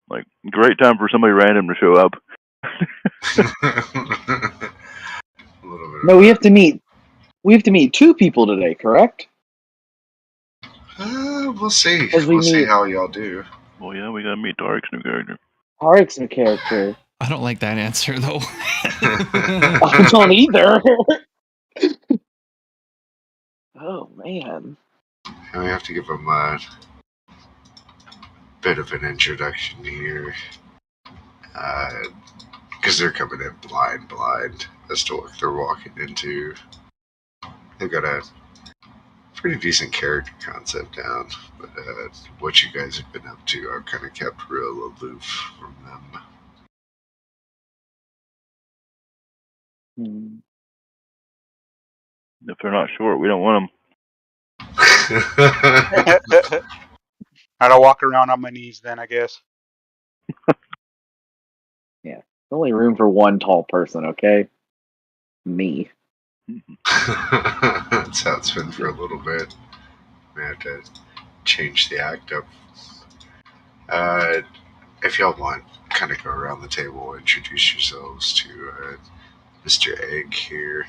Like, great time for somebody random to show up. No, we have to meet. We have to meet 2 people today, correct? We'll see. As we We'll see meet- how y'all do. Well, yeah, we gotta meet Dark's new character. Tarik's a character. I don't like that answer though. I don't either. Oh man. And we have to give them a bit of an introduction here. Because they're coming in blind as to what they're walking into. They've got a pretty decent character concept down, but what you guys have been up to, I've kind of kept real aloof from them. If they're not short, we don't want them. I don't walk around on my knees then, I guess. Yeah. Only room for 1 tall person, okay? Me. That's how it's been for a little bit. I have to change the act up. If y'all want, kind of go around the table, introduce yourselves to Mr. Egg here.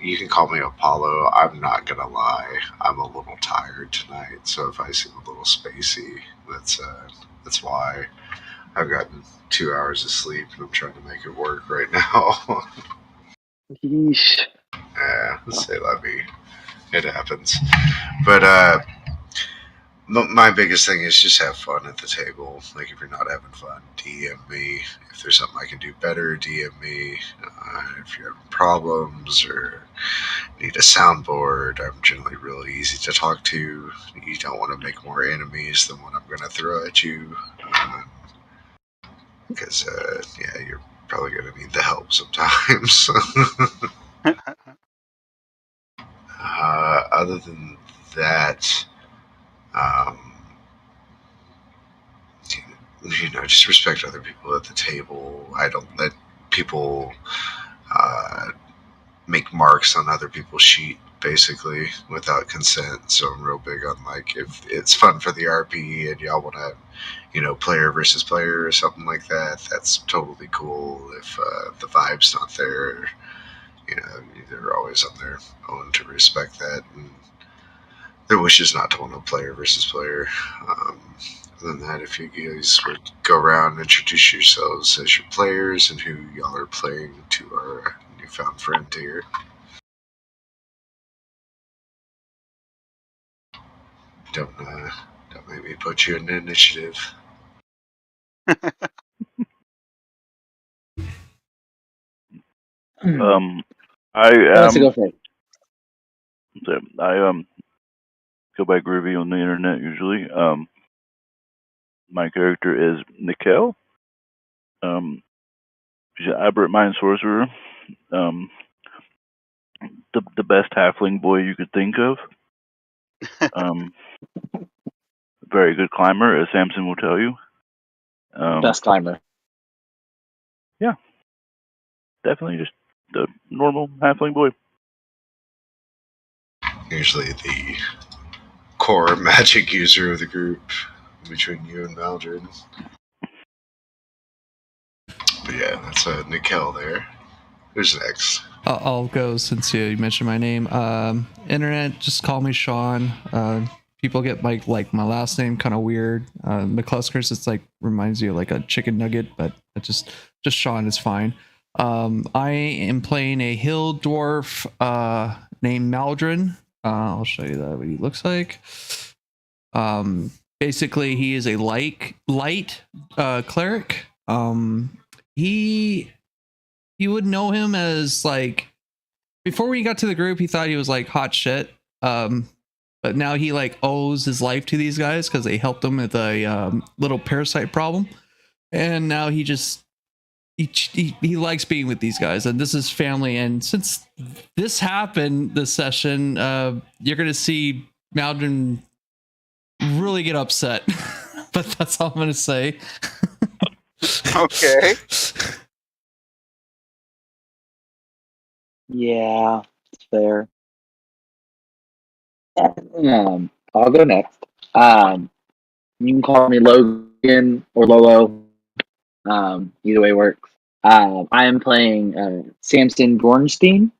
You can call me Apollo. I'm not gonna lie, I'm a little tired tonight, so if I seem a little spacey, that's why. I've gotten 2 hours of sleep, and I'm trying to make it work right now. Yeesh. Say that me. It happens. But my biggest thing is just have fun at the table. Like, if you're not having fun, DM me. If there's something I can do better, DM me. If you're having problems or need a soundboard, I'm generally really easy to talk to. You don't want to make more enemies than what I'm going to throw at you. Because, yeah, you're probably going to need the help sometimes. Other than that, just respect other people at the table. I don't let people make marks on other people's sheet, basically, without consent. So I'm real big on, like, if it's fun for the RP and y'all want to, player versus player or something like that, that's totally cool. If the vibe's not there, they're always on their own to respect that. And their wish is not to want to player versus player. Other than that, if you guys would go around and introduce yourselves as your players and who y'all are playing to our newfound friend here. Don't make me put you in the initiative. Go for it. I go by Groovy on the internet usually. My character is Nickel. She's an aberrant mind sorcerer. The best halfling boy you could think of. Very good climber, as Samson will tell you. Best climber. Yeah. Definitely just the normal halfling boy. Usually the core magic user of the group between you and Maldred. But yeah, that's Nickel there. Who's next? I'll go since you mentioned my name. Internet, just call me Sean. People get like my last name kind of weird. McCluskers, it's like reminds you of like a chicken nugget, but just Sean is fine. I am playing a hill dwarf named Maldron. I'll show you that what he looks like. Basically, he is a light cleric. You would know him as, like, before we got to the group, he thought he was like hot shit. But now he like owes his life to these guys because they helped him with a little parasite problem, and now he likes being with these guys, and this is family. And since this happened this session, you're gonna see Maldron really get upset. But that's all I'm gonna say. Okay. Yeah, it's fair. I'll go next. You can call me Logan. or Lolo. Either way works. I am playing Samson Gornstein,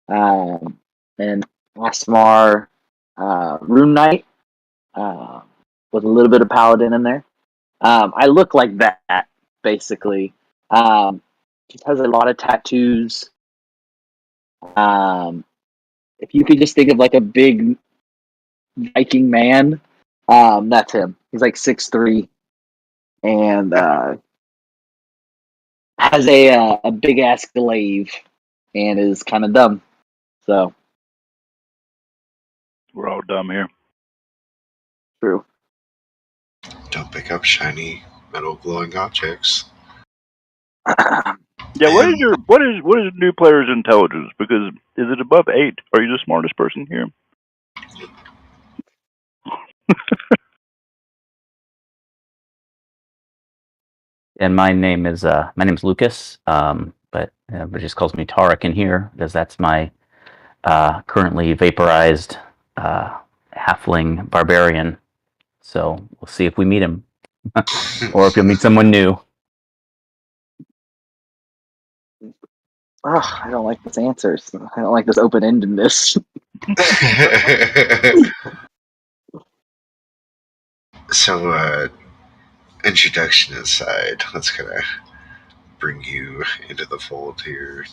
an Asmar Rune Knight, with a little bit of Paladin in there. I look like that, basically. Just has a lot of tattoos. If you could just think of like a big Viking man, that's him. He's like 6'3", and has a big ass glaive, and is kind of dumb. So We're all dumb here. true. Don't pick up shiny metal glowing objects. Yeah, what is new player's intelligence? Because is it above 8? Are you the smartest person here? And my name's Lucas, but everybody just calls me Tarek in here because that's my currently vaporized halfling barbarian. So we'll see if we meet him, or if you'll meet someone new. Oh, I don't like this answers. I don't like this open-endedness. So, introduction aside, let's kind of bring you into the fold here.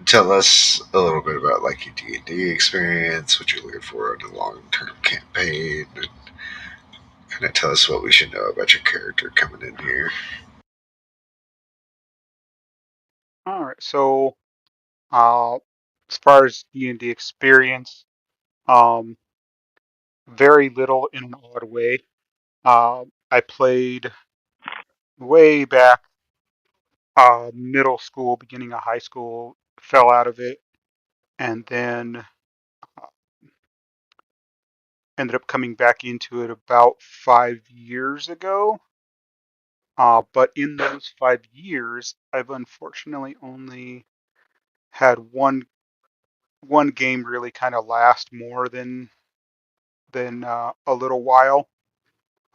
Tell us a little bit about like your D&D experience, what you're looking for in a long-term campaign, and kind of tell us what we should know about your character coming in here. All right. So, as far as D&D experience, very little in an odd way. I played way back, middle school, beginning of high school, fell out of it, and then ended up coming back into it about 5 years ago. But in those 5 years, I've unfortunately only had one game really kind of last more than a little while.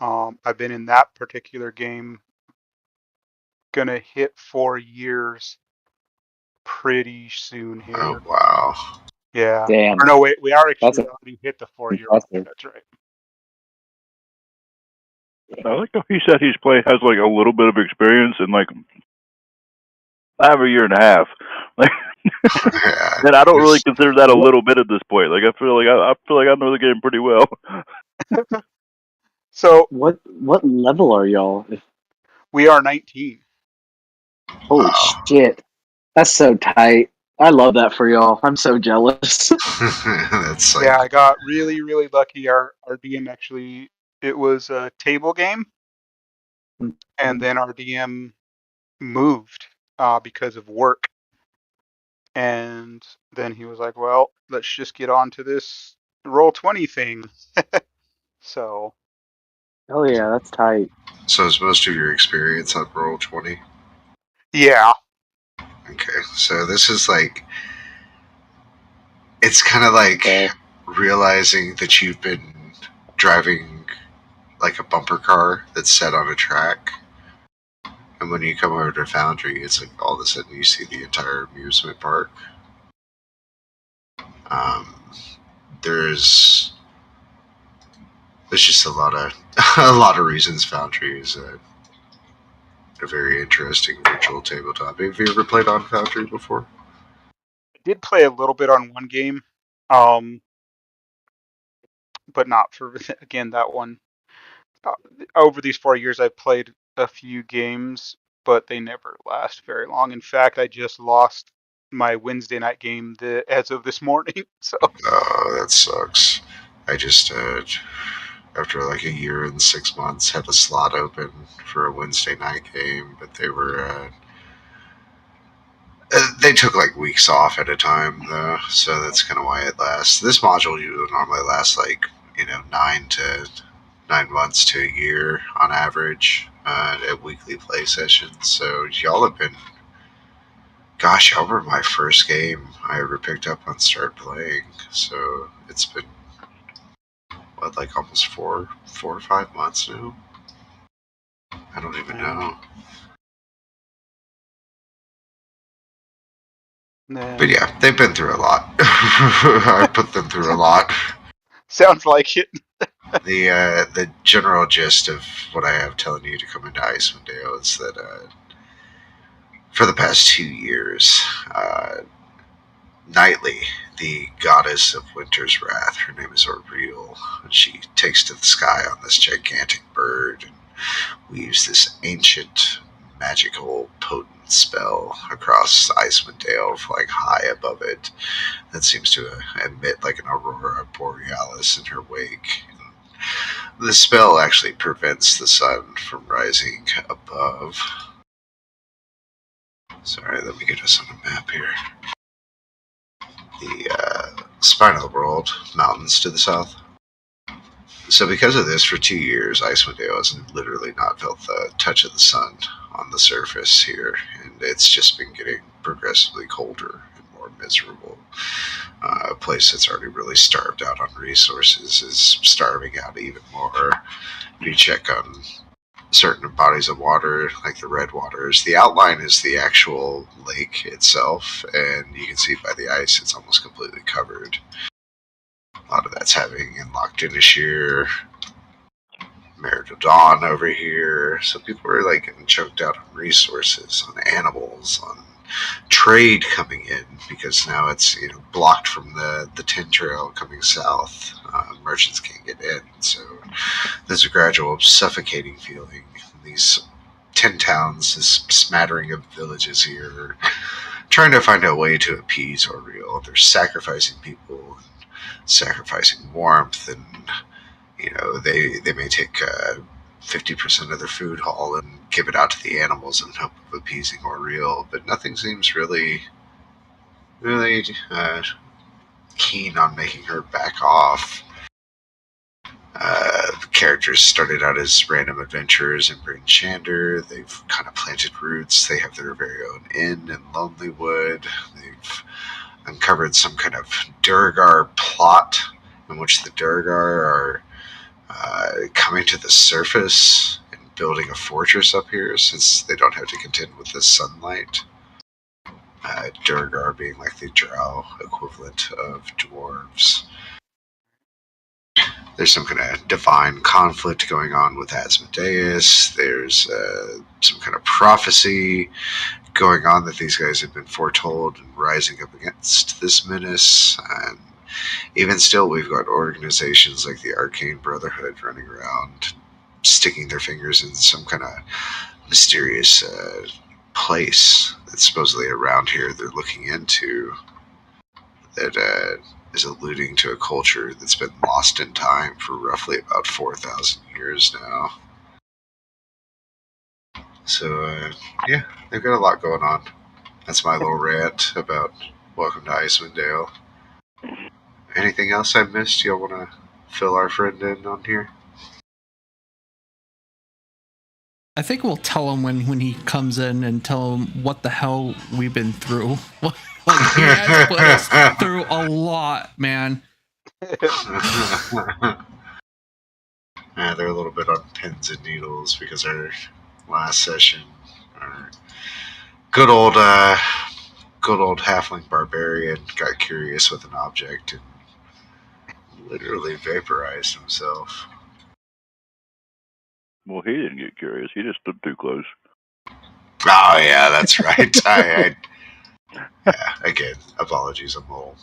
I've been in that particular game, gonna hit 4 years pretty soon here. Oh, wow. Yeah. Damn. Or no, wait, we are That's actually already hit the 4 year mark. impressive. That's right. I like how he said he's has like a little bit of experience, and like I have a year and a half. Like, Yeah, and I don't really consider that a little bit at this point. Like I feel like I know the game pretty well. So What level are y'all? we are 19. Holy Wow. shit. That's so tight. I love that for y'all. I'm so jealous. That's like, Yeah, I got really, really lucky. Our DM actually, it was a table game, and then our DM moved because of work. And then he was like, well, let's just get on to this Roll20 thing. So, Oh yeah, that's tight. so is most of your experience on Roll20? yeah. Okay, so this is like, it's kind of like Okay. realizing that you've been driving like a bumper car that's set on a track. And when you come over to Foundry, it's like all of a sudden you see the entire amusement park. Um, there's just a lot of a lot of reasons Foundry is a very interesting virtual tabletop. Have you ever played on Foundry before? I did play a little bit on one game, um, but not for, again, that one. Uh, Over these 4 years, I've played a few games, but they never last very long. In fact, I just lost my Wednesday night game as of this morning. So, Oh, that sucks. I just after like a year and 6 months had a slot open for a Wednesday night game, but they took like weeks off at a time though, so that's kind of why it lasts. This module you normally lasts like 9 months to a year on average at weekly play sessions. So y'all have been, gosh, y'all were my first game I ever picked up and started playing. So it's been what, like almost 4 or 5 months now. don't even know. Nah. But yeah, they've been through a lot. I put them through a lot. Sounds like it. The general gist of what I have telling you to come into Icewind Dale is that for the past 2 years, Nightly, the goddess of winter's wrath, her name is Orreal, and she takes to the sky on this gigantic bird and weaves this ancient, magical, potent spell across Icewind Dale, flying high above it, that seems to emit like an aurora borealis in her wake. The spell actually prevents the sun from rising above. Sorry, let me get us on a map here. The spine of the world, mountains to the south. So because of this, for 2 years, Icewind Dale has literally not felt the touch of the sun on the surface here, and it's just been getting progressively colder and more miserable. A place that's already really starved out on resources is starving out even more. If you check on certain bodies of water, like the red waters, the outline is the actual lake itself, and you can see by the ice it's almost completely covered. A lot of that's having locked in this year. Marital Dawn over here. So people are like getting choked out on resources, on animals, on trade coming in, because now it's blocked from the tin trail coming south. Merchants can't get in, so there's a gradual suffocating feeling. These tin towns, this smattering of villages here, trying to find a way to appease Orreal. They're sacrificing people, sacrificing warmth, and they may take 50% of their food haul and give it out to the animals in hope of appeasing Orreal, but nothing seems really keen on making her back off. Characters started out as random adventurers in Bryn Shander. They've kind of planted roots. They have their very own inn in Lonelywood. They've uncovered some kind of Durgar plot in which the Durgar are coming to the surface and building a fortress up here, since they don't have to contend with the sunlight. Durgar being like the drow equivalent of dwarves. There's some kind of divine conflict going on with Asmodeus. There's some kind of prophecy going on that these guys have been foretold and rising up against this menace. And even still, we've got organizations like the Arcane Brotherhood running around, sticking their fingers in some kind of mysterious place that's supposedly around here they're looking into, that is alluding to a culture that's been lost in time for roughly about 4,000 years now. So, yeah, they've got a lot going on. That's my little rant about Welcome to Icewind Dale. Anything else I missed y'all want to fill our friend in on here? I think we'll tell him when he comes in and tell him what the hell we've been through. Like, he has put us through a lot, man. Yeah, they're a little bit on pins and needles because our last session, our good old halfling barbarian got curious with an object and literally vaporized himself. Well, he didn't get curious. He just stood too close. Oh yeah, that's right. Again, apologies. I'm a little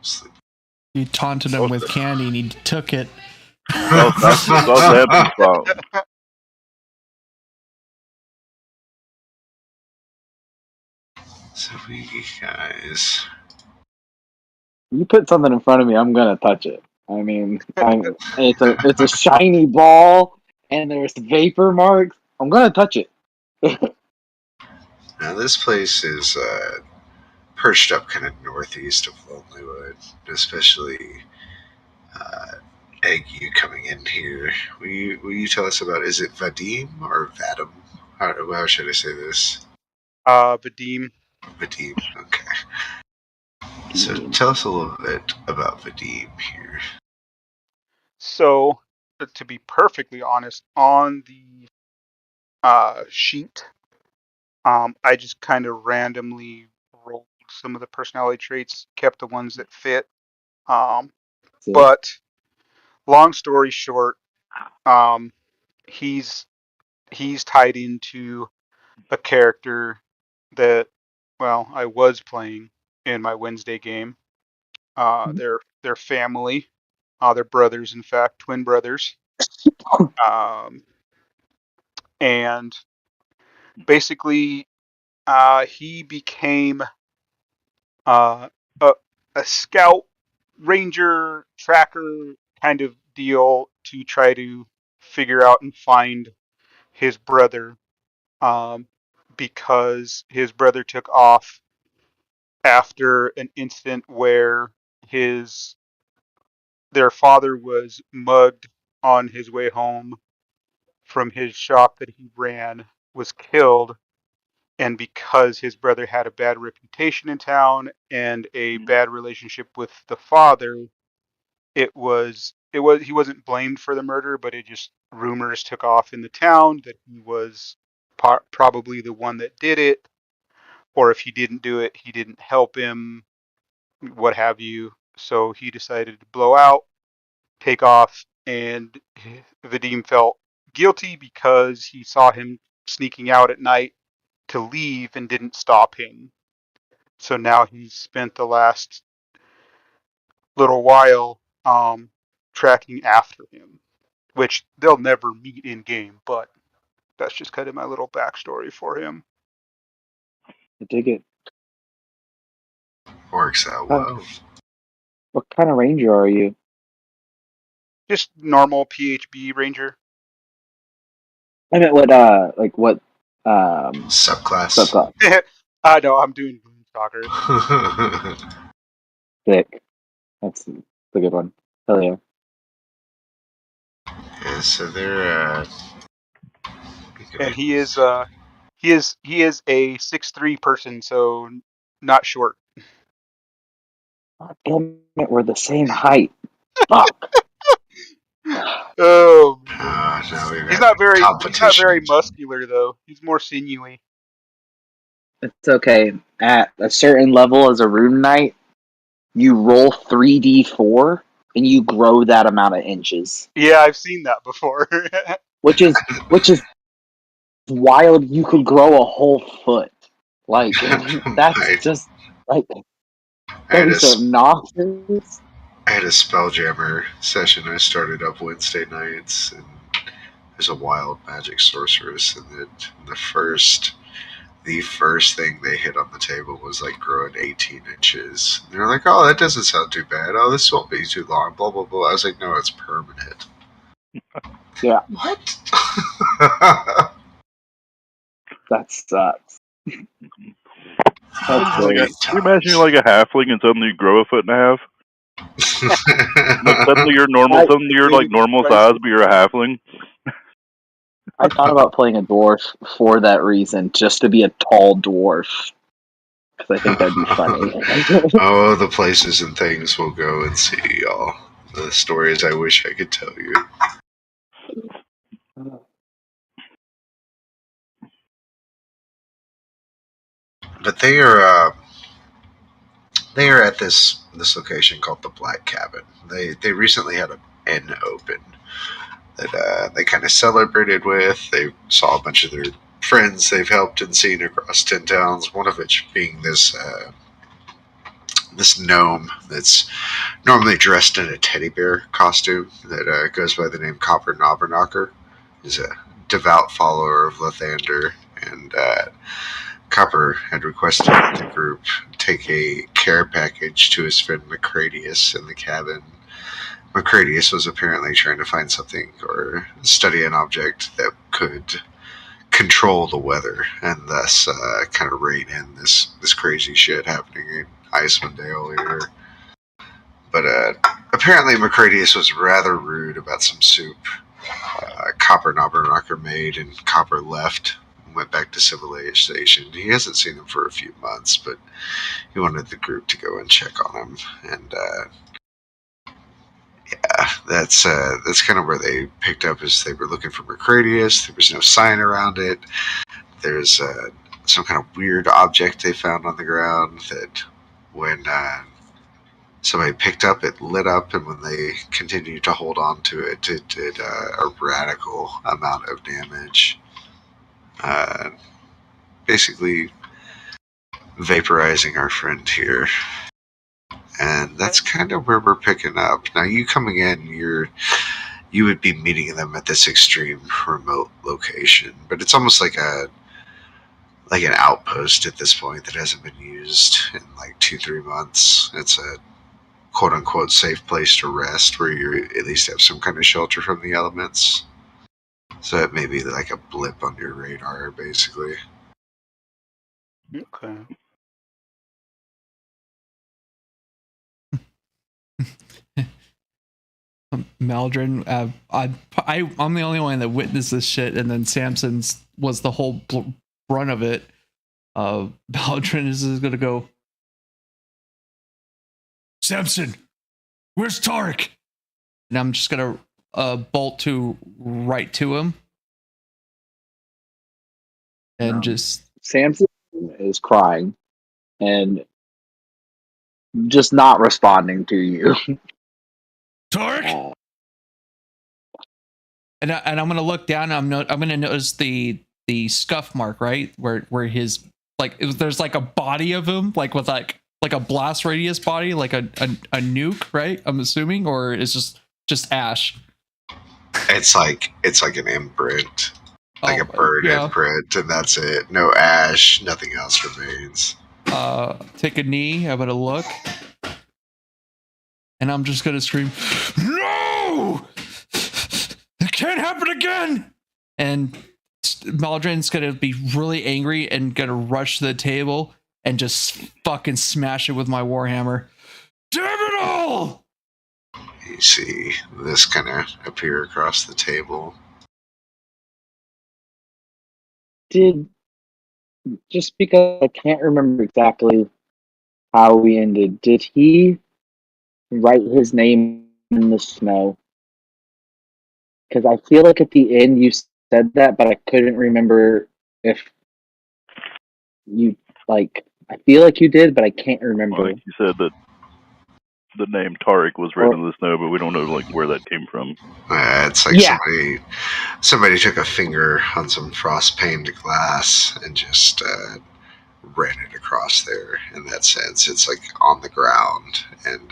sleepy. You taunted him with candy and he took it. That's Hampton's fault. So we guys, You put something in front of me, I'm gonna touch it. I mean, it's a shiny ball, and there's vapor marks. I'm gonna touch it. now this place is perched up kind of northeast of Lonelywood, especially Egg, you coming in here. Will you tell us about, is it Vadim or Vadim? How should I say this? Vadim. Vadim, okay. So tell us a little bit about Vadim here. So, to be perfectly honest, on the sheet. I just kind of randomly rolled some of the personality traits, kept the ones that fit. But long story short, he's tied into a character that, well, I was playing in my Wednesday game. Their family, they're brothers, in fact, twin brothers. Um, and basically, he became uh, a, a scout, ranger, tracker kind of deal to try to figure out and find his brother, because his brother took off after an incident where his their father was mugged on his way home from his shop that he ran, was killed, and because his brother had a bad reputation in town and a bad relationship with the father, he wasn't blamed for the murder, but it just rumors took off in the town that he was probably the one that did it, or if he didn't do it, he didn't help him, what have you. So he decided to blow out, take off, and Vadim felt guilty because he saw him sneaking out at night to leave and didn't stop him. So now he's spent the last little while tracking after him, which they'll never meet in game, but that's just kind of my little backstory for him. I dig it. Works out well. What kind of ranger are you? Just normal PHB ranger. I meant what Subclass. I know, I'm doing Gloomstalker. Thick. That's a good one. Hell yeah. Yeah, so they're And he is a 6'3" person, so not short. God damn it, we're the same height. Fuck. Oh, now we've he's got not very competition. muscular though. He's more sinewy. It's okay. At a certain level as a rune knight, you roll 3d4 and you grow that amount of inches. Yeah, I've seen that before. Which is wild. You could grow a whole foot. Like that's I, just like I had that'd be a so obnoxious. I had a Spelljammer session I started up Wednesday nights, and there's a wild magic sorceress, and the first thing they hit on the table was like growing 18 inches. And they're like, "Oh, that doesn't sound too bad. Oh, this won't be too long." Blah blah blah. I was like, "No, it's permanent." Yeah, What? that sucks. That's Can great. you imagine you're like a halfling and suddenly you grow a foot and a half? Like suddenly you're normal, suddenly you're like normal size, but you're a halfling. I thought about playing a dwarf for that reason, just to be a tall dwarf. Because I think that'd be funny. Oh, the places and things we'll go and see, y'all. The stories I wish I could tell you. But they are at this location called the Black Cabin. They recently had an inn open that they kind of celebrated with. They saw a bunch of their friends they've helped and seen across 10 towns. One of which being this gnome that's normally dressed in a teddy bear costume that goes by the name Copper Knobberknocker. He's a devout follower of Lathander, and Copper had requested that the group take a care package to his friend Macradius in the cabin. Macradius was apparently trying to find something or study an object that could control the weather and thus kind of rein in this crazy shit happening in Icewind Dale here. But apparently Macradius was rather rude about some soup Copper Knobberknocker made, and Copper left and went back to civilization. He hasn't seen him for a few months, but he wanted the group to go and check on him. And Yeah, that's kind of where they picked up. Is they were looking for Mercredius. There was no sign around it. There's some kind of weird object they found on the ground that when somebody picked up, it lit up, and when they continued to hold on to it, it did a radical amount of damage. Basically vaporizing our friend here. And that's kind of where we're picking up. Now, you coming in, you would be meeting them at this extreme remote location, but it's almost like an outpost at this point that hasn't been used in like 2-3 months. It's a quote unquote safe place to rest where you at least have some kind of shelter from the elements. So it may be like a blip on your radar, basically. Okay. Maldron, I'm the only one that witnessed this shit, and then Samson's was the whole brunt of it. Maldron is gonna go, Samson, where's Tarek? And I'm just gonna bolt to right to him, and just Samson is crying and just not responding to you. Tarek. And I'm gonna look down. I'm gonna notice the scuff mark, right where his there's like a body of him, like with like a blast radius body, like a nuke, right? I'm assuming, or it's just ash. It's like an imprint, like a bird imprint, and that's it. No ash, nothing else remains. Take a knee. I'm gonna look, and I'm just gonna scream, "No! It can't happen again!" And Maldron's gonna be really angry and gonna rush to the table and just fucking smash it with my warhammer. Damn it all! You see this kind of appear across the table. Just because I can't remember exactly how we ended, did he write his name in the snow? Because I feel like at the end you said that, but I couldn't remember if you, like, I feel like you did, but I can't remember. Like you said that the name Tarek was written in the snow, but we don't know like where that came from. It's like somebody took a finger on some frost painted glass and just ran it across there. In that sense, it's like on the ground, and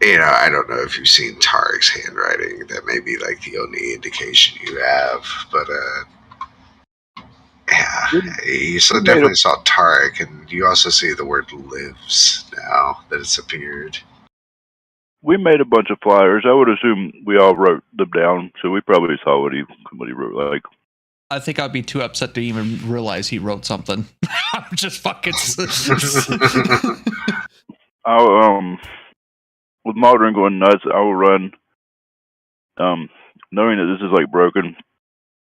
I don't know if you've seen Tarek's handwriting. That may be like the only indication you have, but yeah, you definitely saw Tarek, and you also see the word lives now that it's appeared. We made a bunch of flyers. I would assume we all wrote them down, so we probably saw what he wrote. Like, I think I'd be too upset to even realize he wrote something. I'm just fucking. I'll with Maldron going nuts, I will run. Knowing that this is like broken,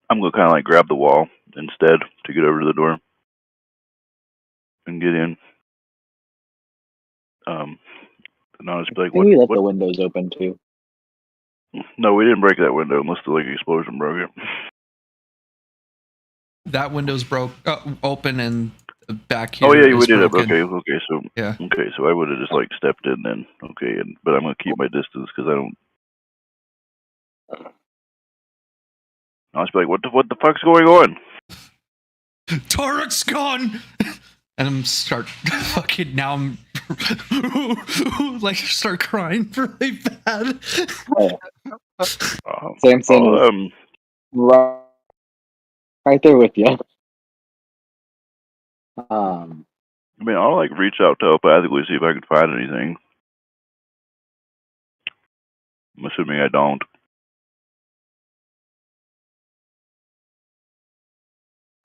I'm gonna kind of like grab the wall instead to get over to the door and get in. And I'll just be like, I think we left the windows open too. No, we didn't break that window unless the like explosion broke it. That window's open, and back here. Oh yeah, we did it. Broken. Okay, so yeah. Okay, so I would have just like stepped in then. Okay, but I'm gonna keep my distance because I don't. I'll just be like, what the fuck's going on? Tarek's gone, and I'm start fucking now. I'm like start crying really bad. Samson, right there with you. I mean, I'll like reach out telepathically, see if I can find anything. I'm assuming I don't.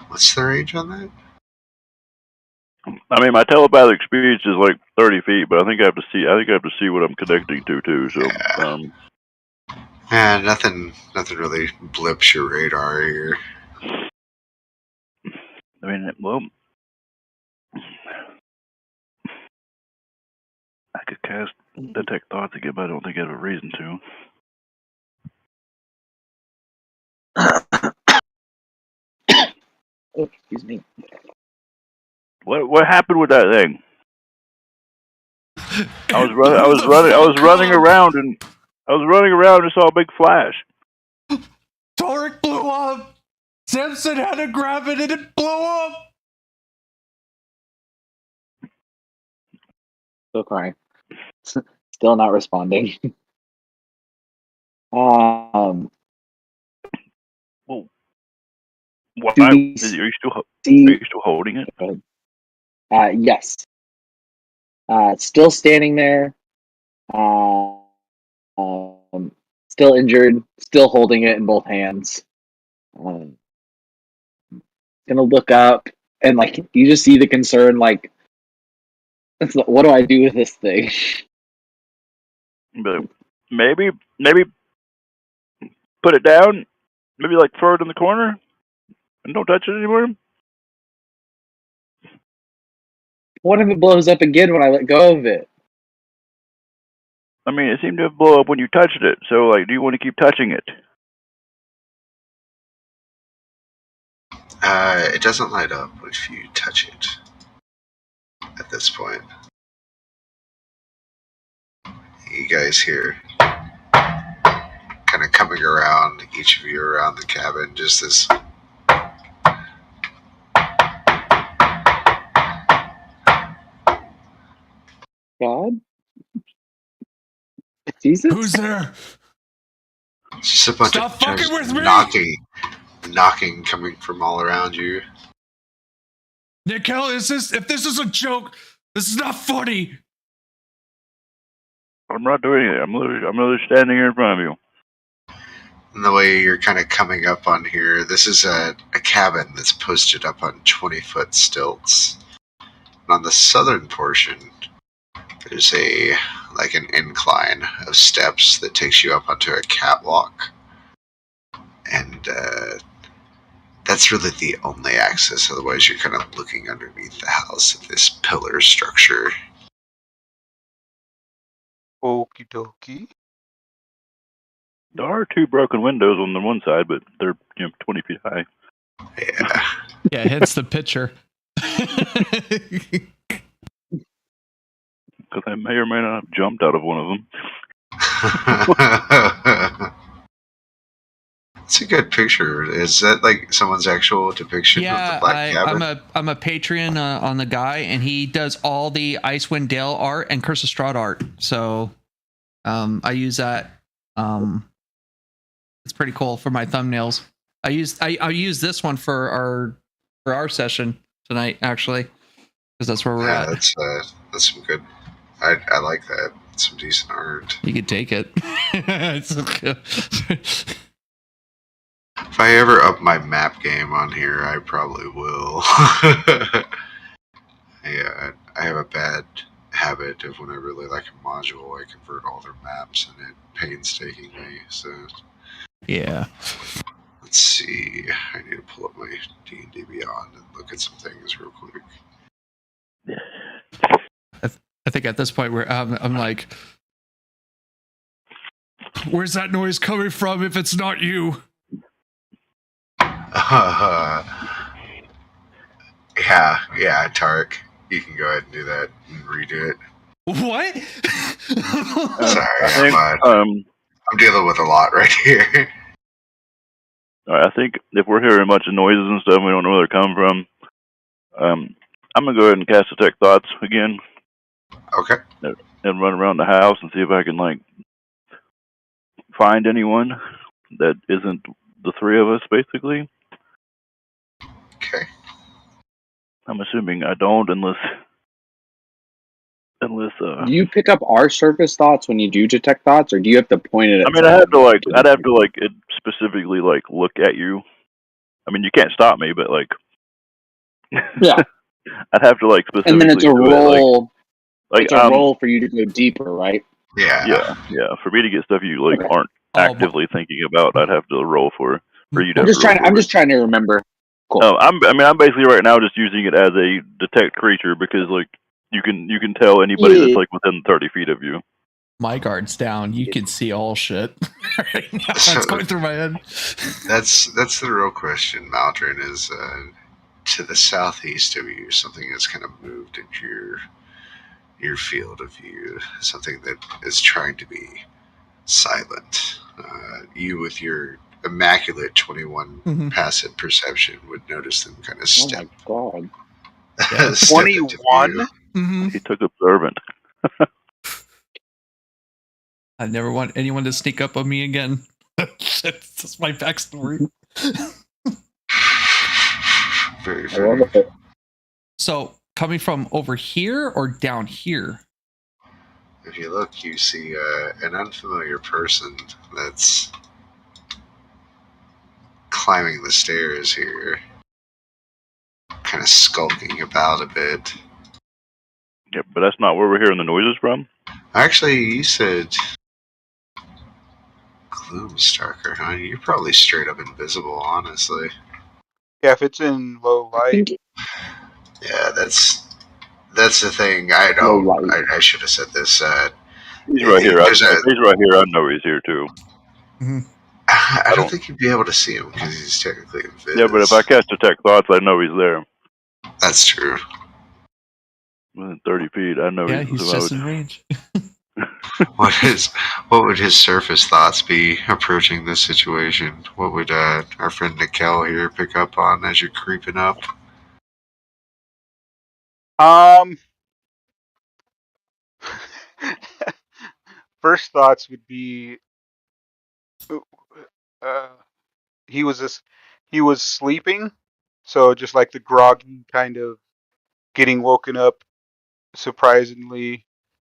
What's the range on that? I mean, my telepathic speech is like 30 feet, but I think I have to see what I'm connecting to too. So, yeah, nothing really blips your radar here. I mean, well, I could cast detect thoughts again, but I don't think I have a reason to. Oh, excuse me. What happened with that thing? I was running around and saw a big flash. Torek blew up. Samson had to grab it and it blew up. Still crying. Still not responding. Um, Well, why? do we Are you still see? holding it? Yes. Still standing there. Still injured. Still holding it in both hands. Gonna look up and like you just see the concern. Like, what do I do with this thing? But maybe put it down. Maybe like throw it in the corner and don't touch it anymore. What if it blows up again when I let go of it? I mean, it seemed to blow up when you touched it. So, like, do you want to keep touching it? It doesn't light up if you touch it at this point. You guys hear kind of coming around, each of you around the cabin, just this. God? Jesus? Who's there? Just a bunch Stop of fucking with me! knocking coming from all around you. Nickel, if this is a joke, this is not funny. I'm not doing it. I'm literally standing here in front of you. And the way you're kind of coming up on here, this is a cabin that's posted up on 20-foot stilts. And on the southern portion, there's an incline of steps that takes you up onto a catwalk. And that's really the only access. Otherwise, you're kind of looking underneath the house at this pillar structure. Okie dokie. There are 2 broken windows on the one side, but they're 20 feet high. Yeah. Yeah, it hits the pitcher. Because I may or may not have jumped out of one of them. It's a good picture. Is that like someone's actual depiction of the Black Cabin? I'm a Patreon on the guy, and he does all the Icewind Dale art and Curse of Strahd art. So I use that. It's pretty cool for my thumbnails. I use this one for our session tonight, actually, because that's where we're at. That's some good. I like that. Some decent art. You could take it. If I ever up my map game on here, I probably will. Yeah, I have a bad habit of when I really like a module, I convert all their maps and it painstakingly. So yeah. let's see. I need to pull up my D&D Beyond and look at some things real quick. I think at this point where I'm like, where's that noise coming from if it's not you? Yeah, Tarek. You can go ahead and do that and redo it. What? Sorry, I'm dealing with a lot right here. I think if we're hearing a bunch of noises and stuff, we don't know where they're coming from. I'm gonna go ahead and cast Detect Thoughts again. Okay. And run around the house and see if I can find anyone that isn't the 3 of us, basically. Okay. I'm assuming I don't, unless. Do you pick up our surface thoughts when you do detect thoughts, or do you have to point it at? I mean, I'd have to it specifically look at you. I mean, you can't stop me, but yeah, I'd have to specifically. And then it's a roll. It's a roll for you to go deeper, right? Yeah. For me to get stuff you aren't actively thinking about, I'd have to roll for you to. I'm just trying to remember. Cool. I'm basically right now just using it as a detect creature because you can tell anybody that's within 30 feet of you. my guard's down, you can see all shit right now. So- That's going through my head. That's the real question, Maldron, is to the southeast of you, something that's kind of moved into your field of view, something that is trying to be silent. You, with your immaculate 21 Mhm. passive perception, would notice them kind of Oh step, my god. Yeah. step into 21? view. Mhm. He took observant. I never want anyone to sneak up on me again. That's my backstory. Very I fair. love it. So, coming from over here or down here? If you look, you see an unfamiliar person that's climbing the stairs here, kind of skulking about a bit. Yeah, but that's not where we're hearing the noises from. Actually, you said Gloomstalker, huh? You're probably straight up invisible, honestly. Yeah, if it's in low I light. think Yeah, that's the thing. I low know. light. I should have said this. He's right here. There's If he's right here, I know he's here too. I don't don't- think you'd be able to see him because he's technically invisible. Yeah, but if I cast detect thoughts, I know he's there. That's true. Within 30 feet, I know Yeah, he's he's just in range. What would his surface thoughts be approaching this situation? What would our friend Nikel here pick up on as you're creeping up? First thoughts would be, uh, he was sleeping, so just like the groggy kind of getting woken up surprisingly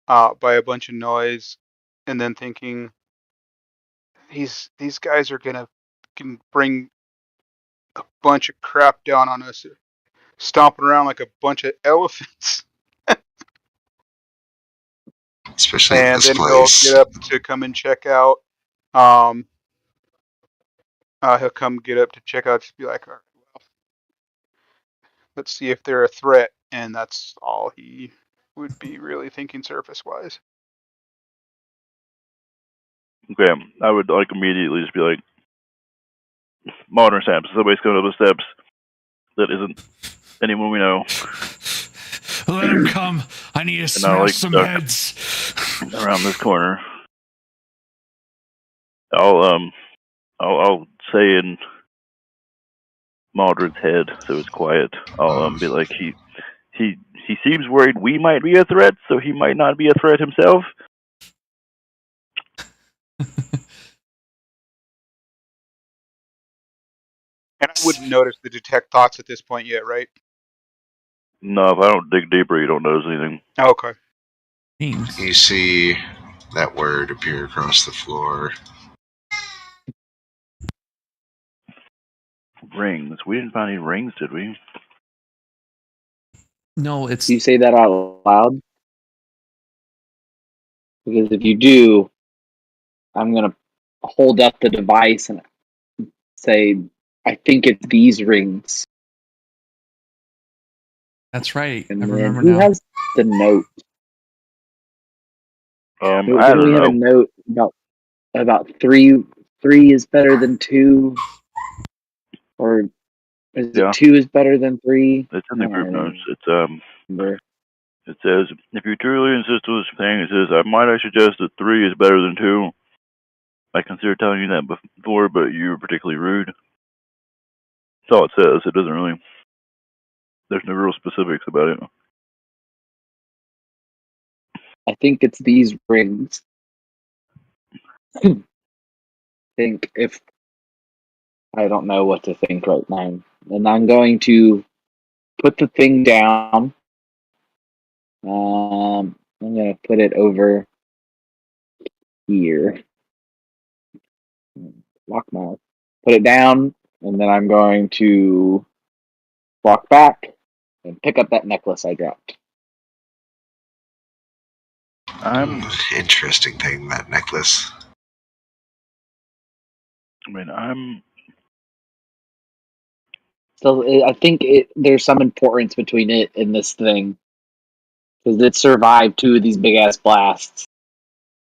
by a bunch of noise, and then thinking these guys are can bring a bunch of crap down on us, stomping around like a bunch of elephants. Especially in And this then place. he'll get up to come and check out. Um, he'll come get up to check out, just be like, all right, well, let's see if they're a threat, and that's all he would be really thinking surface wise. Okay, I would like immediately just be like, modern steps. Somebody's coming up the steps that isn't anyone we know. Let him come. I need to I smash some duck heads. around this corner. I'll say in Maldred's head, so it's quiet. I'll be like, he seems worried we might be a threat, so he might not be a threat himself. And I wouldn't notice the detect thoughts at this point yet, right? No, if I don't dig deeper, you don't notice anything. Okay. You see that word appear across the floor. Rings. We didn't find any rings, did we? No, it's Do you say that out loud? Because if you do, I'm gonna hold up the device and say, I think it's these rings. that's right. I And then remember who now. has the note? I Didn't don't we have a know. note about three is better than two? Or is Yeah. it two is better than three? It's in the I group don't notes. remember. It says, if you truly insist on this thing, it says, I suggest that 3 is better than 2. I consider telling you that before, but you were particularly rude. That's all it says. It doesn't really, there's no real specifics about it. I think it's these rings. Think if I don't know what to think right now. And I'm going to put the thing down. I'm gonna put it over here. Lock mouth. Put it down, and then I'm going to walk back and pick up that necklace I dropped. Interesting thing, that necklace. So I think there's some importance between it and this thing because it survived 2 of these big ass blasts.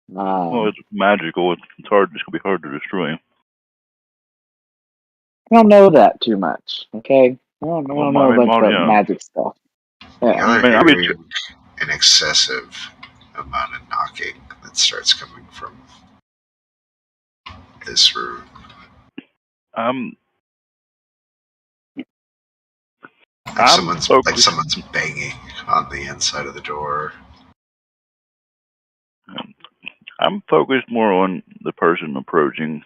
Well, it's magical. It's hard. It's gonna be hard to destroy. I don't know that too much. Okay, I don't know much about yeah. magic stuff. Yeah. Y'all are Man, hearing an excessive amount of knocking that starts coming from this room. I'm Like someone's focused. banging on the inside of the door. I'm focused more on the person approaching.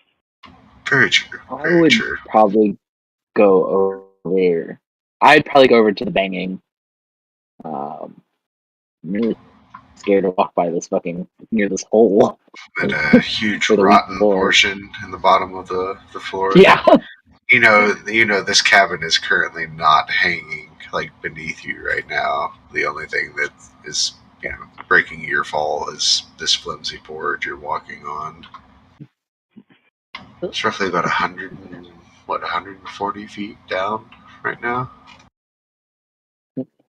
Very true. I Very would true. probably go over there. I'd probably go over to the banging. I'm really scared to walk by this fucking near this hole. And a huge Or the weak rotten floor. portion in the bottom of the floor. Yeah. You know, this cabin is currently not hanging like beneath you right now. The only thing that is, breaking your fall is this flimsy board you're walking on. It's roughly about 140 feet down right now.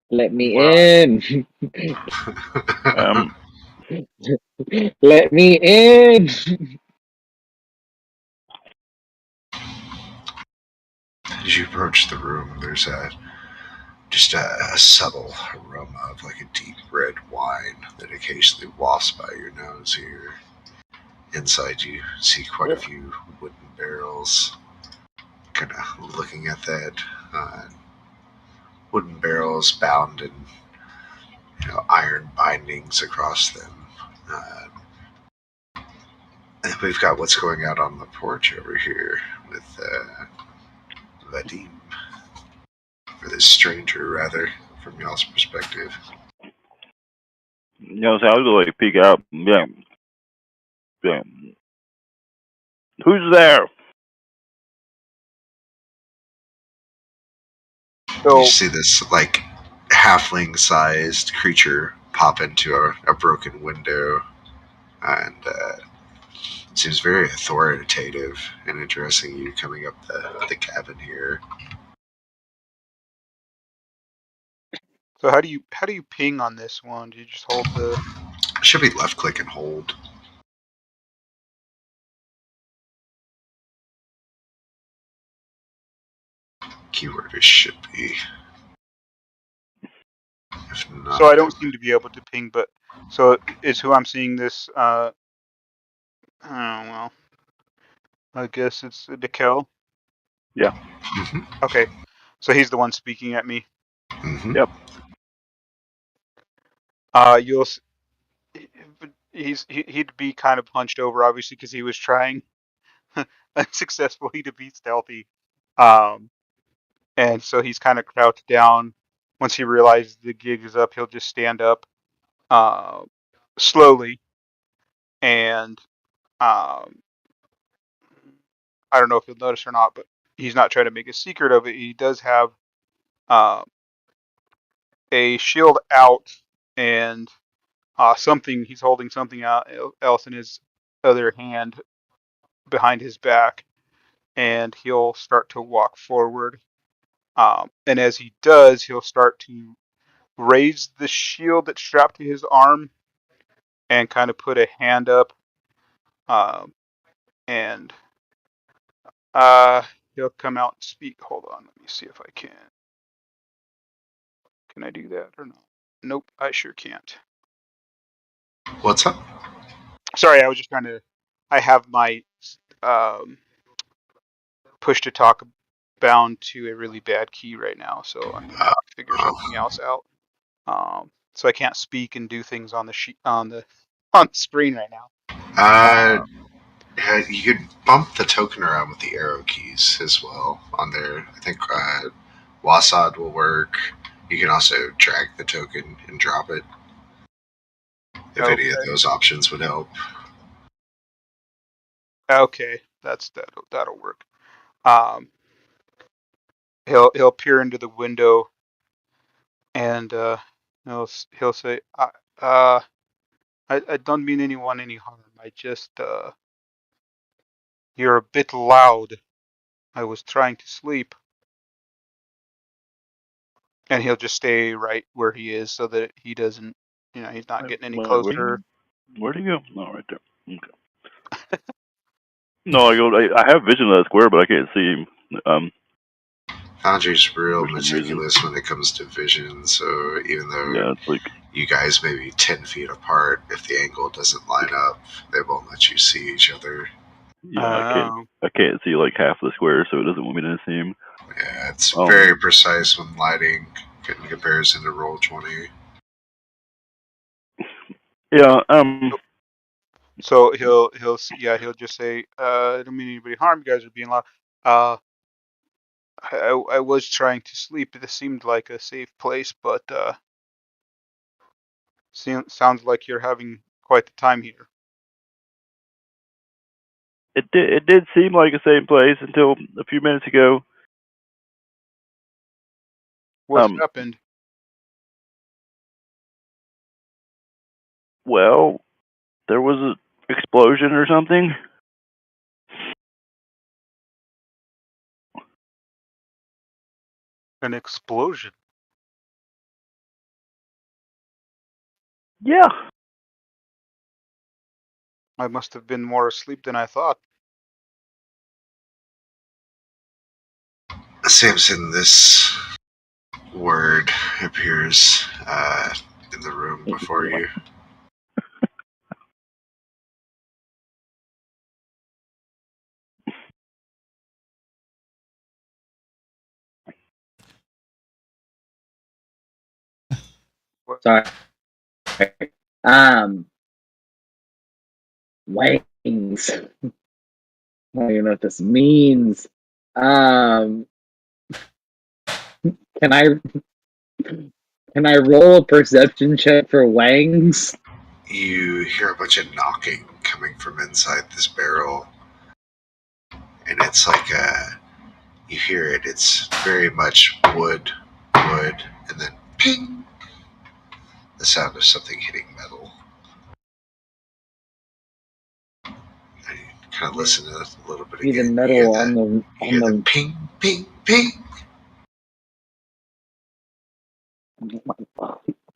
Let me Wow. in. Um, Let me in. As you approach the room, there's just a subtle aroma of like a deep red wine that occasionally wafts by your nose here. Inside, you see quite a few wooden barrels. Kind of looking at that, wooden barrels bound in iron bindings across them. And we've got what's going out on the porch over here with Vadim, or this stranger rather, from y'all's perspective. so I'll go like peek out. Yeah. Who's there? So You see this like halfling-sized creature pop into a broken window, and seems very authoritative and addressing you coming up the cabin here. so how do you ping on this one? Do you just hold the Should be left click and hold. Keyword is should be. If not, so I don't seem to be able to ping, but so is who I'm seeing this oh well. I guess it's Dekel. Yeah. Mm-hmm. Okay. So he's the one speaking at me. Mm-hmm. Yep. You'll he'd be kind of hunched over obviously because he was trying unsuccessfully to be stealthy. Um and so he's kind of crouched down. Once he realizes the gig is up, he'll just stand up uh, slowly and um I don't know if you'll notice or not, but he's not trying to make a secret of it. He does have uh, a shield out and something. He's holding something out else in his other hand behind his back, and he'll start to walk forward. And as he does, he'll start to raise the shield that's strapped to his arm and kind of put a hand up, um, and he'll come out and speak. Hold on, let me see if I can. Can I do that or not? Nope, I sure can't. What's up? Sorry, I was just trying to. I have my um, push to talk bound to a really bad key right now, so I'm gonna figure something else out. So I can't speak and do things on the sheet on the on the screen right now. You could bump the token around with the arrow keys as well on there. I think Wasad will work. You can also drag the token and drop it. If any of those options would help. Okay, that'll work. He'll peer into the window and he'll say, I don't mean anyone any harm. I just you're a bit loud. I was trying to sleep. And he'll just stay right where he is so that he doesn't, he's not getting any closer. Where'd he go? Oh, right there. Okay. No, I have vision of that square, but I can't see him. Foundry's real For some reason. meticulous when it comes to vision, so even though Yeah, it's like you guys may be 10 feet apart, if the angle doesn't line up, they won't let you see each other. yeah, I can't see like half the square, so it doesn't want me to see him. Yeah, it's very precise when lighting in comparison to Roll20. Yeah, So he'll just say, I don't mean anybody harm. You guys are being loud. I was trying to sleep. This seemed like a safe place, but sounds like you're having quite the time here. it did seem like a safe place until a few minutes ago. What happened? Well, there was an explosion or something. An explosion? Yeah. I must have been more asleep than I thought. Samson, this word appears in the room before you. Sorry. Wings. I don't even know what this means. Can I roll a perception check for wangs? You hear a bunch of knocking coming from inside this barrel, and it's like you hear it. It's very much wood, and then ping, the sound of something hitting metal. And you kind of listen to it a little bit See the again. metal on the ping, ping, ping.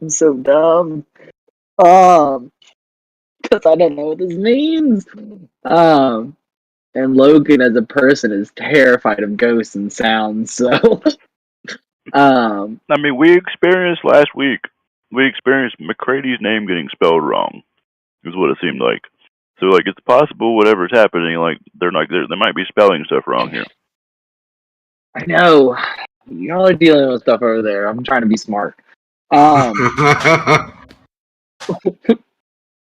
I'm so dumb. Because I don't know what this means. And Logan as a person is terrified of ghosts and sounds, so I mean, we experienced last week. We experienced McCrady's name getting spelled wrong. Is what it seemed like. So, like, it's possible whatever's happening, like, they're not there. They might be spelling stuff wrong here. I know. Y'all are dealing with stuff over there. I'm trying to be smart. Wangs.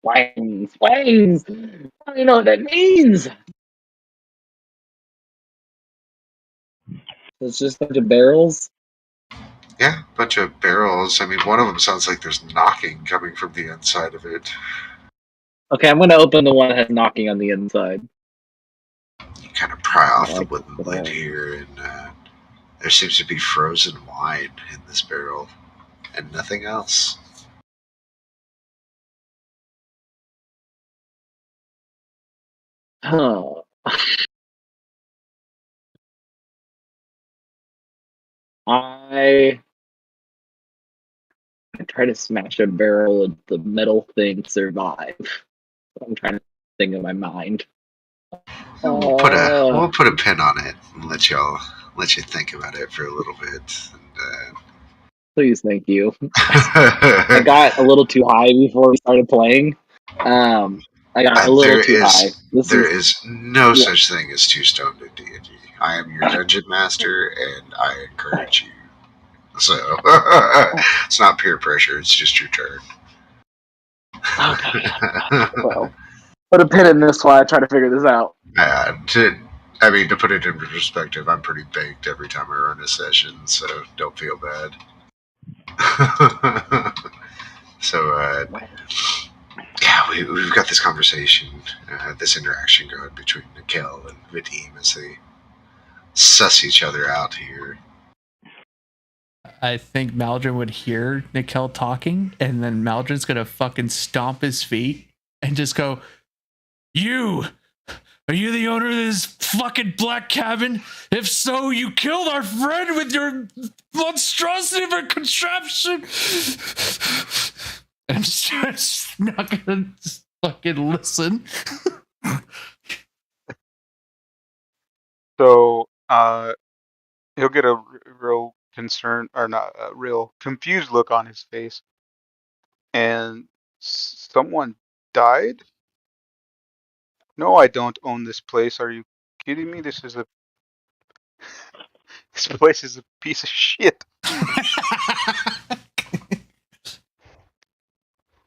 I don't even know what that means. It's just a bunch of barrels. Yeah, a bunch of barrels. I mean, one of them sounds like there's knocking coming from the inside of it. Okay, I'm going to open the one that has knocking on the inside. You kind of pry off the wooden lid here, and there seems to be frozen wine in this barrel, and nothing else. Huh. I try to smash a barrel and the metal thing survive. I'm trying to think in my mind. We'll put a pin on it and let you think about it for a little bit. And, please, thank you. I got a little too high before we started playing. I got a little too high. There is no such thing as too stoned in D&D. I am your dungeon master, and I encourage you. So it's not peer pressure; it's just your turn. Okay. Well, put a pin in this while I try to figure this out. To put it in perspective, I'm pretty baked every time I run a session, so don't feel bad. So, yeah, we've got this conversation, this interaction going between Nikhil and Vadim as they suss each other out here. I think Maldrin would hear Nikhil talking, and then Maldrin's gonna fucking stomp his feet and just go, Are you the owner of this fucking black cabin? If so, you killed our friend with your monstrosity of a contraption. I'm just not gonna fucking listen. So, he'll get a real concerned, or not, a real confused look on his face. And someone died? No, I don't own this place. Are you kidding me? This place is a piece of shit.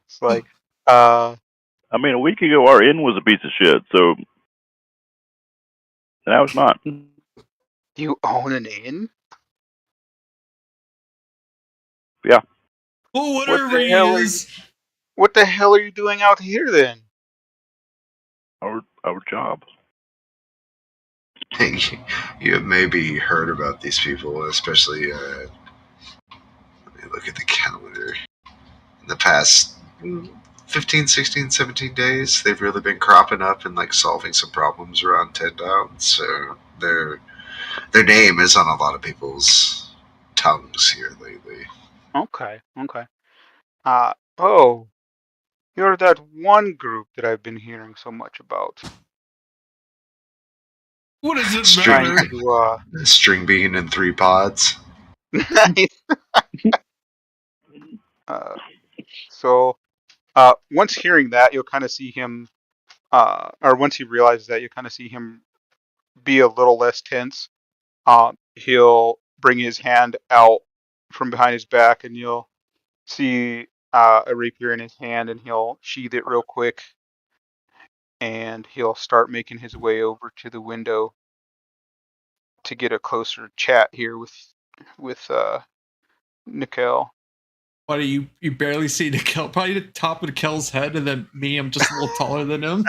It's like, I mean, a week ago our inn was a piece of shit, so now it's not. you own an inn? Yeah. Well, What whatever the he hell are is. What the hell are you doing out here then? Our job. You have maybe heard about these people, especially. Let me look at the calendar. In the past 15, 16, 17 days, they've really been cropping up and like solving some problems around Tendown. So their name is on a lot of people's tongues here lately. Okay. Oh, you're that one group that I've been hearing so much about. What does it String, matter? string bean in 3 pods. Nice. So, once hearing that, you'll kind of see him, or once he realizes that, you'll kind of see him be a little less tense. He'll bring his hand out from behind his back, and you'll see a rapier in his hand, and he'll sheath it real quick, and he'll start making his way over to the window to get a closer chat here with Nikel. Why do you barely see Nikel? Probably the top of Nikel's head, and then me, I'm just a little taller than him.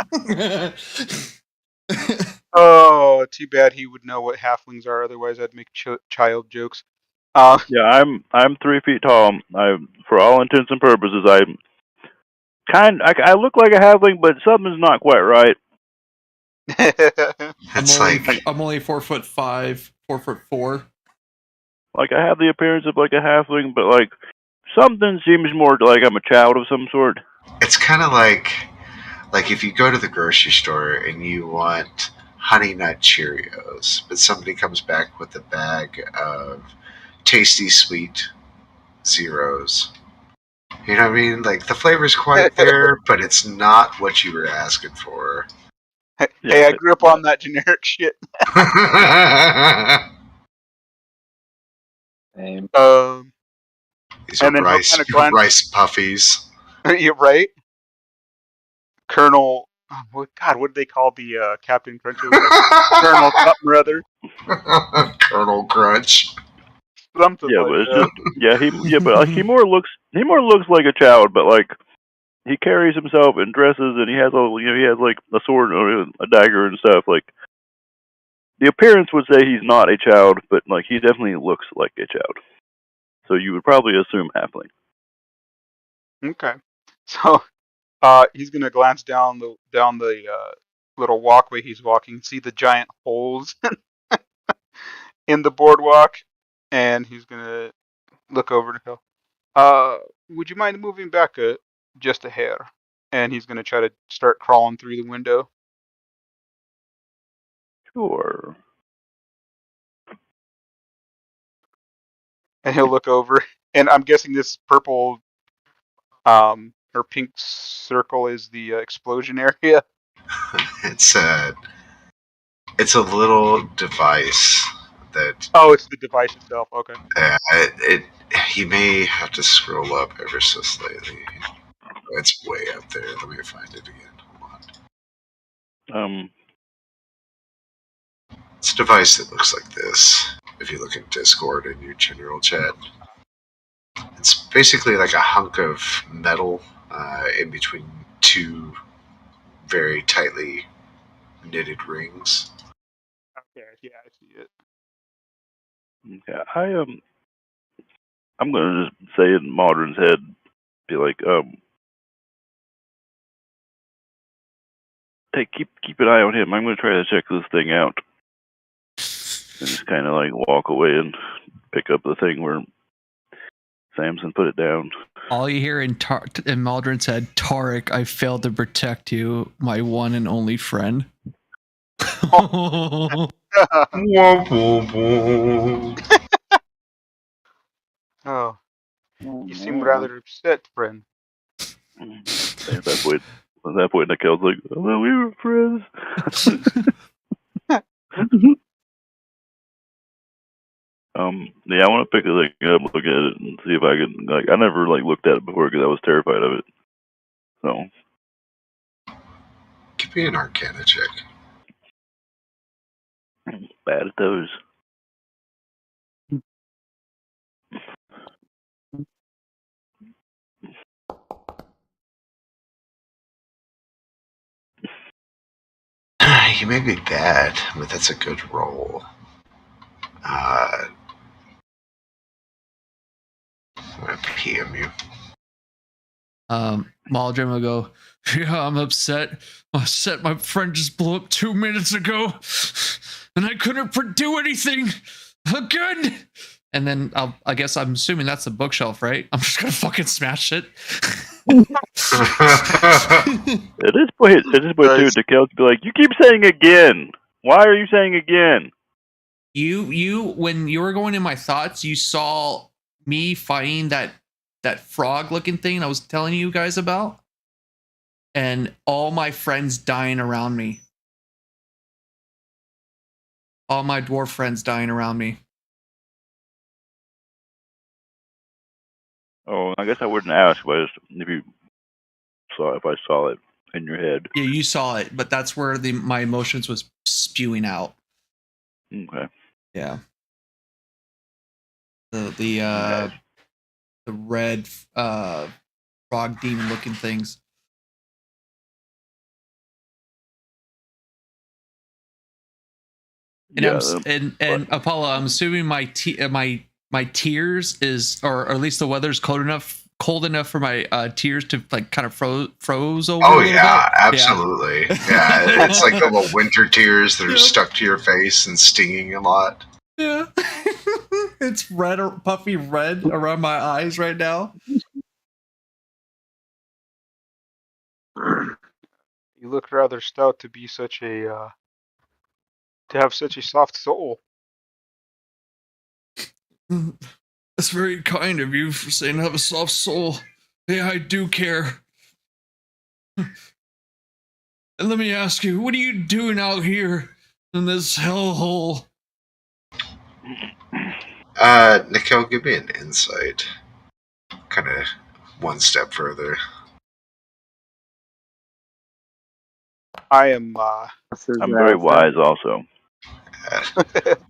Oh, too bad he would know what halflings are. Otherwise, I'd make child jokes. Yeah, I'm 3 feet tall. For all intents and purposes, I look like a halfling, but something's not quite right. I'm only 4'5", 4'4". Like, I have the appearance of like a halfling, but like something seems more like I'm a child of some sort. It's kind of like if you go to the grocery store and you want Honey Nut Cheerios, but somebody comes back with a bag of Tasty Sweet Zeros. You know what I mean? Like, the flavor's quite there, but it's not what you were asking for. Hey, I grew up on that generic shit. These are rice puffies. You're right. Colonel, God, what did they call the Captain Crunch? Colonel Cutbrother. Colonel Crunch. Something yeah, like but it's that. just but like, he more looks like a child, but like he carries himself and dresses, and he has he has like a sword or a dagger and stuff. Like, the appearance would say he's not a child, but like he definitely looks like a child. So you would probably assume halfling. Okay, so he's gonna glance down the little walkway he's walking, see the giant holes in the boardwalk, and he's gonna look over to go. Would you mind moving back just a hair? And he's gonna try to start crawling through the window. Sure. And he'll look over, and I'm guessing this purple or pink circle is the explosion area. It's a little device that. Oh, it's the device itself. Okay. You may have to scroll up ever so slightly. It's way up there. Let me find it again. Hold on. It's a device that looks like this. If you look in Discord in your general chat, it's basically like a hunk of metal in between 2 very tightly knitted rings. Okay, yeah, I see it. Yeah, I'm gonna just say it in Modern's head, be like, hey, keep an eye on him. I'm gonna try to check this thing out. And just kind of like walk away and pick up the thing where Samson put it down. All you hear in Maldron's head, Tarek, I failed to protect you, my one and only friend. Womp, womp, womp. Oh, Oh, you seem man. rather upset, friend. At that point, Nikel's like, "I thought we were friends." Yeah, I want to pick the thing up, look at it, and see if I can. Like, I never looked at it before because I was terrified of it. So, Give me an Arcana check. bad at those. You may be bad, but that's a good roll. I'm gonna PM you. Maldron will go, yeah, I'm upset. My friend just blew up 2 minutes ago, and I couldn't do anything again. And then I guess I'm assuming that's the bookshelf, right? I'm just gonna fucking smash it. At this point, too, Nikel's be like, "You keep saying again. Why are you saying again?" You when you were going in my thoughts, you saw me fighting that frog looking thing I was telling you guys about, and all my friends dying around me. All my dwarf friends dying around me. Oh, I guess I wouldn't ask, but if I saw it in your head. Yeah, you saw it, but that's where my emotions was spewing out. Okay. Yeah. The red frog demon looking things. And and Apollo, I'm assuming my tears is, or at least the weather's cold enough for my tears to kind of froze over. Oh yeah, absolutely. Yeah, it's like the little winter tears that are stuck to your face and stinging a lot. Yeah, it's red or puffy red around my eyes right now. You look rather stout to be such a to have such a soft soul. That's very kind of you for saying I have a soft soul. Yeah, I do care. And let me ask you, what are you doing out here in this hellhole? Nikel, give me an insight. Kind of one step further. I'm I'm very wise also.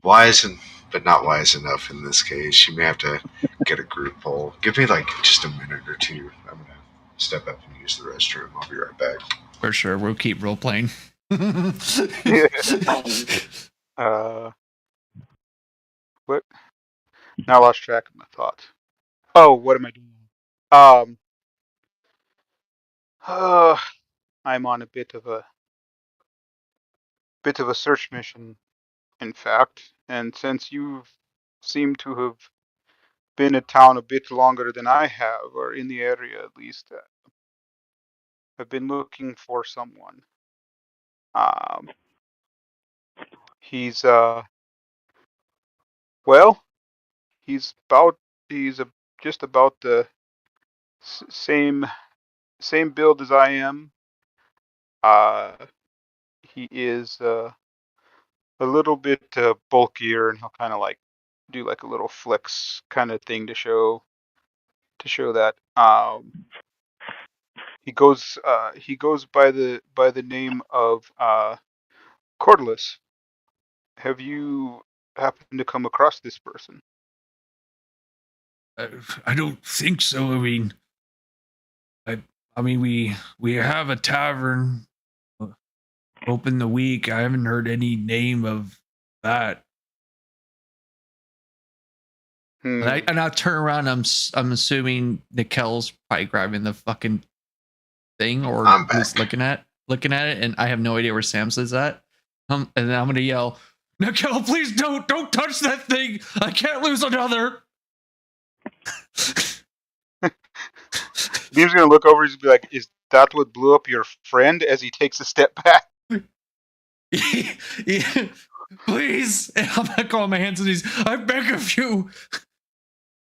Wise but not wise enough in this case. You may have to get a group poll. Give me just a minute or two. I'm gonna step up and use the restroom. I'll be right back. For sure, we'll keep role playing. What? Now I lost track of my thoughts. Oh, what am I doing? I'm on a bit of a search mission, in fact, and since you seem to have been in town a bit longer than I have, or in the area at least, I've been looking for someone. He's well, he's just about the same build as I am. He is a little bit bulkier, and he'll kind of do a little flex kind of thing to show that. He goes by the name of Cordless. Have you happened to come across this person? I don't think so. I mean, we have a tavern open the week. I haven't heard any name of that. And I'll turn around. I'm assuming Nikel's probably grabbing the fucking thing, or at least looking at it, and I have no idea where Sam's is at. And then I'm gonna yell, Nikel, please don't touch that thing. I can't lose another. Beam's gonna look over. He's gonna be like, "Is that what blew up your friend?" As he takes a step back. Yeah, please. And I'm not going my hands on these. I beg of you.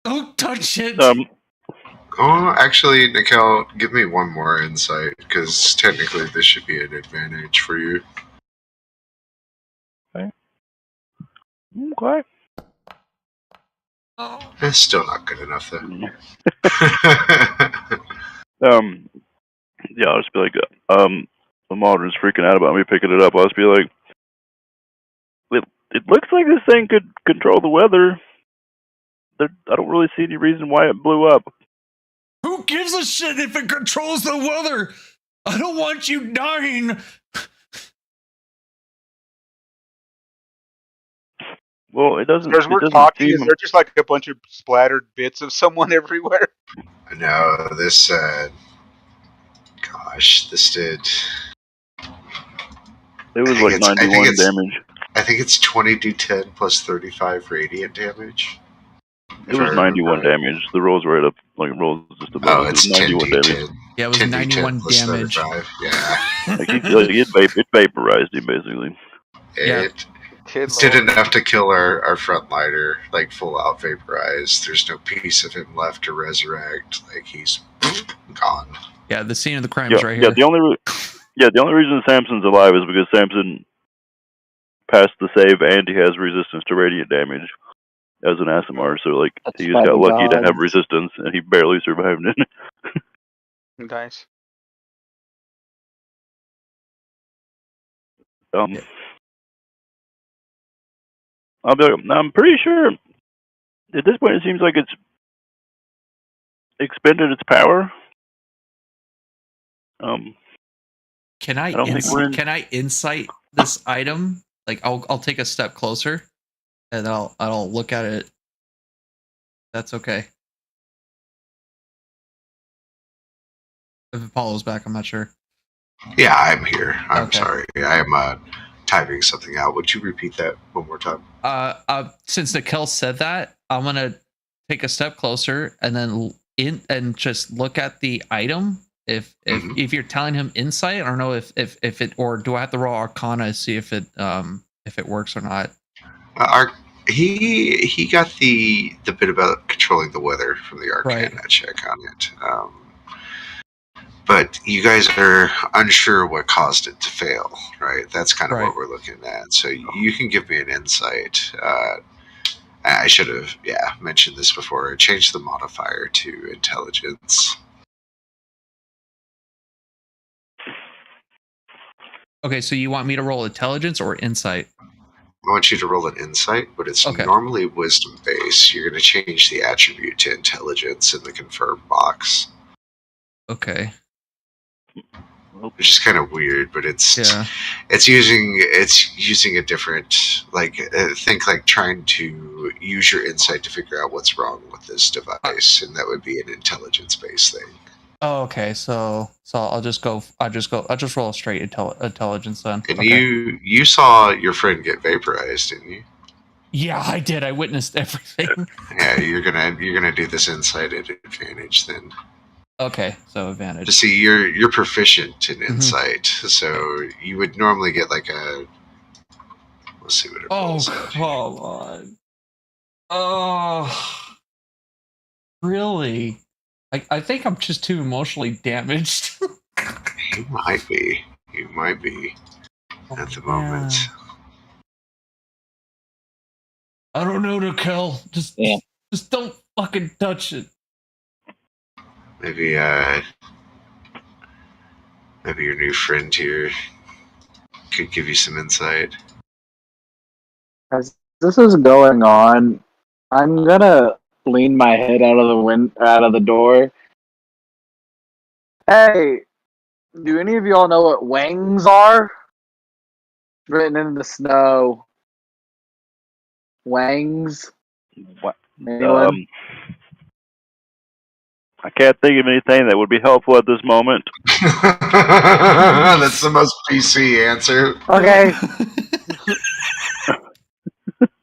Don't touch it. Oh, actually, Nikel, give me one more insight, because technically this should be an advantage for you. Okay. Oh. It's still not good enough, though. Yeah, I'll just be like, the modern's freaking out about me picking it up. I'll just be like, it looks like this thing could control the weather. I don't really see any reason why it blew up. Who gives a shit if it controls the weather? I don't want you dying. Well, it doesn't. As It we're doesn't talking, seem. is there just like a bunch of splattered bits of someone everywhere? No, this, gosh, this did... It was like 91 damage. I think it's 20d10 plus 35 radiant damage. It was 91 damage. The rolls were rolls just above. Oh, It it's was 91 10d10. damage. Yeah, it was 10d10 91 plus damage. 35. Yeah. It vaporized him basically. It Kid did Lord. enough to kill our frontliner, like full out vaporized. There's no piece of him left to resurrect. Like he's gone. Yeah, the scene of the crime is right here. Yeah, the only reason Samson's alive is because Samson passed the save and he has resistance to radiant damage as an Asimar. So like That's he just got by the lucky to have gods. resistance and he barely survived it. Nice. I'll be like, I'm pretty sure at this point it seems like it's expended its power. Can I don't think we're in- can I insight this item? Like I'll take a step closer and I'll look at it. That's okay. If Apollo's back, I'm not sure. Yeah, I'm here. I'm Okay. sorry. I am typing something out. Would you repeat that one more time? Since Nikhil said that, I'm gonna take a step closer and then just look at the item. If you're telling him insight, I don't know if it, or do I have to roll Arcana to see if it works or not? He got the bit about controlling the weather from the Arcana check on it. But you guys are unsure what caused it to fail, right? That's kind of what we're looking at. So you can give me an insight. I should have, mentioned this before. I changed the modifier to intelligence. Okay, so you want me to roll intelligence or insight? I want you to roll an insight, but it's normally wisdom based. You're going to change the attribute to intelligence in the confirm box. Okay. Which is kind of weird, but it's using a different, like, think like trying to use your insight to figure out what's wrong with this device, and that would be an intelligence based thing. Oh, okay. So I'll just roll a straight intelligence then. And you saw your friend get vaporized, didn't you? Yeah, I did. I witnessed everything. Yeah, you're gonna do this insight at advantage then. Okay, so advantage. To see, you're proficient in insight, so you would normally get like a. Let's see what it rolls out. Come on! Oh, really? I think I'm just too emotionally damaged. You might be at the moment. I don't know, Nikhil. Just don't fucking touch it. Maybe your new friend here could give you some insight. As this is going on, I'm gonna lean my head out of the door. Hey, do any of y'all know what wangs are? Written in the snow. Wangs. What? Anyone? I can't think of anything that would be helpful at this moment. That's the most PC answer. Okay.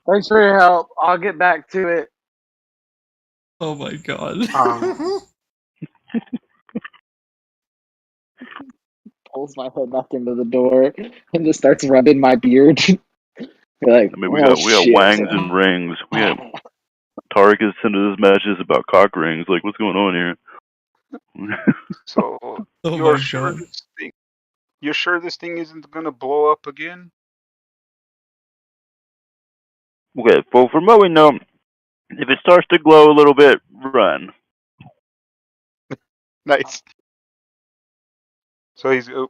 Thanks for your help. I'll get back to it. Oh my god. pulls my head back into the door and just starts rubbing my beard. You're like, I mean, we oh, got shit. wangs and rings. We got Tarek is sending us messages about cock rings. Like, what's going on here? So Oh you're my sure God. this thing isn't gonna blow up again? Okay, well, from what we know, if it starts to glow a little bit, run. Nice. So he's gonna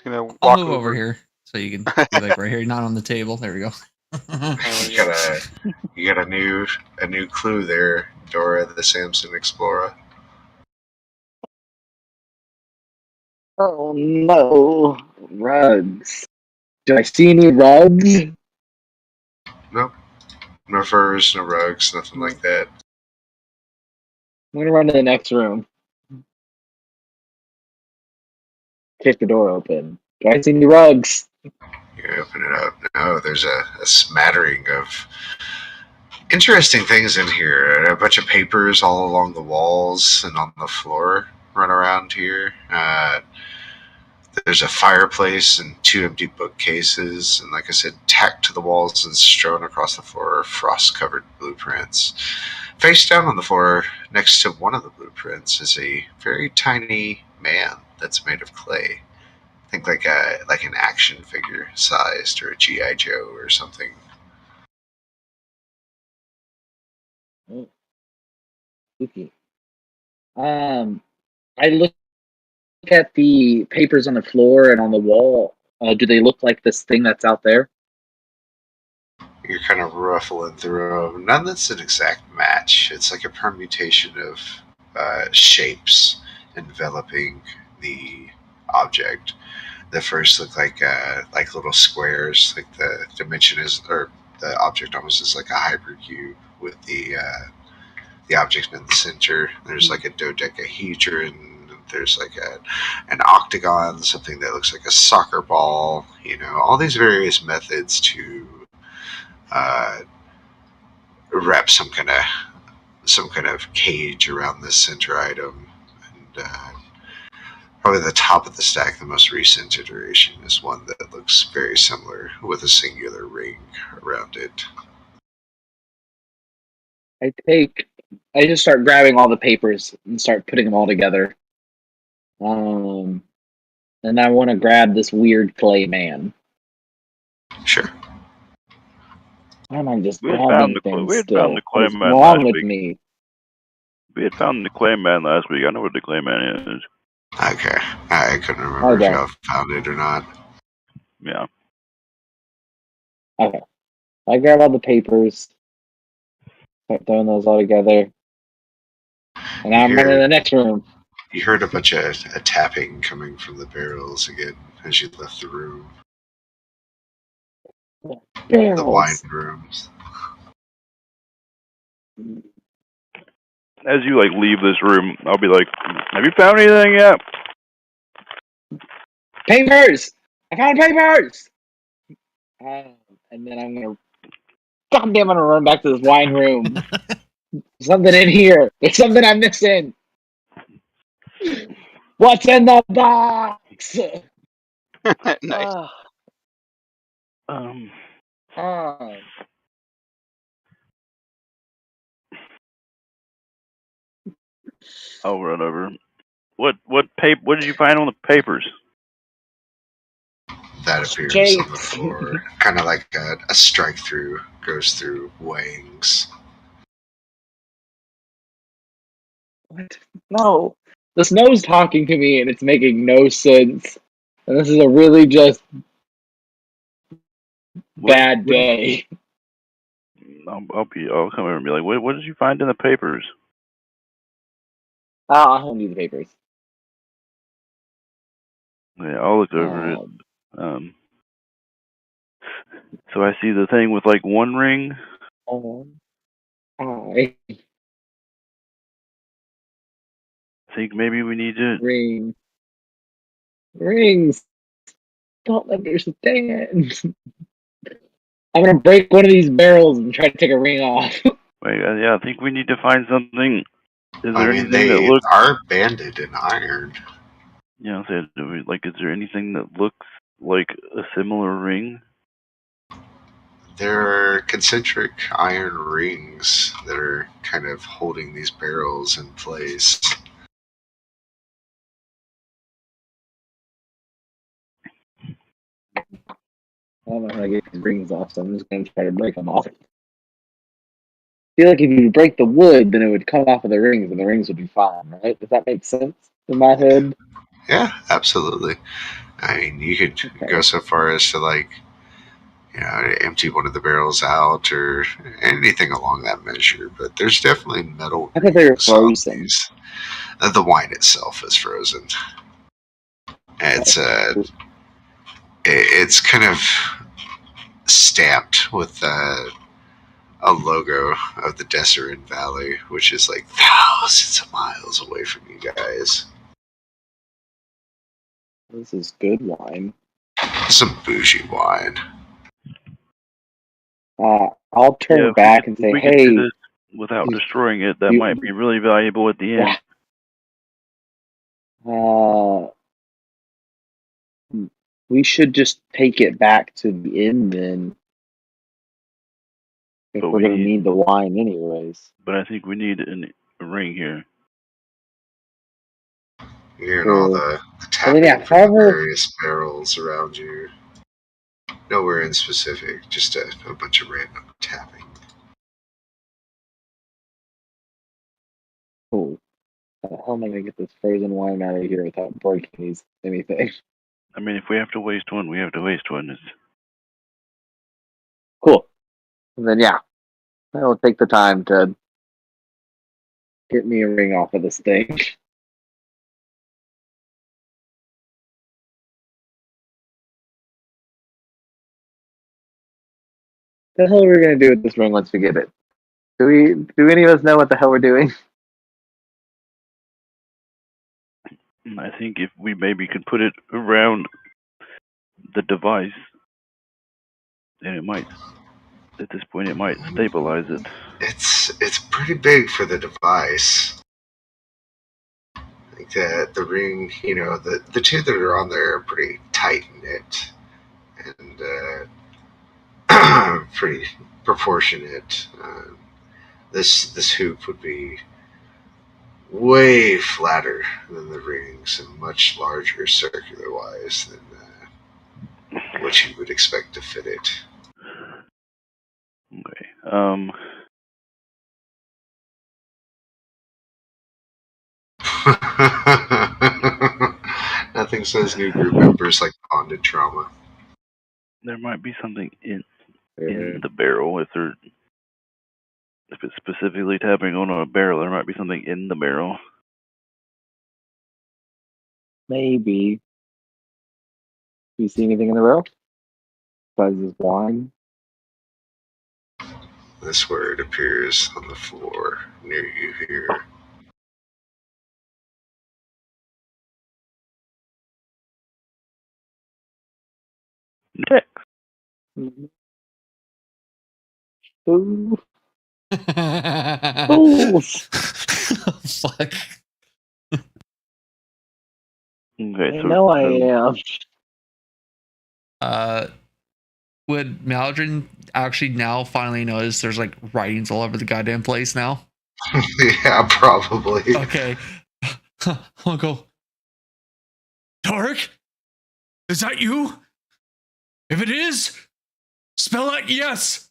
I'll walk move over here so you can be like right here, not on the table. There we go. You got a new clue there, Dora the Samson Explorer. Oh no, rugs. Do I see any rugs? Nope. No furs, no rugs, nothing like that. I'm gonna run to the next room. Kick the door open. Do I see any rugs? You open it up. No, there's a smattering of interesting things in here. A bunch of papers all along the walls and on the floor run around here. There's a fireplace and 2 empty bookcases, and like I said, tacked to the walls and strewn across the floor are frost-covered blueprints. Face down on the floor, next to one of the blueprints, is a very tiny man that's made of clay. Think like an action figure sized, or a GI Joe or something. Spooky. I look at the papers on the floor and on the wall. Do they look like this thing that's out there? You're kind of ruffling through them. None that's an exact match. It's like a permutation of shapes enveloping the object. The first look like little squares, like the dimension is, or the object almost is like a hypercube with the object in the center. There's like a dodecahedron. There's like an octagon, something that looks like a soccer ball. All these various methods to wrap some kind of cage around this center item. And probably the top of the stack, the most recent iteration, is one that looks very similar with a singular ring around it. I just start grabbing all the papers and start putting them all together. And I want to grab this weird clay man. Sure. Why am I just We had grabbing found things we had still? found the clay What's man wrong last with week. me? We had found the clay man last week. I know what the clay man is. Okay. I couldn't remember if y'all found it or not. Yeah. Okay. I grab all the papers, start throwing those all together, and I'm running to the next room. You heard a bunch of tapping coming from the barrels again as you left the room. Barrels. The wine rooms. As you leave this room, I'll be like, "Have you found anything yet?" Papers! I found papers! And then I'm gonna run back to this wine room. Something in here. There's something I'm missing. What's in the box? Nice. I'll run over. What did you find on the papers? That appears on the floor. Kind of like a strike through goes through Wang's. What? No. The snow's talking to me and it's making no sense. And this is a really just bad day. I'll come over and be like, what did you find in the papers? I'll hand you the papers. Yeah, I'll look over it. So I see the thing with one ring. I think maybe we need to rings. Don't understand. I'm gonna break one of these barrels and try to take a ring off. Wait, yeah, I think we need to find something. Is there anything they that looks? are banded and ironed. Yeah, I said, like, is there anything that looks like a similar ring? There are concentric iron rings that are kind of holding these barrels in place. I don't know how to get these rings off, so I'm just going to try to break them off. I feel like if you break the wood, then it would come off of the rings, and the rings would be fine, right? Does that make sense in my head? Yeah, absolutely. I mean, you could go so far as to, like, empty one of the barrels out or anything along that measure. But there's definitely metal I thought they were rings on frozen. these. The wine itself is frozen. It's kind of stamped with a logo of the Deseret Valley, which is like thousands of miles away from you guys. This is good wine. Some bougie wine. I'll turn back and say, we could hey, do this without destroying it. That might be really valuable at the end. We should just take it back to the inn then. If we're going to need the wine anyways. But I think we need a ring here. You're hearing all the tapping from the various barrels around you. Nowhere in specific, just a bunch of random tapping. Cool. How the hell am I going to get this frozen wine out of here without breaking anything? I mean, if we have to waste one, we have to waste one. Cool. And then, yeah, I'll take the time to get me a ring off of this thing. The hell are we going to do with this ring once we get it? Do any of us know what the hell we're doing? I think if we maybe could put it around the device, then it might, at this point, it might stabilize it. It's pretty big for the device. Like the ring, the two that are on there are pretty tight knit and pretty proportionate. This hoop would be way flatter than the rings and much larger circular wise than what you would expect to fit it. Okay. Nothing says new group members like bonded trauma. There might be something in the barrel. If it's specifically tapping on a barrel, there might be something in the barrel. Maybe. Do you see anything in the barrel? Besides this wine? This word appears on the floor near you here. Text. Ooh. Fools. Fuck. Okay, I know I am. Would Maldrin actually now finally notice there's like writings all over the goddamn place now? Yeah, probably. Okay. I'll go. Tarek? Is that you? If it is, spell out yes.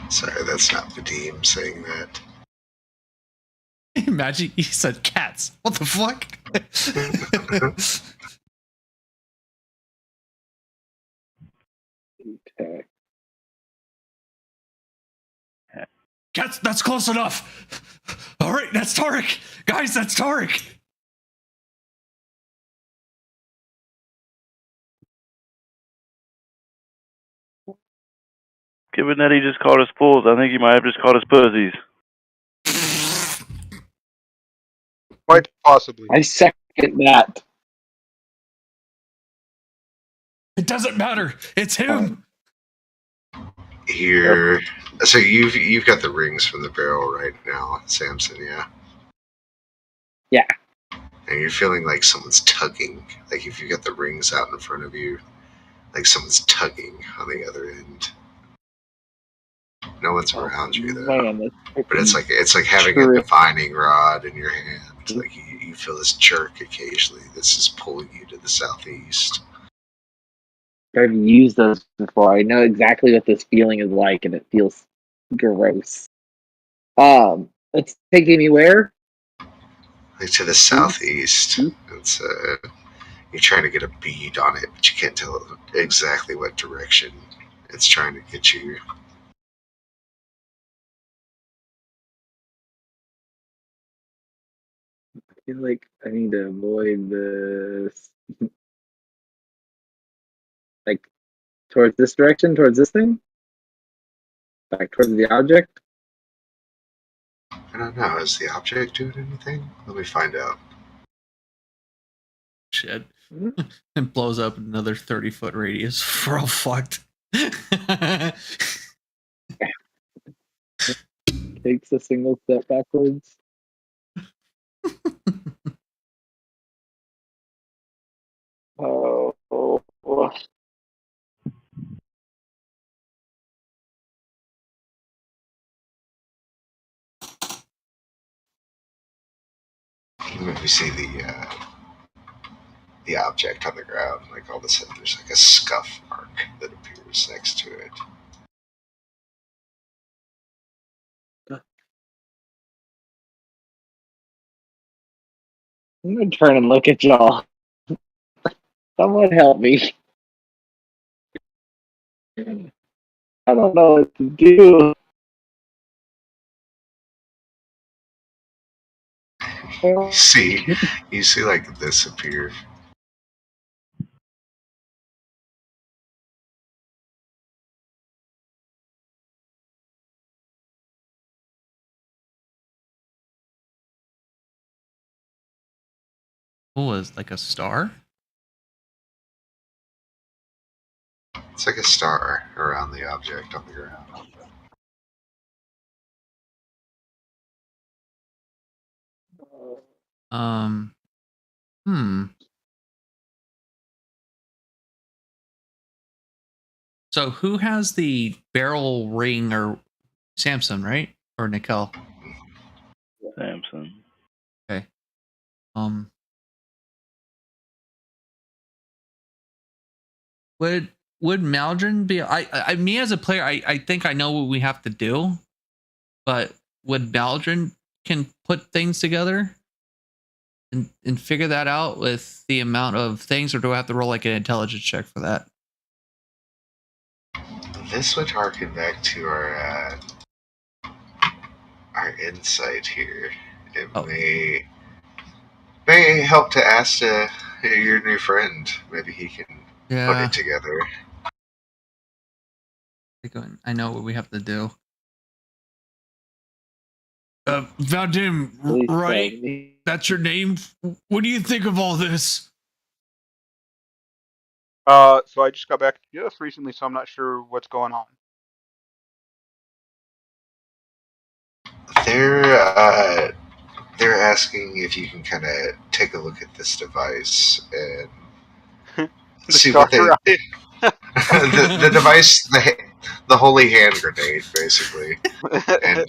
Sorry, that's not Vadim saying that. Imagine he said cats. What the fuck? Okay. Cats, that's close enough. All right, that's Tarek. Guys, that's Tarek. Given that he just called us fools, I think he might have just called us pussies. Quite possibly. I second that. It doesn't matter. It's him. Here, so you've got the rings from the barrel right now, Samson. Yeah. Yeah. And you're feeling like someone's tugging. Like if you got the rings out in front of you, like someone's tugging on the other end. No one's around you though. Man, But it's like having a divining rod in your hand. Like you feel this jerk occasionally. This is pulling you to the southeast. I've used those before. I know exactly what this feeling is like, and it feels gross. It's taking me where? Like to the southeast. It's you're trying to get a bead on it, but you can't tell exactly what direction it's trying to get you. I feel like I need to avoid this. Like, towards this direction, towards this thing? Back towards the object? I don't know. Is the object doing anything? Let me find out. Shit. It blows up another 30-foot radius. We're all fucked. Takes a single step backwards. Oh. You maybe see the object on the ground. Like all of a sudden, there's like a scuff mark that appears next to it. I'm gonna turn and look at y'all. Someone help me. I don't know what to do. You see like this appear. What was like a star? It's like a star around the object on the ground. Hmm. So who has the barrel ring, or Samson, right? Or Nickel? Samson. Okay. Would Maldron be? Me as a player, I think I know what we have to do, but would Maldron can put things together and figure that out with the amount of things, or do I have to roll like an intelligence check for that? This would harken back to our insight here. It may help to ask your new friend. Maybe he can put it together. I know what we have to do. Vadim, right? That's your name? What do you think of all this? So I just got back just recently, so I'm not sure what's going on. They're asking if you can kind of take a look at this device and see what they the device, the holy hand grenade, basically. And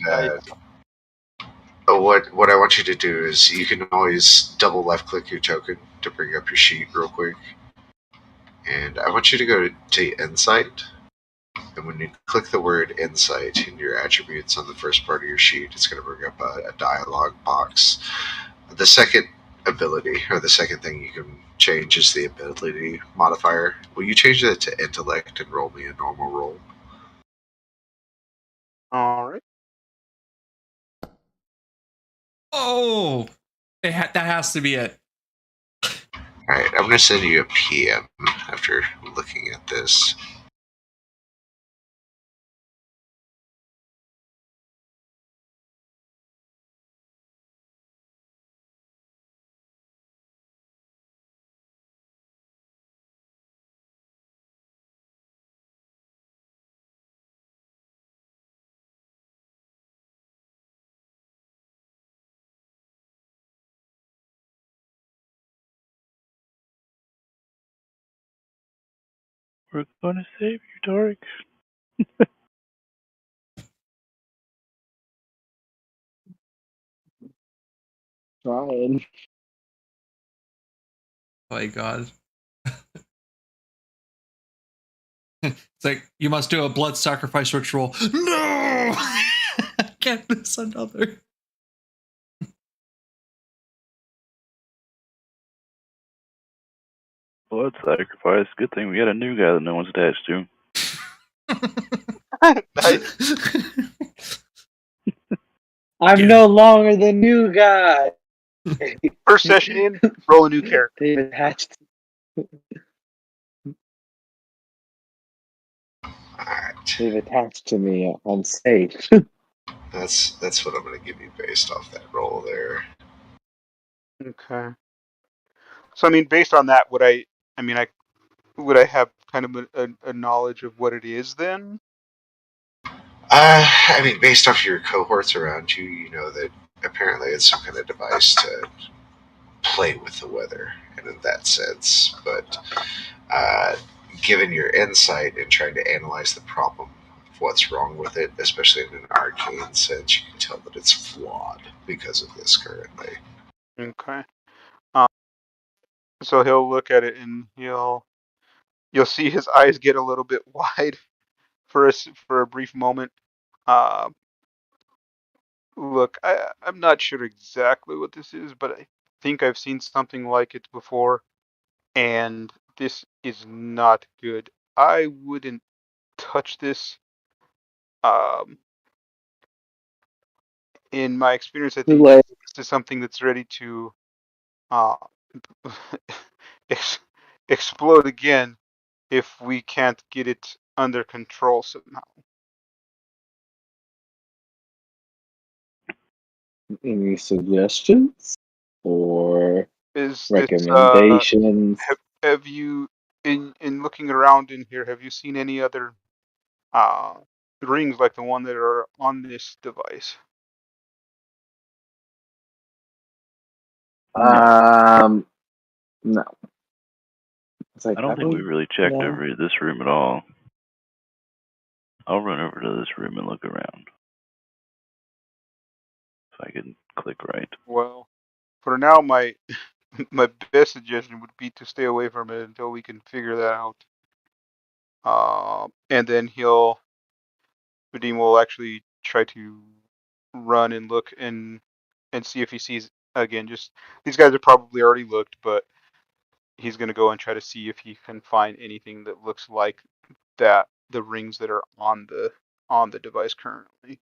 what I want you to do is you can always double left click your token to bring up your sheet real quick. And I want you to go to Insight. And when you click the word Insight in your attributes on the first part of your sheet, it's going to bring up a dialog box. The second ability, or the second thing you can change, is the ability modifier. Will you change that to Intellect and roll me a normal roll? All right. Oh, that has to be it. Alright, I'm going to send you a PM after looking at this. We're gonna save you, Tarek. Trying. Oh my god. It's like, you must do a blood sacrifice ritual. No! I can't miss another. Blood sacrifice. Good thing we got a new guy that no one's attached to. Nice. I'm no longer the new guy. First session in, roll a new character. They've attached. Alright. They've attached to me on stage. That's what I'm gonna give you based off that roll there. Okay. So I mean, based on that, would I have kind of a knowledge of what it is then? I mean, based off your cohorts around you, you know that apparently it's some kind of device to play with the weather, and in that sense, but given your insight in trying to analyze the problem of what's wrong with it, especially in an arcane sense, you can tell that it's flawed because of this currently. Okay. So he'll look at it and you'll see his eyes get a little bit wide for a brief moment. Look, I'm not sure exactly what this is, but I think I've seen something like it before, and this is not good. I wouldn't touch this. In my experience, I think Like, this is something that's ready to uh, explode again if we can't get it under control somehow. any suggestions or Is this recommendations? have you in looking around in here, have you seen any other rings like the one that are on this device? No. It's like, I don't think we really checked over this room at all. I'll run over to this room and look around. If I can click right. Well, for now, my my best suggestion would be to stay away from it until we can figure that out. And then Vadim will actually try to run and look and see if he sees again. Just these guys have probably already looked, but he's gonna go and try to see if he can find anything that looks like that the rings that are on the device currently.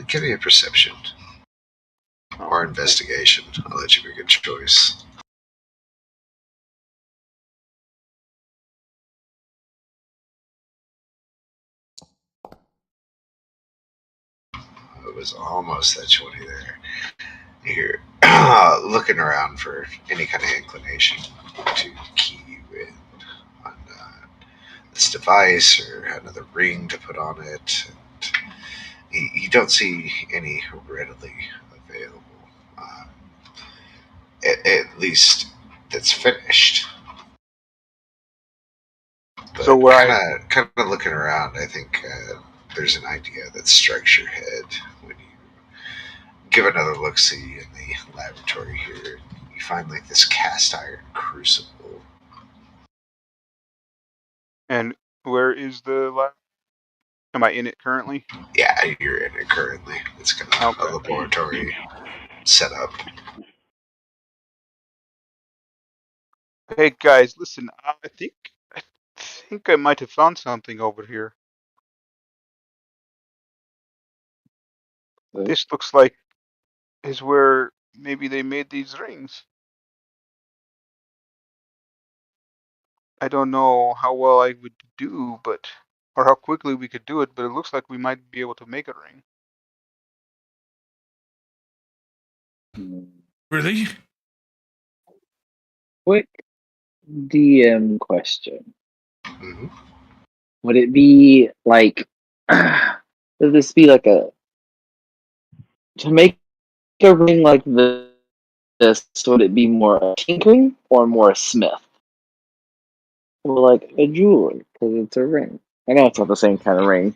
Give me a perception or Okay. investigation. I'll let you make a choice. It was almost that 20 there. You're looking around for any kind of inclination to key you in on this device or another ring to put on it. And you don't see any readily available. At least that's finished. But So kind of looking around, I think there's an idea that strikes your head when you give another look-see in the laboratory here. You find like this cast iron crucible. and where is the lab? Am I in it currently? Yeah, you're in it currently. It's kind of a laboratory setup. Hey guys, listen. I think I might have found something over here. This looks like is where maybe they made these rings. I don't know how well I would do, or how quickly we could do it, but it looks like we might be able to make a ring. Really? Quick DM question. Mm-hmm. Would it be like, would this be like to make a ring like this, would it be more a tinkering or more a smith? Well, like a jeweler, because it's a ring. I know it's not the same kind of ring.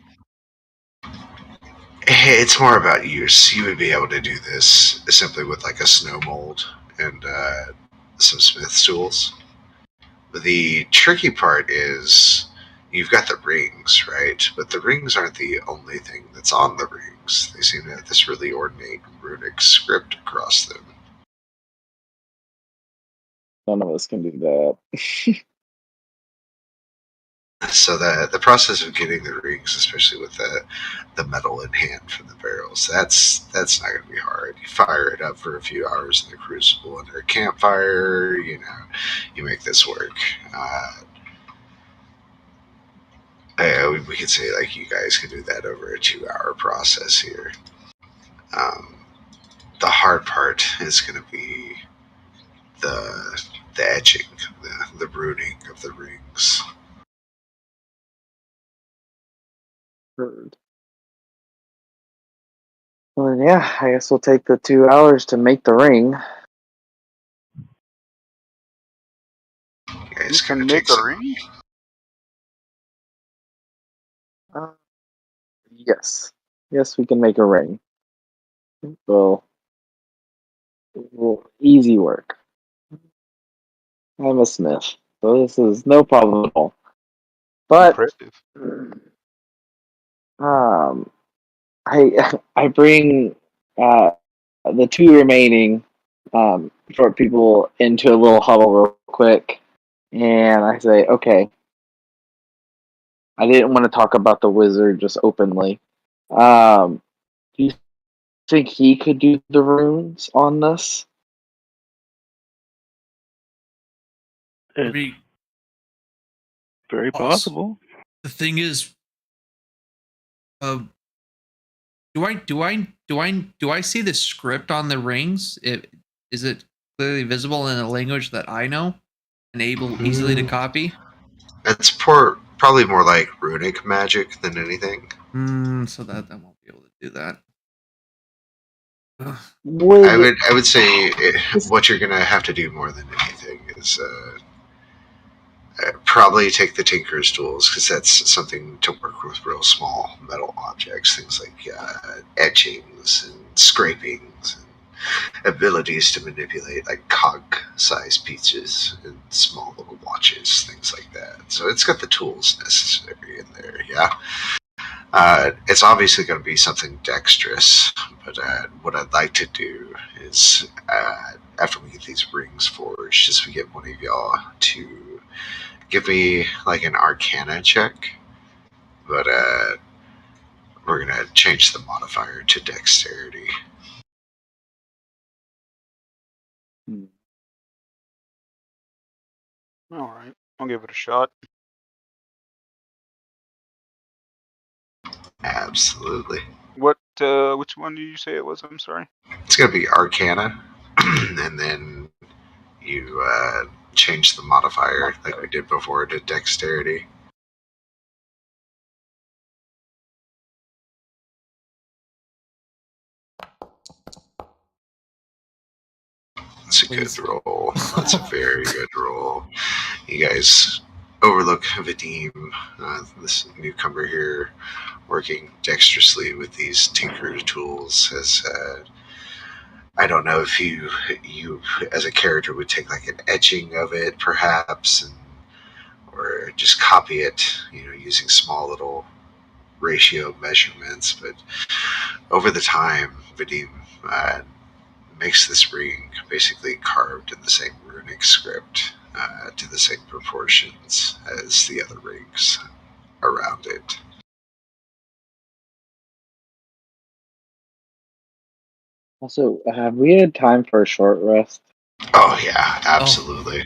It's more about use. You would be able to do this simply with like a snow mold and some smith's tools. But the tricky part is you've got the rings, right? But the rings aren't the only thing that's on the rings. They seem to have this really ornate runic script across them. None of us can do that. So the process of getting the rings, especially with the metal in hand from the barrels, that's not going to be hard. You fire it up for a few hours in the crucible under a campfire. You make this work. We could say like you guys could do that over a 2-hour process here. The hard part is going to be the etching, the ruining of the rings. Heard. Well, then, yeah, I guess we'll take the 2 hours to make the ring. You You guys can gotta make take a some. ring? Yes. Yes, we can make a ring. Well, easy work. I'm a smith, so this is no problem at all. But Impressive. I bring the 2 remaining short people into a little huddle real quick, and I say, okay, I didn't want to talk about the wizard just openly. Do you think he could do the runes on this? It's very possible. The thing is, do I see the script on the rings? Is it clearly visible in a language that I know and able easily to copy? It's probably more like runic magic than anything. So that I won't be able to do that. Ugh. I would say what you're gonna have to do more than anything is probably take the tinker's tools, because that's something to work with real small metal objects, things like etchings and scrapings and abilities to manipulate like cog size pieces and small little watches, things like that. So it's got the tools necessary in there. Yeah. It's obviously going to be something dexterous, but what I'd like to do is, after we get these rings forged, is we get one of y'all to give me like an Arcana check, but we're going to change the modifier to Dexterity. All right, I'll give it a shot. Absolutely. What? Which one did you say it was? I'm sorry. It's going to be Arcana, and then you change the modifier like we did before to Dexterity. That's a Please. good roll. That's a very good roll. You guys overlook Vadim, this newcomer here, working dexterously with these tinker tools. As I don't know if you as a character would take like an etching of it, perhaps, or just copy it, using small little ratio measurements. But over the time, Vadim makes this ring basically carved in the same runic script, to the same proportions as the other rings around it. Also, have we had time for a short rest? Oh yeah, absolutely.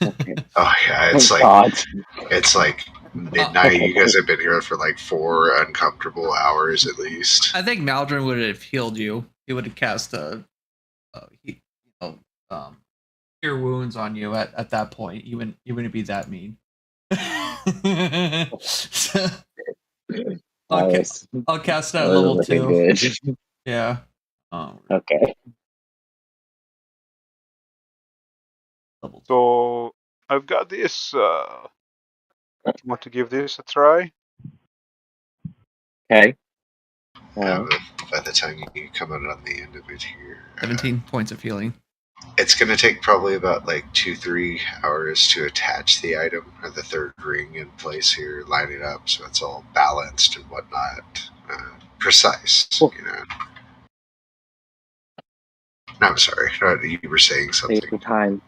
Okay. Oh yeah, it's Thank like God. it's like midnight. You guys have been here for like 4 uncomfortable hours at least. I think Maldron would have healed you. He would have cast cure wounds on you at that point. You wouldn't be that mean. Okay, I'll cast that at level 2. Good. Yeah. Okay. Level 2. So I've got this Want to give this a try? Okay. By the time you come out on the end of it here, 17 points of healing. it's going to take probably about like 2-3 hours to attach the item or the third ring in place here, line it up so it's all balanced and whatnot, precise. Cool. You know. No, I'm sorry. You were saying something. Take your time.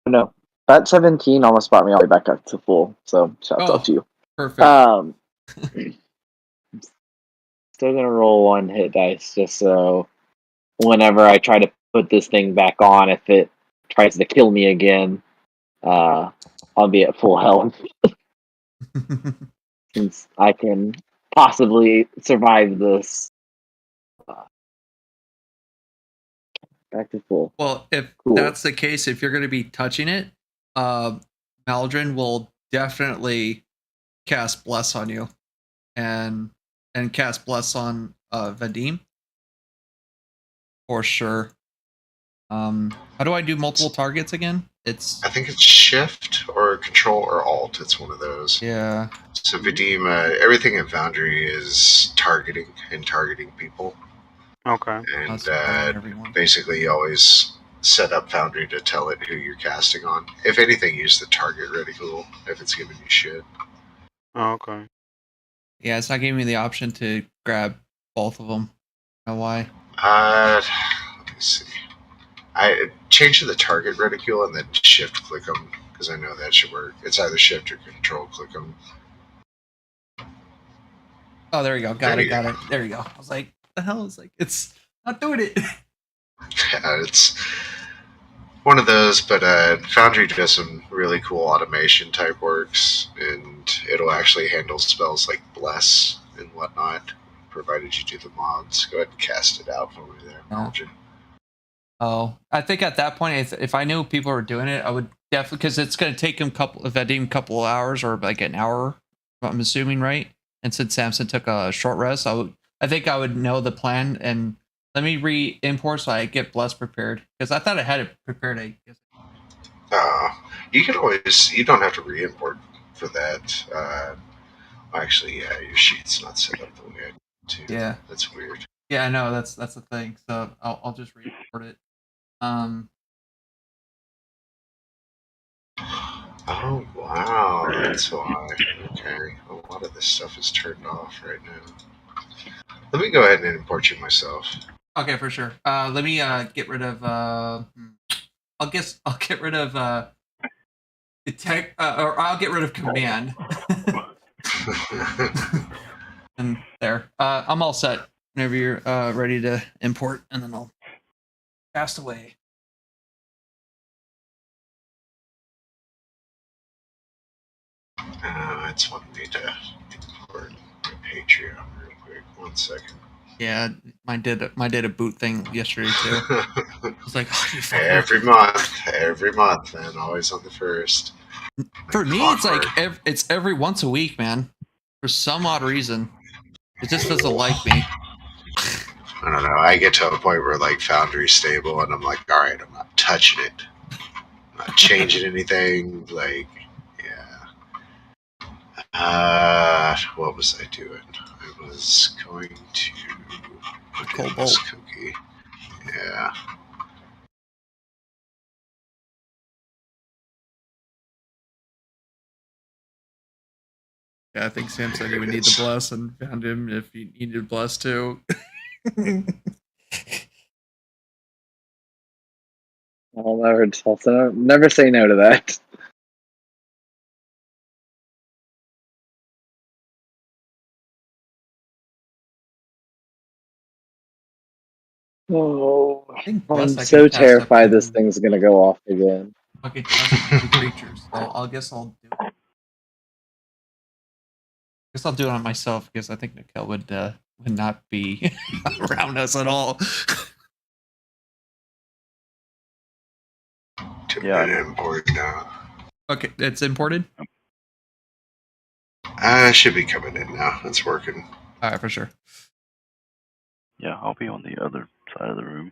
No, that 17 almost brought me all the way back up to full. So shouts out to you. Perfect. Still gonna roll one hit dice just so whenever I try to put this thing back on, if it tries to kill me again, I'll be at full health since I can possibly survive this. Back to full. Well, if Cool. that's the case, if you're going to be touching it, Maldrin will definitely cast Bless on you, and cast Bless on Vadim for sure. How do I do multiple targets again? I think it's Shift or Control or Alt. It's one of those. Yeah. So Vadim, everything in Foundry is targeting people. Okay. And everyone. basically you always set up Foundry to tell it who you're casting on. If anything, use the target reticule if it's giving you shit. Okay. Yeah, it's not giving me the option to grab both of them. I don't know why. Let me see. I change to the target reticule and then shift click them because I know that should work. It's either shift or control click them. Oh, there you go. Got it. There you go. I was like, what the hell? It's not doing it. Yeah, it's one of those, but Foundry does some really cool automation type works, and it'll actually handle spells like Bless and whatnot, provided you do the mods. Go ahead and cast it out for me there, Maldrin. Oh, I think at that point, if I knew people were doing it, I would definitely, because it's going to take him a couple of hours or like an hour, I'm assuming, right? And since Samson took a short rest, I think I would know the plan and let me re-import so I get Bless prepared, because I thought I had it prepared. I guess. You can always, you don't have to re-import for that. Actually, yeah, your sheet's not set up the way I need to. Yeah, that's weird. Yeah, I know that's the thing. So I'll just re-import it. Oh wow, that's why. Okay, a lot of this stuff is turned off right now. Let me go ahead and import you myself. Okay, for sure. Let me get rid of. I'll get rid of detect, or I'll get rid of command. And there, I'm all set. Whenever you're ready to import, and then I'll cast away. I just want me to import my Patreon real quick. 1 second. Yeah, mine did a boot thing yesterday too. I was like, oh, you every month, man. Always on the first. For me, it's like it's every once a week, man. For some odd reason, it just doesn't like me. I don't know. I get to a point where like Foundry's stable, and I'm like, all right, I'm not touching it. I'm not changing anything. Like, yeah. What was I doing? I was going to put in this cookie. Yeah. Yeah, I think Sam said he would need the bless, and found him if he needed bless too. I'll never say no to that. Oh, I'm so terrified this thing's gonna go off again. Okay, creatures. So I guess I'll do it. I'll do it on myself because I think Mikkel would not be around us at all. Yeah, import now. Okay, it's imported. Should be coming in now. It's working. All right, for sure. Yeah, I'll be on the other side of the room.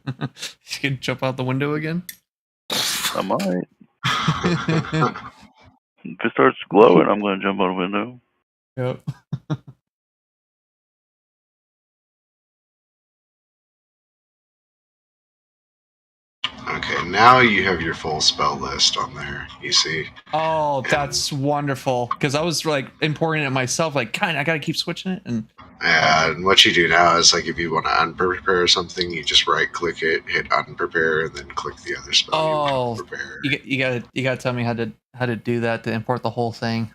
You can jump out the window again. I might. If it starts glowing, I'm going to jump out a window. Yep. Okay, now you have your full spell list on there. You see. Oh, that's wonderful. Because I was like importing it myself. Like, kind of, I gotta keep switching it. And And what you do now is like if you want to unprepare something, you just right click it, hit unprepare, and then click the other spell you want to prepare. you gotta tell me how to do that to import the whole thing.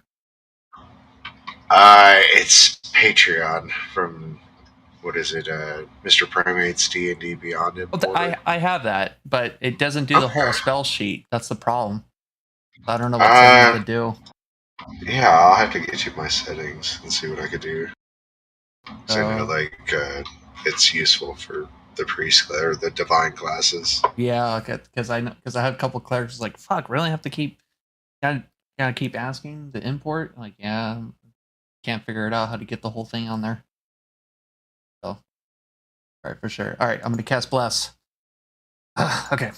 It's Patreon from what is it? Mr. Primate's D&D Beyond importer. I have that, but it doesn't do the whole spell sheet. That's the problem. I don't know what to do. Yeah, I'll have to get you my settings and see what I could do. So I know, like, it's useful for the priest or the divine classes. Yeah, because I have a couple clerics like, fuck, really have to gotta keep asking to import. Like, yeah, can't figure it out how to get the whole thing on there. So, all right, for sure. All right, I'm gonna cast bless. Okay.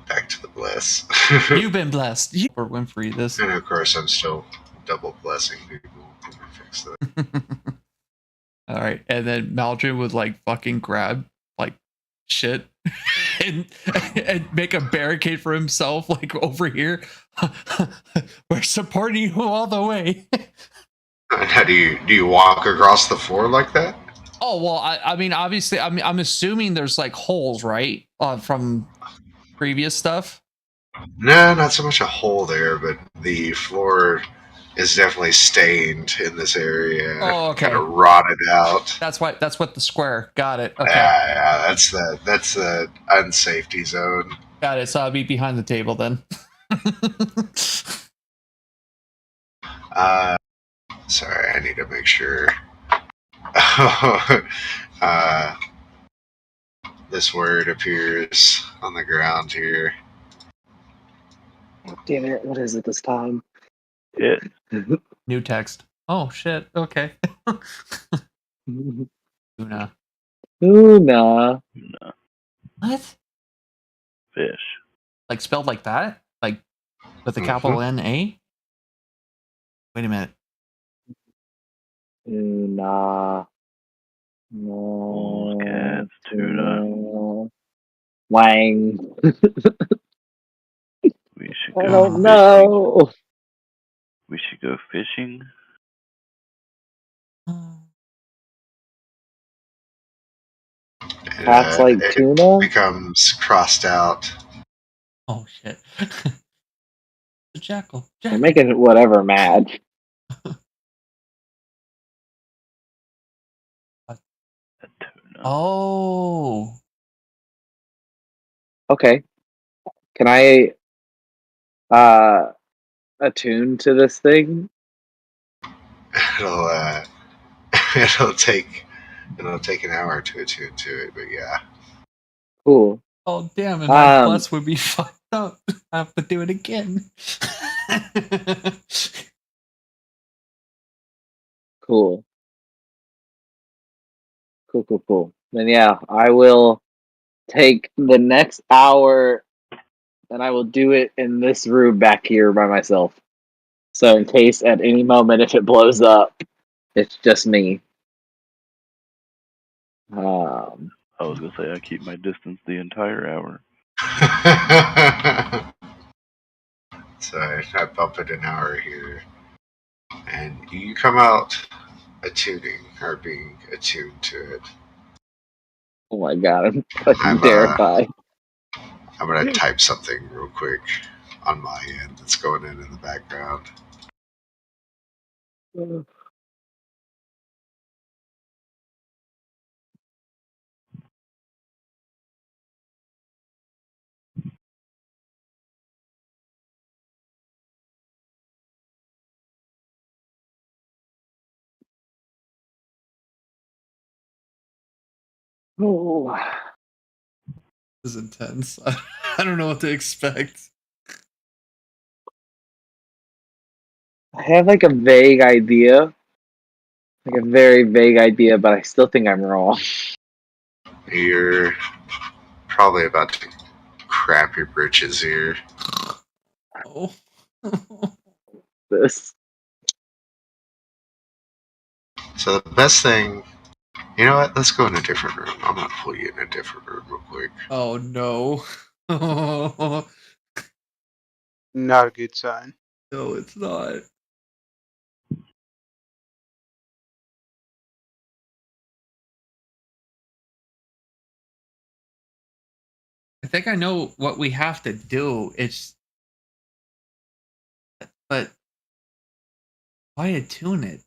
Back to the bless. You've been blessed. For Winfrey, this. And of course, I'm still double blessing people. Let me fix that. All right, and then Maldrin would like fucking grab like shit and make a barricade for himself, like over here. We're supporting you all the way. And how do you walk across the floor like that? Oh well, I mean, obviously, I'm assuming there's like holes, right, from previous stuff. No, not so much a hole there, but the floor is definitely stained in this area. Oh, okay. Kind of rotted out. That's what the square. Got it. Okay. Yeah, that's the unsafety zone. Got it. So I'll be behind the table then. Sorry, I need to make sure. This word appears on the ground here. Oh, damn it! What is it this time? Yeah. New text. Oh shit. Okay. Una. Una. What? Fish. Like spelled like that? Like with a capital N-A? Wait a minute. Una. No. Cats, tuna. Wang. We should I go don't fishing. know. We should go fishing. Cats like It tuna? becomes crossed out. Oh shit. The jackal. They're making whatever mad. Oh. Okay. Can I attune to this thing? It'll it'll take an hour to attune to it, but yeah. Cool. Oh damn, and my plus would be fucked up. I have to do it again. Cool. Cool. Then yeah, I will take the next hour and I will do it in this room back here by myself. So in case at any moment if it blows up, it's just me. I was gonna say I keep my distance the entire hour. So I bump it an hour here. And you come out attuning or being attuned to it. Oh my god, I'm fucking terrified. I'm gonna type something real quick on my end that's going in the background. Oh. This is intense. I don't know what to expect. I have like a vague idea. Like a very vague idea, but I still think I'm wrong. You're probably about to crap your britches here. Oh. This. So the best thing, you know what? Let's go in a different room. I'm gonna pull you in a different room real quick. Oh no. Not a good sign. No, it's not. I think I know what we have to do. But why attune it?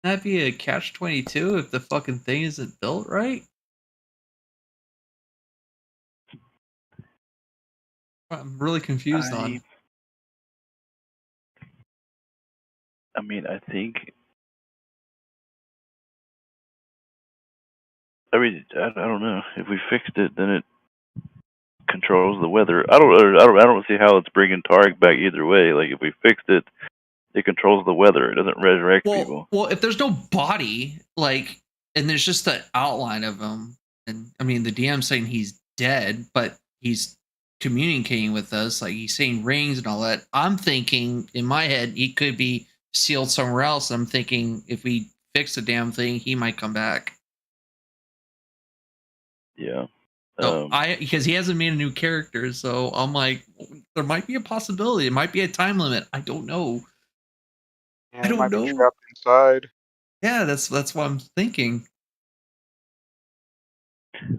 That'd be a catch-22 if the fucking thing isn't built right. I'm really confused on. I mean, I think. I don't know. If we fixed it, then it controls the weather. I don't see how it's bringing Tarek back either way. Like if we fixed it, it controls the weather. It doesn't resurrect people. Well, if there's no body, like, and there's just the outline of him, and I mean, the DM's saying he's dead, but he's communicating with us, like he's saying rings and all that. I'm thinking in my head he could be sealed somewhere else. I'm thinking if we fix the damn thing, he might come back. Yeah. So because he hasn't made a new character, so I'm like, there might be a possibility. It might be a time limit. I don't know. And I don't might know. be trapped inside. Yeah, that's what I'm thinking.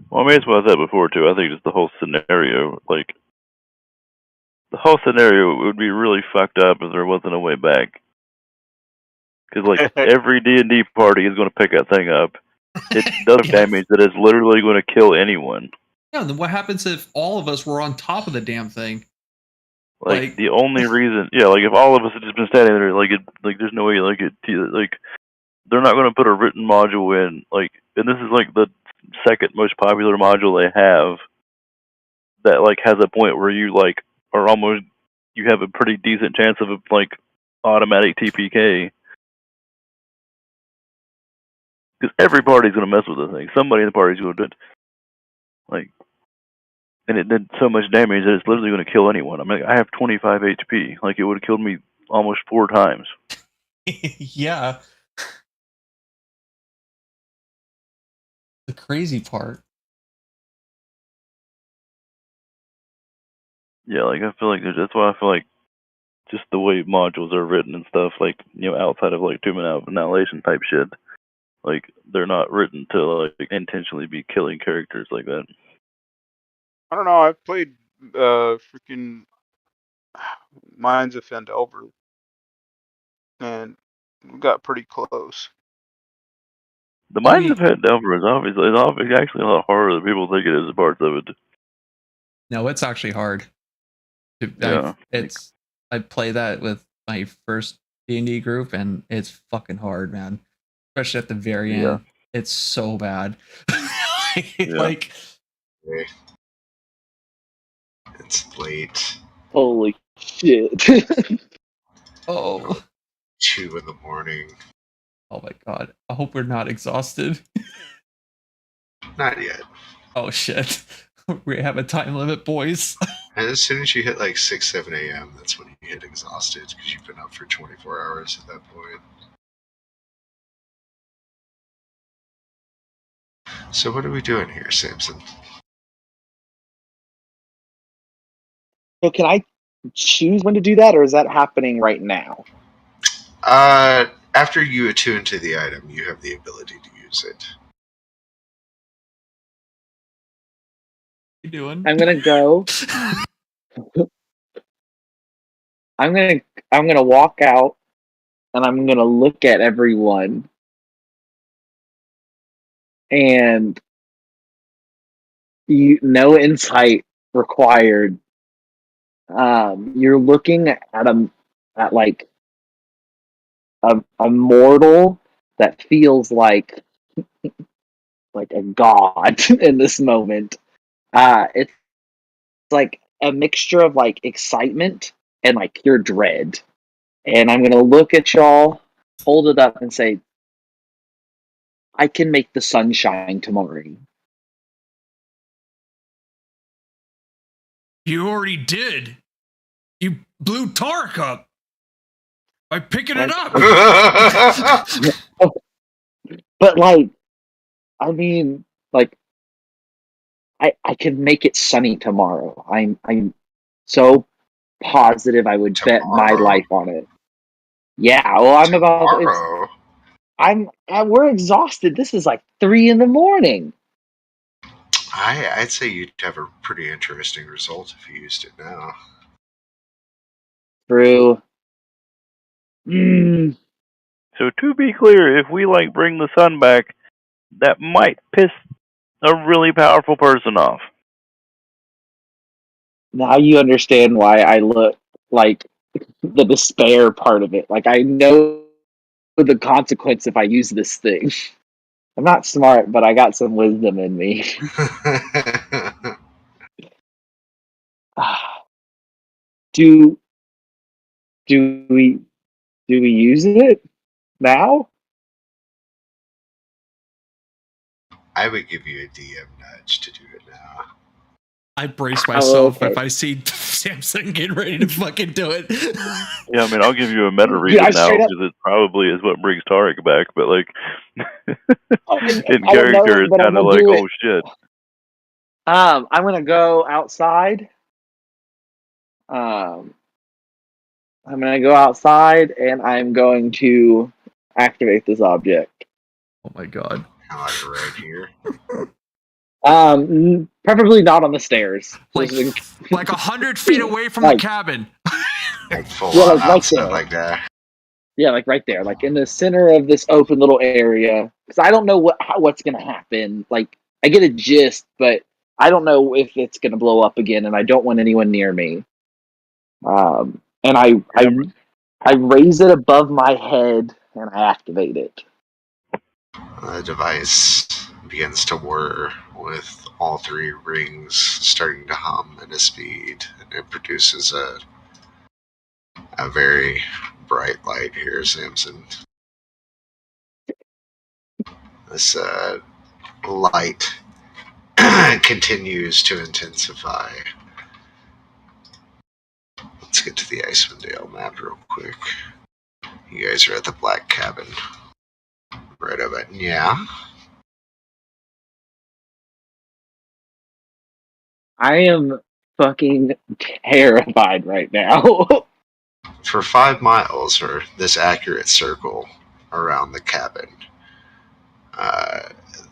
Well, I mean, it's what I said before too. I think just the whole scenario, like the whole scenario would be really fucked up if there wasn't a way back. Because like every D&D party is going to pick that thing up. It does damage that is literally going to kill anyone. Yeah, then what happens if all of us were on top of the damn thing? Like the only reason, yeah, like if all of us had just been standing there, like there's no way, like they're not going to put a written module in, like, and this is like the second most popular module they have that like has a point where you like are almost, you have a pretty decent chance of like automatic TPK. Because every party's going to mess with this thing. Somebody in the party's going to do it. Like, and it did so much damage that it's literally going to kill anyone. I mean, I have 25 HP. Like, it would have killed me almost 4 times. Yeah. The crazy part. Yeah, like, I feel like that's why I feel like just the way modules are written and stuff, like, you know, outside of, like, 2-minute annihilation type shit, like, they're not written to, like, intentionally be killing characters like that. I don't know. I've played freaking Mines of Fendelver, and we got pretty close. The Mines of Fendelver is actually a lot harder than people think it is. Parts of it. No, it's actually hard. Yeah, I play that with my first D&D group, and it's fucking hard, man. Especially at the very end, it's so bad. Like, it's late. Holy shit! Oh, 2 in the morning. Oh my god! I hope we're not exhausted. Not yet. Oh shit! We have a time limit, boys. And as soon as you hit like 6, 7 a.m., that's when you hit exhausted because you've been up for 24 hours at that point. So what are we doing here, Samson? So can I choose when to do that, or is that happening right now? After you attune to the item, you have the ability to use it. What are you doing? I'm gonna go. I'm gonna walk out, and I'm gonna look at everyone, and no insight required. You're looking at like a mortal that feels like a god in this moment. It's like a mixture of like excitement and like pure dread. And I'm gonna look at y'all, hold it up, and say, "I can make the sun shine tomorrow." You already did. You blew Tark up by picking it up. But like, I mean, like, I could make it sunny tomorrow. I'm so positive I would bet my Tomorrow? life on it. Yeah, well, I'm about. Tomorrow? We're exhausted. This is like 3 a.m. I'd say you'd have a pretty interesting result if you used it now. True. So to be clear, if we bring the sun back, that might piss a really powerful person off. Now you understand why I look like the despair part of it. Like I know the consequence if I use this thing. I'm not smart, but I got some wisdom in me. do we use it now? I would give you a DM nudge to do it now. I brace myself okay. if I see Samson getting ready to fucking do it. Yeah, I mean, I'll give you a meta reason now because it probably is what brings Tarek back, but in character, it's kind of like, oh shit. I'm gonna go outside. I'm gonna go outside and I'm going to activate this object. Oh my god. Like right here. Preferably not on the stairs. Like 100 feet away from the cabin. Like full yeah, on like right outside there. like that. Yeah, like right there, like in the center of this open little area. Because I don't know what's gonna happen. Like I get a gist, but I don't know if it's gonna blow up again, and I don't want anyone near me. And I raise it above my head and I activate it. The device begins to whir with all 3 rings starting to hum at a speed, and it produces a very bright light here, Samson. This light continues to intensify. Let's get to the Icewind Dale map real quick. You guys are at the Black Cabin. Right of it. Yeah. I am fucking terrified right now. For 5 miles, or this accurate circle around the cabin,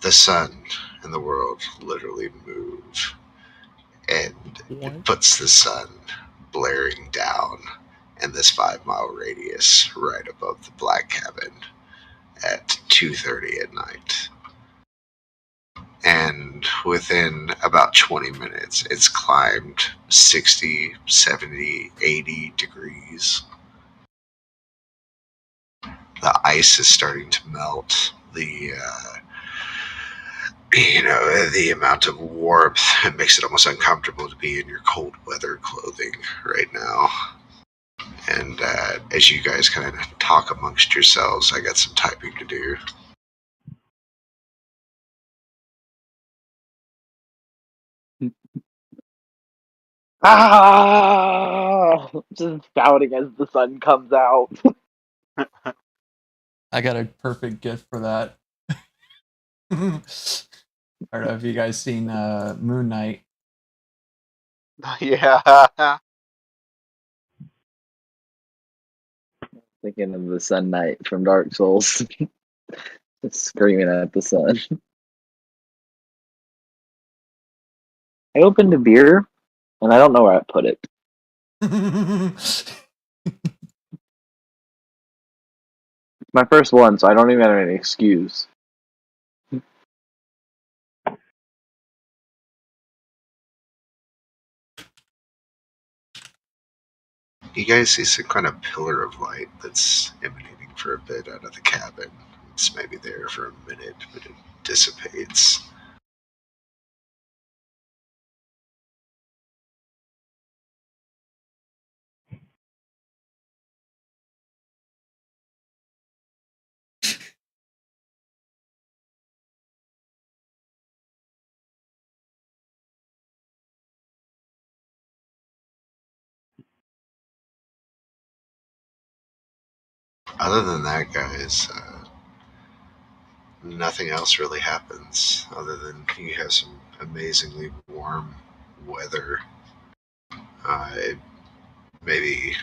the sun and the world literally move, and it puts the sun blaring down in this 5-mile radius right above the Black Cabin at 2:30 at night. And within about 20 minutes, it's climbed 60, 70, 80 degrees. The ice is starting to melt. The amount of warmth, it makes it almost uncomfortable to be in your cold weather clothing right now. And as you guys kind of talk amongst yourselves, I got some typing to do. Just shouting as the sun comes out. I got a perfect gift for that. I don't know if you guys seen Moon Knight. Yeah. Thinking of the Sun Knight from Dark Souls. Just screaming at the sun. I opened a beer and I don't know where I put it. It's my first one, so I don't even have any excuse. You guys see some kind of pillar of light that's emanating for a bit out of the cabin. It's maybe there for a minute, but it dissipates. Other than that, guys, nothing else really happens other than you have some amazingly warm weather. It maybe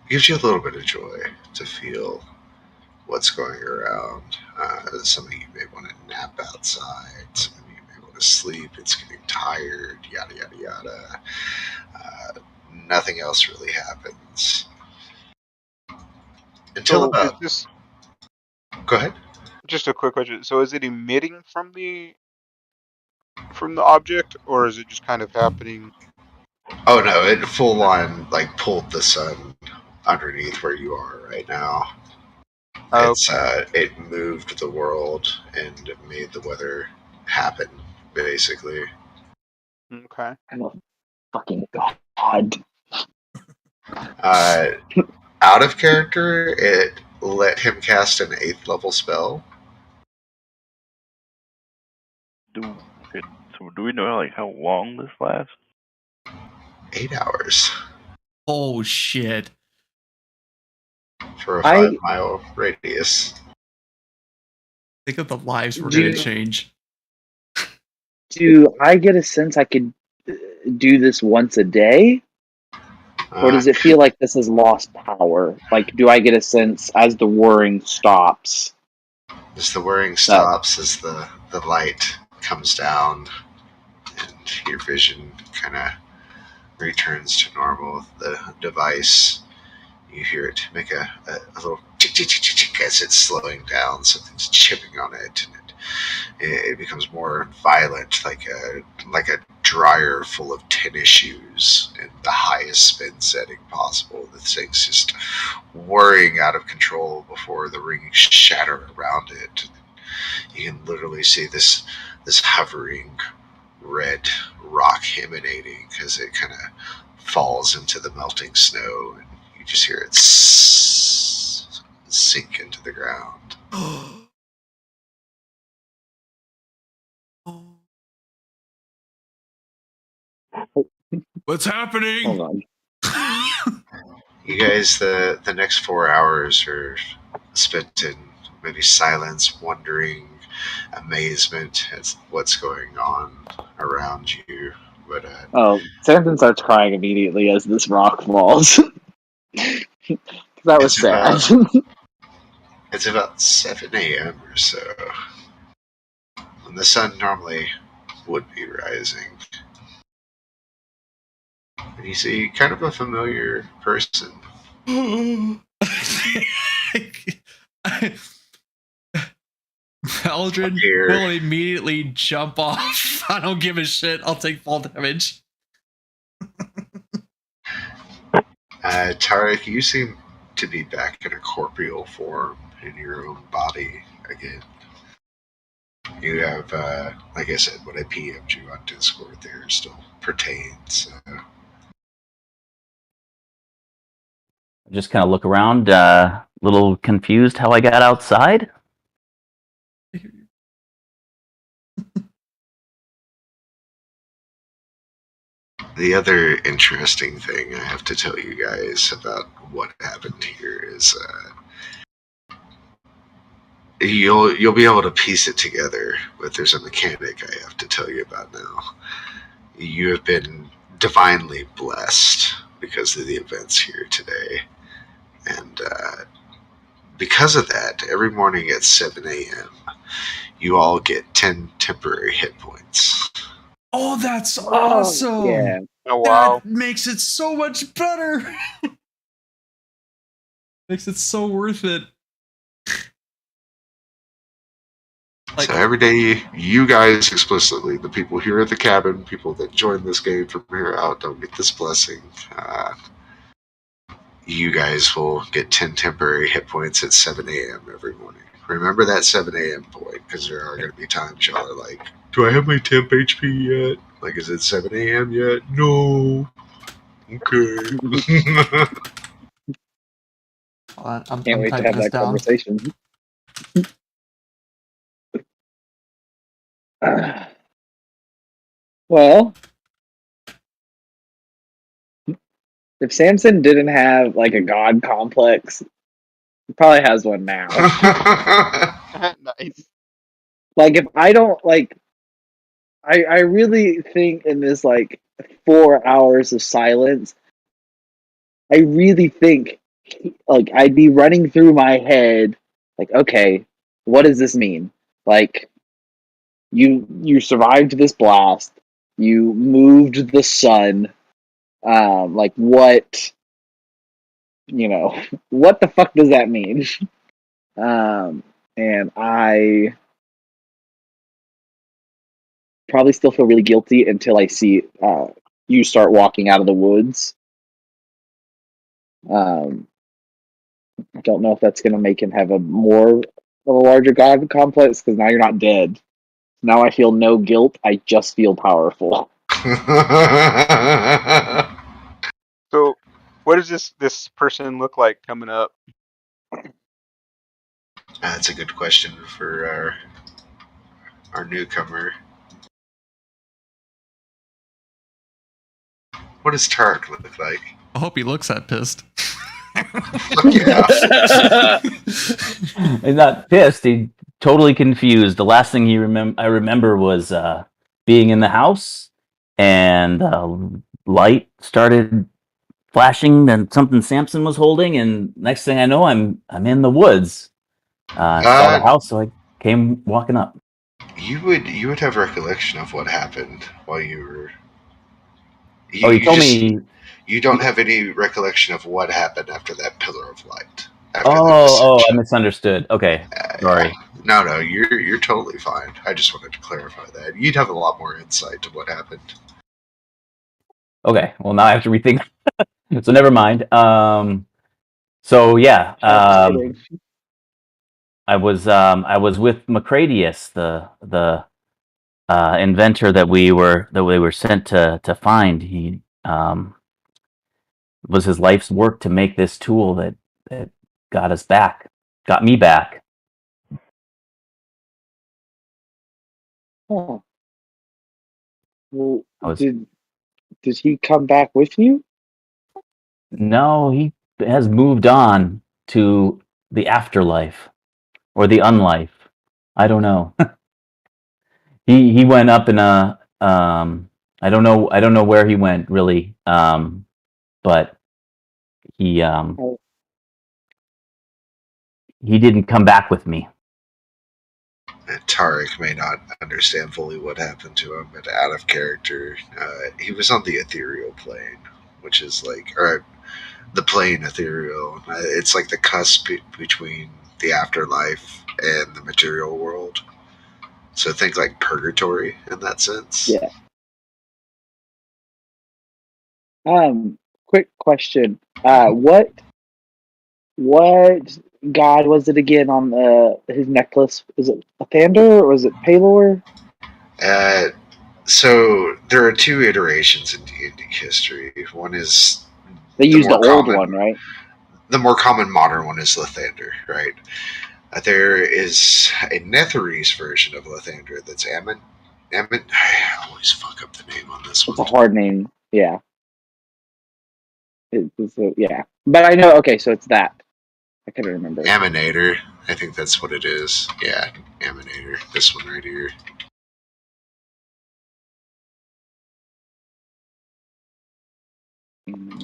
gives you a little bit of joy to feel what's going around. Some of you may want to nap outside. Some of you may want to sleep. It's getting tired. Yada yada yada. Nothing else really happens until So is about. this Go ahead. just a quick question? So is it emitting from the object, or is it just kind of happening? Oh no! It full on like pulled the sun underneath where you are right now. It's Okay. it moved the world and made the weather happen, basically. Okay. I'm a fucking god. Uh, Out of character, it let him cast an 8th level spell. So do we know how long this lasts? 8 hours Oh shit. for a I 5-mile radius. Think of the lives we're gonna do. change. Do I get a sense I could do this once a day? Or does it feel like this has lost power? Like, do I get a sense as the whirring stops? As the whirring That stops, as the light comes down, and your vision kind of returns to normal, the device, you hear it make a little tick tick tick tick tick as it's slowing down. Something's chipping on it, and it becomes more violent, like a dryer full of tennis shoes in the highest spin setting possible. The thing's just whirring out of control before the rings shatter around it. You can literally see this hovering red rock emanating as it kind of falls into the melting snow, and you just hear it sink into the ground. What's happening? hold on. You guys, the next 4 hours are spent in maybe silence, wondering, amazement at what's going on around you. But Oh, Samson starts crying immediately as this rock falls. That was it's sad. about 7 a.m. or so, when the sun normally would be rising. And you see kind of a familiar person. Eldred Here. will immediately jump off. I don't give a shit. I'll take fall damage. Tarek, you seem to be back in a corporeal form in your own body again. You have, like I said, what I PM'd you on Discord there still pertains. Just kind of look around, a little confused how I got outside. The other interesting thing I have to tell you guys about what happened here is you'll be able to piece it together, but there's a mechanic I have to tell you about now. You have been divinely blessed because of the events here today, and because of that, every morning at 7 a.m., you all get 10 temporary hit points. Oh, that's awesome. Yeah. Oh wow. That makes it so much better. Makes it so worth it. So every day, you guys explicitly, the people here at the cabin, people that join this game from here out, don't get this blessing. You guys will get 10 temporary hit points at 7 a.m. every morning. Remember that 7 a.m. point, because there are going to be times y'all are like, do I have my temp HP yet? Like, is it 7 a.m. yet? No. Okay. I'm Can't wait to typing have this that down. conversation. Well, if Samson didn't have like a god complex, He probably has one now. Nice. Like if I don't like, I really think in this like 4 hours of silence, I really think like I'd be running through my head like, okay, what does this mean? Like you survived this blast, you moved the sun, like what, what the fuck does that mean? And I probably still feel really guilty until I see you start walking out of the woods. I don't know if that's going to make him have a more of a larger god complex, because now you're not dead. Now I feel no guilt. I just feel powerful. So, what does this person look like coming up? That's a good question for our newcomer. What does Tarek look like? I hope he looks that pissed. Fuck yeah. He's not pissed. He's totally confused. The last thing I remember was being in the house, and light started flashing, and something Samson was holding, and next thing I know, I'm in the woods. I saw the house, so I came walking up. You would have recollection of what happened while you were. You told me. You don't have any recollection of what happened after that pillar of light. I misunderstood. Okay, sorry. Yeah. No, you're totally fine. I just wanted to clarify that. You'd have a lot more insight to what happened. Okay, well now I have to rethink. So never mind. So yeah, I was with Macradius, the inventor that we were sent to find. He was his life's work to make this tool that got me back. Huh. Well, did he come back with you? No, he has moved on to the afterlife or the unlife. I don't know. He went up in a I don't know where he went really. But he didn't come back with me. Tarek may not understand fully what happened to him, but out of character, he was on the ethereal plane, which is or the plane ethereal. It's like the cusp between the afterlife and the material world. So think like purgatory in that sense. Yeah. Quick question. What god was it again on his necklace? Was it Lathander or was it Palor? So there are two iterations in D&D history. One is they used the old one, right? The more common modern one is Lathander, right? There is a Netherese version of Lathander that's Ammon. I always fuck up the name on this one. It's a hard name, yeah. Yeah, but I know. Okay, so it's that. I couldn't remember. Ammonator, I think that's what it is. Yeah, Ammonator. This one right here.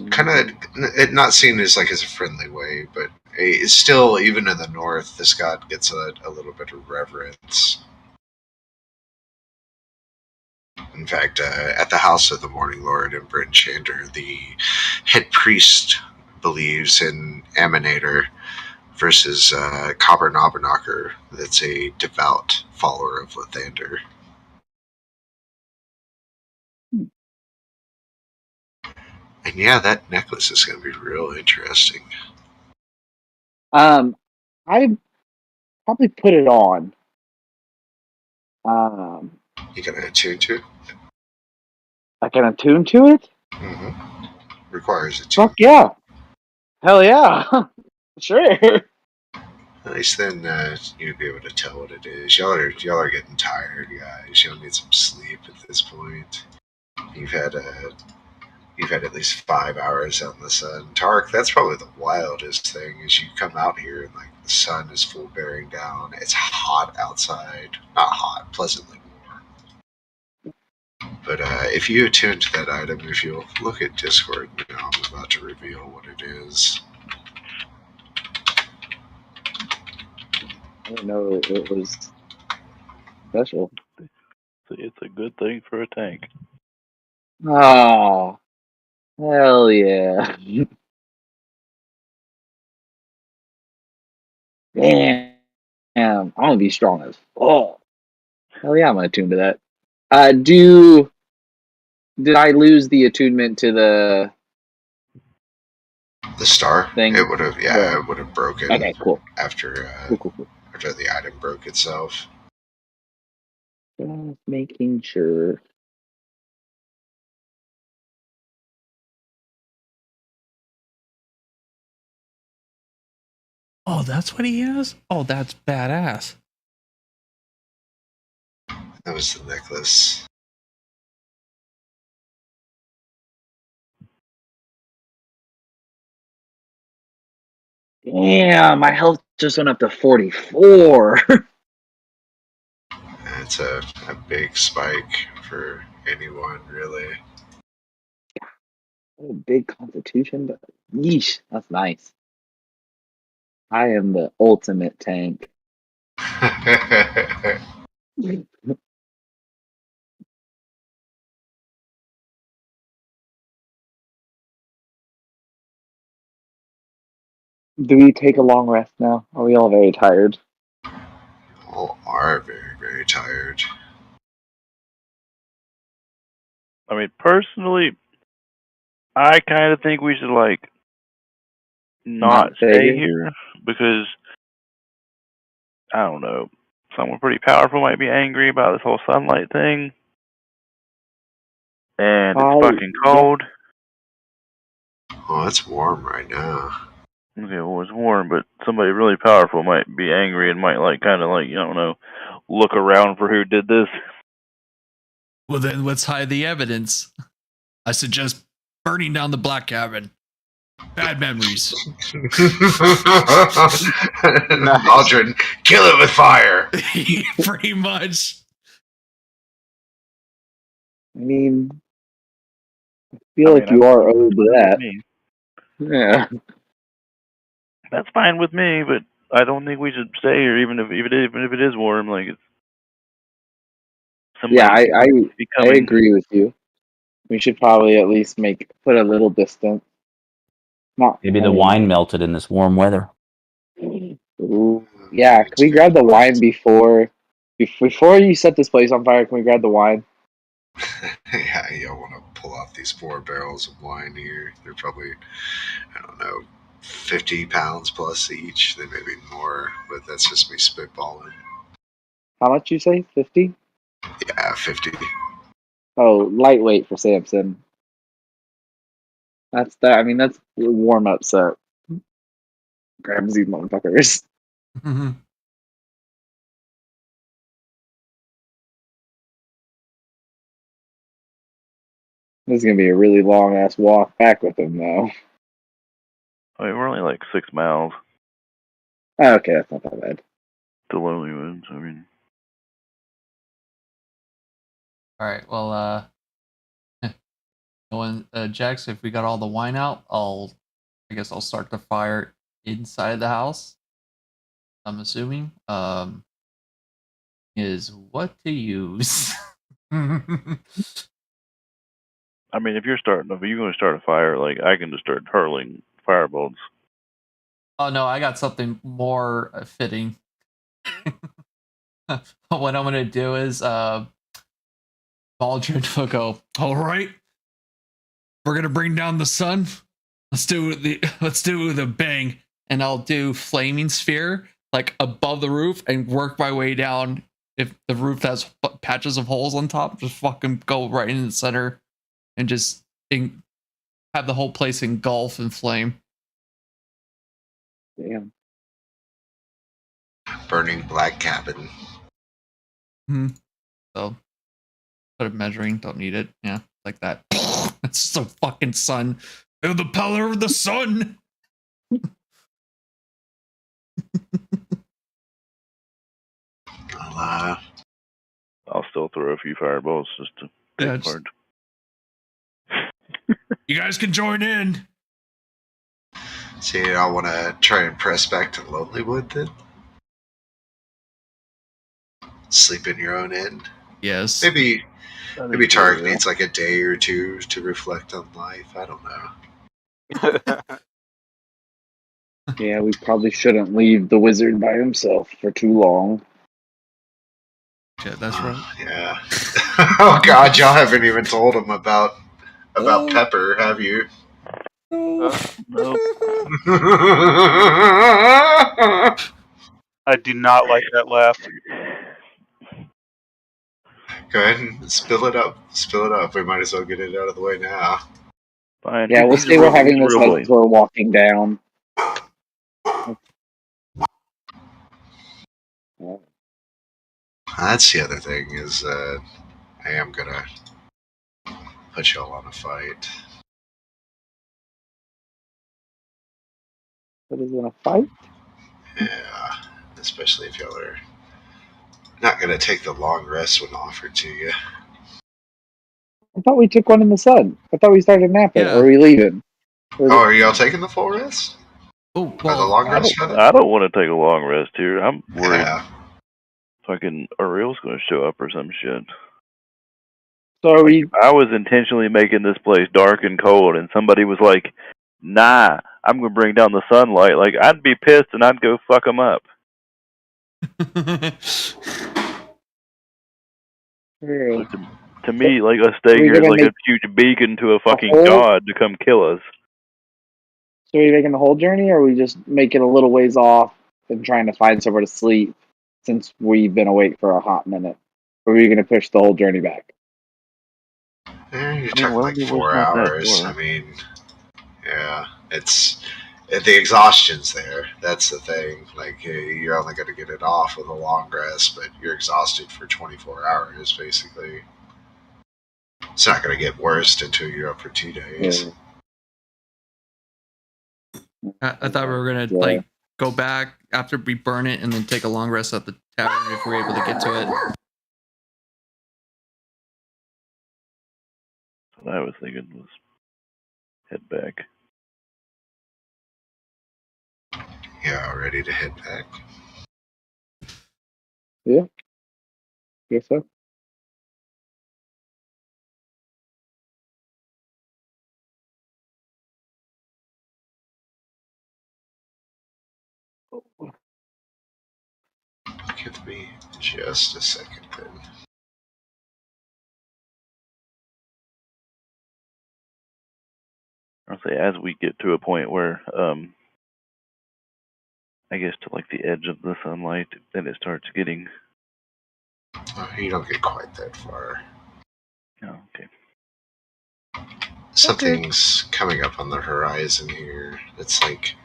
Kind of not seen as as a friendly way, but it's still, even in the north, this god gets a little bit of reverence. In fact, at the house of the Morning Lord in Bryn Shander, the head priest believes in Ammonator versus Copper Knobberknocker, that's a devout follower of Lathander. And yeah, that necklace is going to be real interesting. I probably put it on. You can attune to it? I can attune to it? Mm-hmm. Requires a tune. Fuck yeah. Hell yeah. Sure. Nice, then you'd be able to tell what it is. Y'all are getting tired, guys. Y'all need some sleep at this point. You've you've had at least 5 hours on the sun. Tark, that's probably the wildest thing is you come out here and like the sun is full bearing down. It's hot outside. Not hot, pleasantly warm. But if you attune to that item, if you'll look at Discord now, I'm about to reveal what it is. I didn't know it was special. It's a good thing for a tank. Oh, hell yeah. Damn. I'm gonna be strong as fuck. Hell yeah, I'm gonna attune to that. Did I lose the attunement to the star thing? It would have, yeah, it would have broken. Okay, cool. After Cool. after the item broke itself. Just making sure. Oh, that's what he has? Oh, that's badass. That was the necklace. Damn, my health just went up to 44. It's a big spike for anyone, really. Big constitution, but yeesh, that's nice. I am the ultimate tank. Do we take a long rest now? Are we all very tired? All are very, very tired. I mean, personally, I kind of think we should like not stay here because I don't know. Someone pretty powerful might be angry about this whole sunlight thing, and it's fucking cold. Oh, it's warm right now. Okay, well, it's warm, but somebody really powerful might be angry and might like kind of like, you don't know, look around for who did this. Well, then let's hide the evidence. I suggest burning down the black cabin. Bad memories. Aldrin, kill it with fire. Pretty much. I mean, I feel like you are owed that. Yeah. That's fine with me, but I don't think we should stay here, even if it is warm. Like, it's yeah, I agree with you. We should probably at least put a little distance. Maybe the wine melted in this warm weather. Ooh, yeah, can we grab the wine before you set this place on fire? Can we grab the wine? Yeah, y'all want to pull off these 4 barrels of wine here. They're probably, I don't know, 50 pounds plus each. They may be more, but that's just me spitballing. How much you say? 50? Yeah, 50. Oh, lightweight for Samson. That's that. I mean, that's warm up set. Grab these motherfuckers. This is gonna be a really long ass walk back with him, though. I mean, we're only like 6 miles. Oh, okay, that's not that bad. To Lonely Woods, I mean. Alright, well, Jax, if we got all the wine out, I guess I'll start the fire inside the house. I'm assuming. Is what to use. I mean, if you're going to start a fire, like, I can just start hurling firebolts. Oh no, I got something more fitting. What I'm gonna do is, Baldrin will go, alright, we're gonna bring down the sun. Let's do the bang. And I'll do flaming sphere, like, above the roof and work my way down. If the roof has patches of holes on top, just fucking go right in the center and just have the whole place engulf in flame. Damn. Burning black cabin. So, put a measuring, don't need it. Yeah, like that. It's the fucking sun. Feel the power of the sun. I'll still throw a few fireballs just to take part. You guys can join in. So you all want to try and press back to Lonelywood then? Sleep in your own inn? Yes. Maybe Tarek needs like a day or two to reflect on life. I don't know. Yeah, we probably shouldn't leave the wizard by himself for too long. Yeah, that's right. Yeah. Oh God, y'all haven't even told him about Pepper, have you? Nope. I do not like that laugh. Go ahead and spill it up. Spill it up. We might as well get it out of the way now. Fine. Yeah, we'll say we're having this as we're walking down. That's the other thing is I am gonna put y'all on a fight. What is in a fight? Yeah, especially if y'all are not gonna take the long rest when offered to you. I thought we took one in the sun. I thought we started napping. Yeah. Or are we leaving? Oh, are y'all taking the full rest? Oh, Or the well, long rest, rather? I don't want to take a long rest here. I'm worried Yeah. fucking Ariel's going to show up or some shit. So are we? I was intentionally making this place dark and cold, and somebody was like, "Nah, I'm going to bring down the sunlight." Like, I'd be pissed, and I'd go fuck them up. Yeah. To me, like, a stake here is like a huge beacon to a fucking god to come kill us. So are we making the whole journey, or are we just making a little ways off and trying to find somewhere to sleep since we've been awake for a hot minute? Or are we going to push the whole journey back? You're talking like 4 hours. I mean, yeah, it's the exhaustion's there. That's the thing. Like, you're only going to get it off with a long rest, but you're exhausted for 24 hours, basically. It's not going to get worse until you're up for 2 days. I thought we were gonna like go back after we burn it and then take a long rest at the tavern if we're able to get to it. What I was thinking was head back. Yeah, ready to head back? Yeah. Guess so. Give me just a second then. I'll say as we get to a point where, I guess to like the edge of the sunlight, then it starts getting. Oh, you don't get quite that far. Oh, okay. Something's coming up on the horizon here. It's like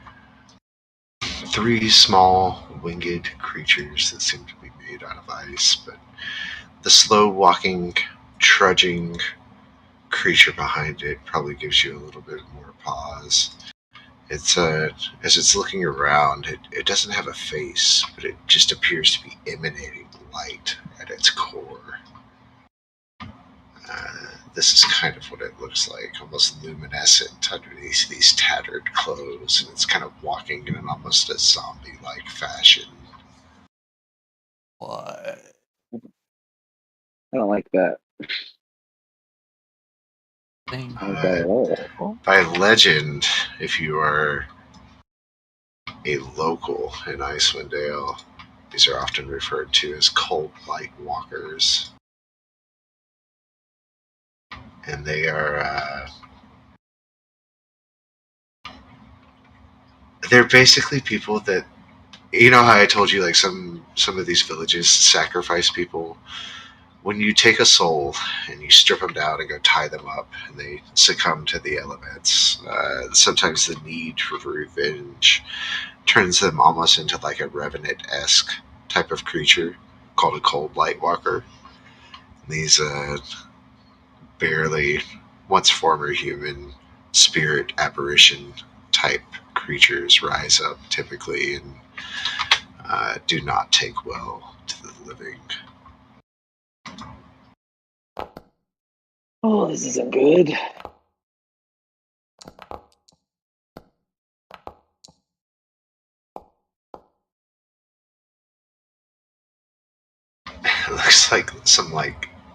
3 small winged creatures that seem to be made out of ice, but the slow walking, trudging creature behind it probably gives you a little bit more pause. It's as it's looking around, it doesn't have a face, but it just appears to be emanating light at its core. This is kind of what it looks like, almost luminescent underneath these tattered clothes, and it's kind of walking in an almost a zombie-like fashion. What? I don't like that. Thing. I don't like that at all. By legend, if you are a local in Icewind Dale, these are often referred to as cold light walkers. And they are they're basically people that, you know how I told you like some of these villages sacrifice people? When you take a soul and you strip them down and go tie them up and they succumb to the elements, sometimes the need for revenge turns them almost into like a revenant-esque type of creature called a cold light walker. And these barely once former human spirit apparition type creatures rise up typically and do not take well to the living. Oh, this isn't good. It looks like some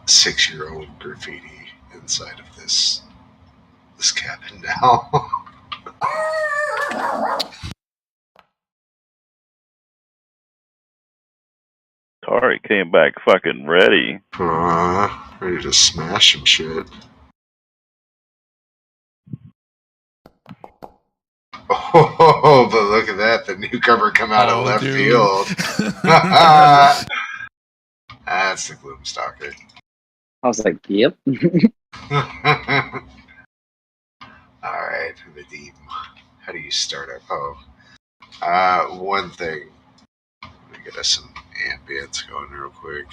6-year-old graffiti inside of this cabin now. Tari came back fucking ready. Ready to smash some shit. Oh, but look at that. The newcomer come out of left field. That's the Gloomstalker. I was like, yep. Alright, Vadim. How do you start up? One thing. Let me get us some ambience going real quick.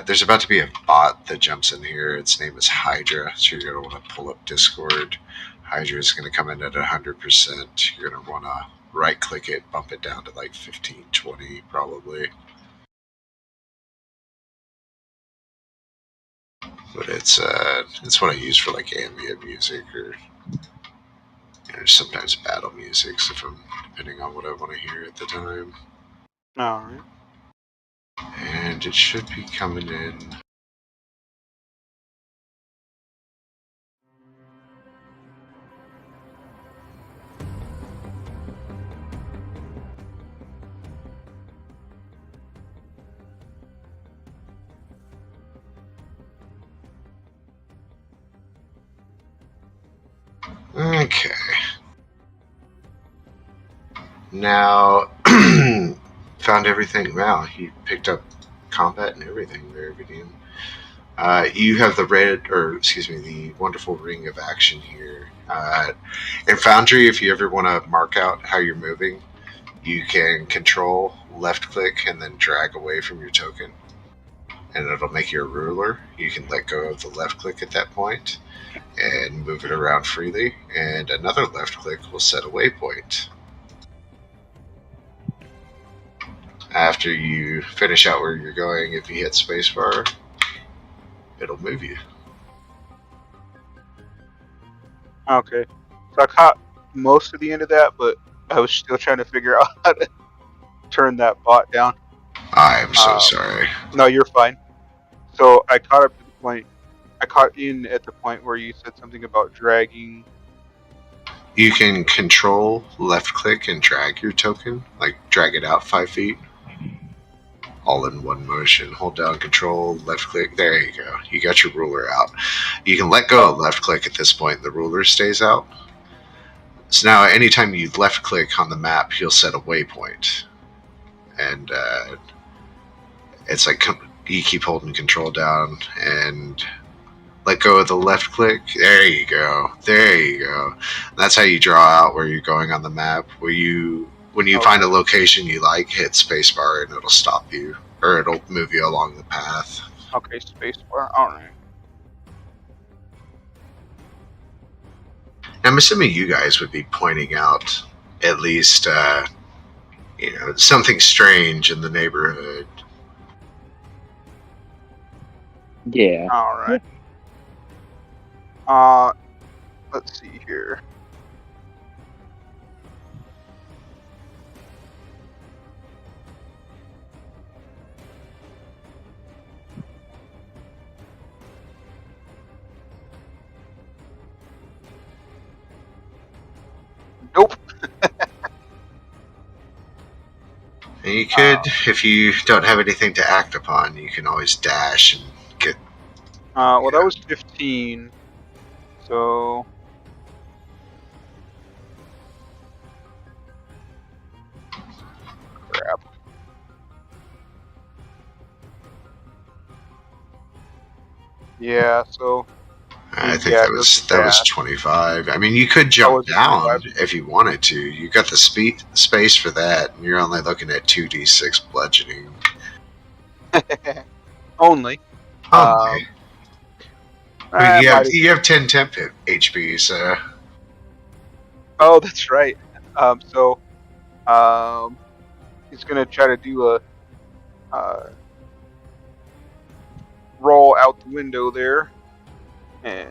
There's about to be a bot that jumps in here. Its name is Hydra, so you're going to want to pull up Discord. Hydra is going to come in at 100%. You're going to want to right-click it, bump it down to 15, 20 probably. But it's what I use for ambient music or sometimes battle music, depending on what I want to hear at the time. Alright. And it should be coming in. Okay. Now, found everything. Wow, he picked up combat and everything there, Vadim. You have the wonderful ring of action here. In Foundry, if you ever want to mark out how you're moving, you can control left click and then drag away from your token, and it'll make you a ruler. You can let go of the left click at that point and move it around freely, and another left click will set a waypoint. After you finish out where you're going, if you hit spacebar, it'll move you. Okay. So I caught most of the end of that, but I was still trying to figure out how to turn that bot down. I'm so sorry. No, you're fine. So I caught up to the point. I caught in at the point where you said something about dragging. You can control left click and drag your token, drag it out 5 feet. All in one motion. Hold down control, left click. There you go. You got your ruler out. You can let go of left click at this point. The ruler stays out. So now anytime you left click on the map, you'll set a waypoint. And it's you keep holding control down and let go of the left click. There you go. There you go. That's how you draw out where you're going on the map. When you find a location you like, hit spacebar and it'll stop you, or it'll move you along the path. Okay, spacebar. Alright. I'm assuming you guys would be pointing out at least, something strange in the neighborhood. Yeah. Alright. Let's see here. Nope. And you could, if you don't have anything to act upon, you can always dash and get. Well, that was 15. So. Crap. Yeah, so. I think that was 25. I mean, you could jump down if you wanted to. You got the space for that, and you're only looking at 2d6 bludgeoning. Only. I mean, Might you have 10 temp HP, so Oh, that's right. So he's gonna try to do a roll out the window there, and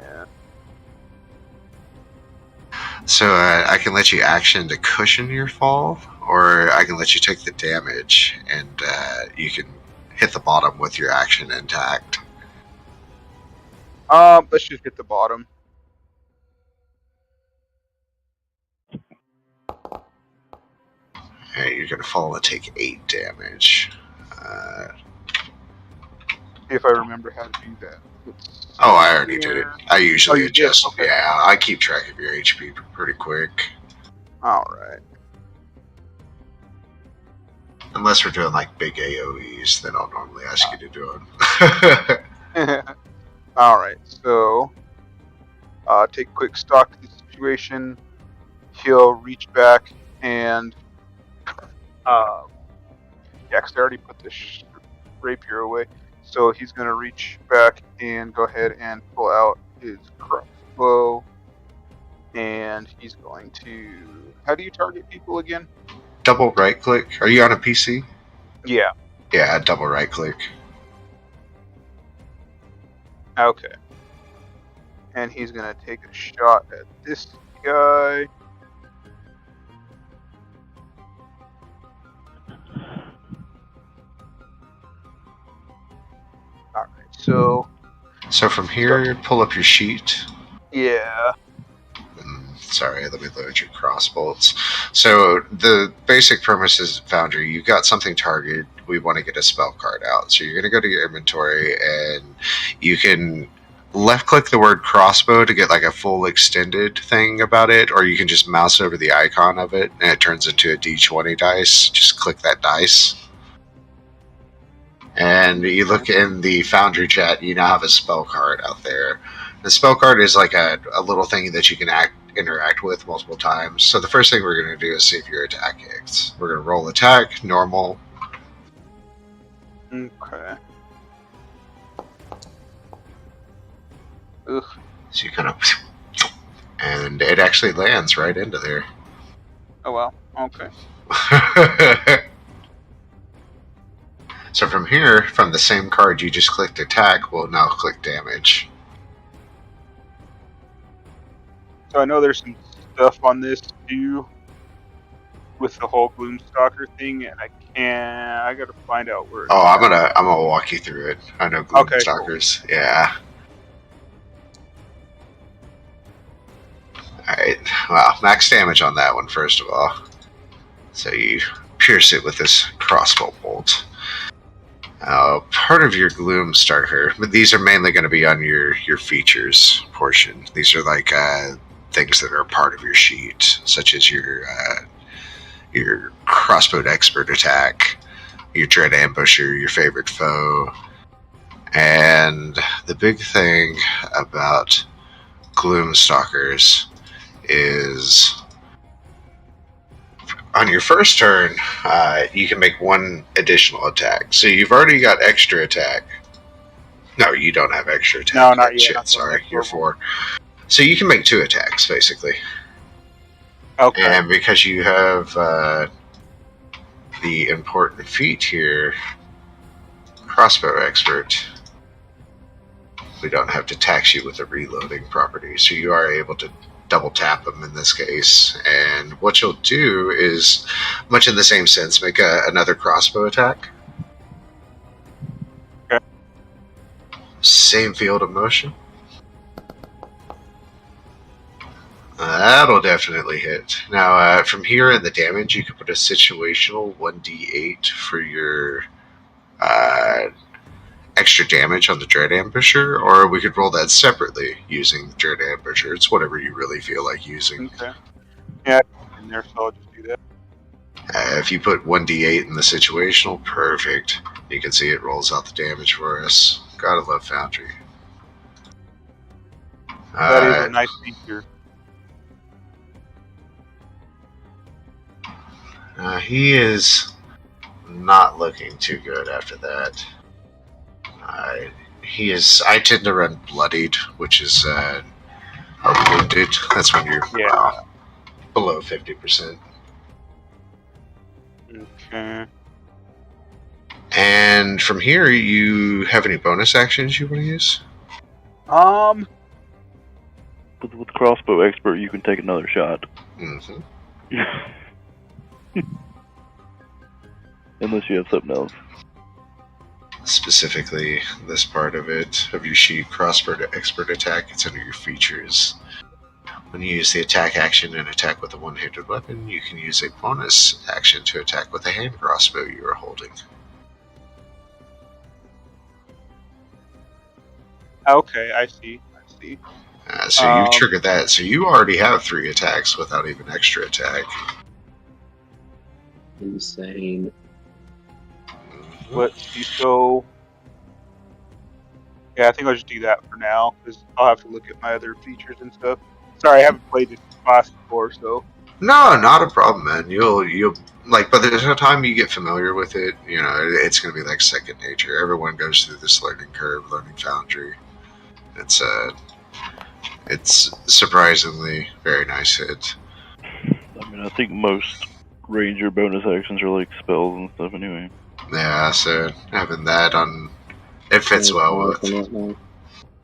I can let you action to cushion your fall, or I can let you take the damage, and you can hit the bottom with your action intact. let's just hit the bottom. Alright, you're gonna fall and take 8 damage. If I remember how to do that. Oh, I already did it. I usually you did? adjust. Okay. Yeah, I keep track of your HP pretty quick. All right. Unless we're doing like big AoEs, then I'll normally ask you to do it. All right. So take quick stock of the situation. He'll reach back and yeah, 'cause I already put this rapier away. So he's gonna reach back and go ahead and pull out his crossbow, and he's going to. How do you target people again? Double right click. Are you on a PC? Yeah. Yeah, double right click. Okay. And he's gonna take a shot at this guy. Alright, so from here, pull up your sheet. yeah. Sorry, let me load your crossbolts. So the basic premise is Foundry. You've got something targeted. We want to get a spell card out. So you're going to go to your inventory, and you can left-click the word crossbow to get like a full extended thing about it, or you can just mouse over the icon of it, and it turns into a D20 dice. Just click that dice. And you look in the Foundry chat, you now have a spell card out there. The spell card is like a little thing that you can interact with multiple times. So the first thing we're going to do is see if your attack hits. We're going to roll attack, normal. Okay. Ugh. So you kind of... And it actually lands right into there. Oh well. Okay. So from here, from the same card you just clicked attack, we'll now click damage. So I know there's some stuff on this too with the whole Gloomstalker thing, and I gotta find out where. Oh, I'm gonna walk you through it. I know Gloomstalkers. Cool. Yeah. Alright, well, max damage on that one first of all. So you pierce it with this crossbow bolt. Part of your Gloomstalker, but these are mainly going to be on your features portion. These are like things that are part of your sheet, such as your crossbowed expert attack, your dread ambusher, your favorite foe, and the big thing about Gloomstalkers is on your first turn, you can make one additional attack. So you've already got extra attack. No, you don't have extra attack. No, not yet. Shit, sorry, you're 4. So you can make 2 attacks, basically. Okay. And because you have the important feat here, crossbow expert, we don't have to tax you with a reloading property. So you are able to double tap them in this case, and what you'll do is, much in the same sense, make another crossbow attack. Okay. Same field of motion. That'll definitely hit. Now, from here in the damage, you can put a situational 1d8 for your extra damage on the Dread Ambusher, or we could roll that separately using the Dread Ambusher. It's whatever you really feel like using. Okay. Yeah, in there, so I'll just do that. If you put 1d8 in the situational, perfect. You can see it rolls out the damage for us. Gotta love Foundry. That is a nice feature. He is not looking too good after that. he is. I tend to run bloodied, which is or wounded. That's when you're below 50%. Okay. And from here, you have any bonus actions you want to use? With crossbow expert, you can take another shot. Mm-hmm. Unless you have something else. Specifically, this part of it, of your sheet, crossbow expert attack, it's under your features. When you use the attack action and attack with a one-handed weapon, you can use a bonus action to attack with a hand crossbow you are holding. Okay, I see. So you triggered that, so you already have 3 attacks without even extra attack. Insane. Let's see. So, yeah, I think I'll just do that for now because I'll have to look at my other features and stuff. Sorry, I haven't played this class before, so. No, not a problem, man. You'll like by the time you get familiar with it, you know, it's gonna be like second nature. Everyone goes through this learning curve, learning Foundry. It's surprisingly very nice hit. I mean, I think most ranger bonus actions are like spells and stuff anyway. Yeah, so having that on it fits well with.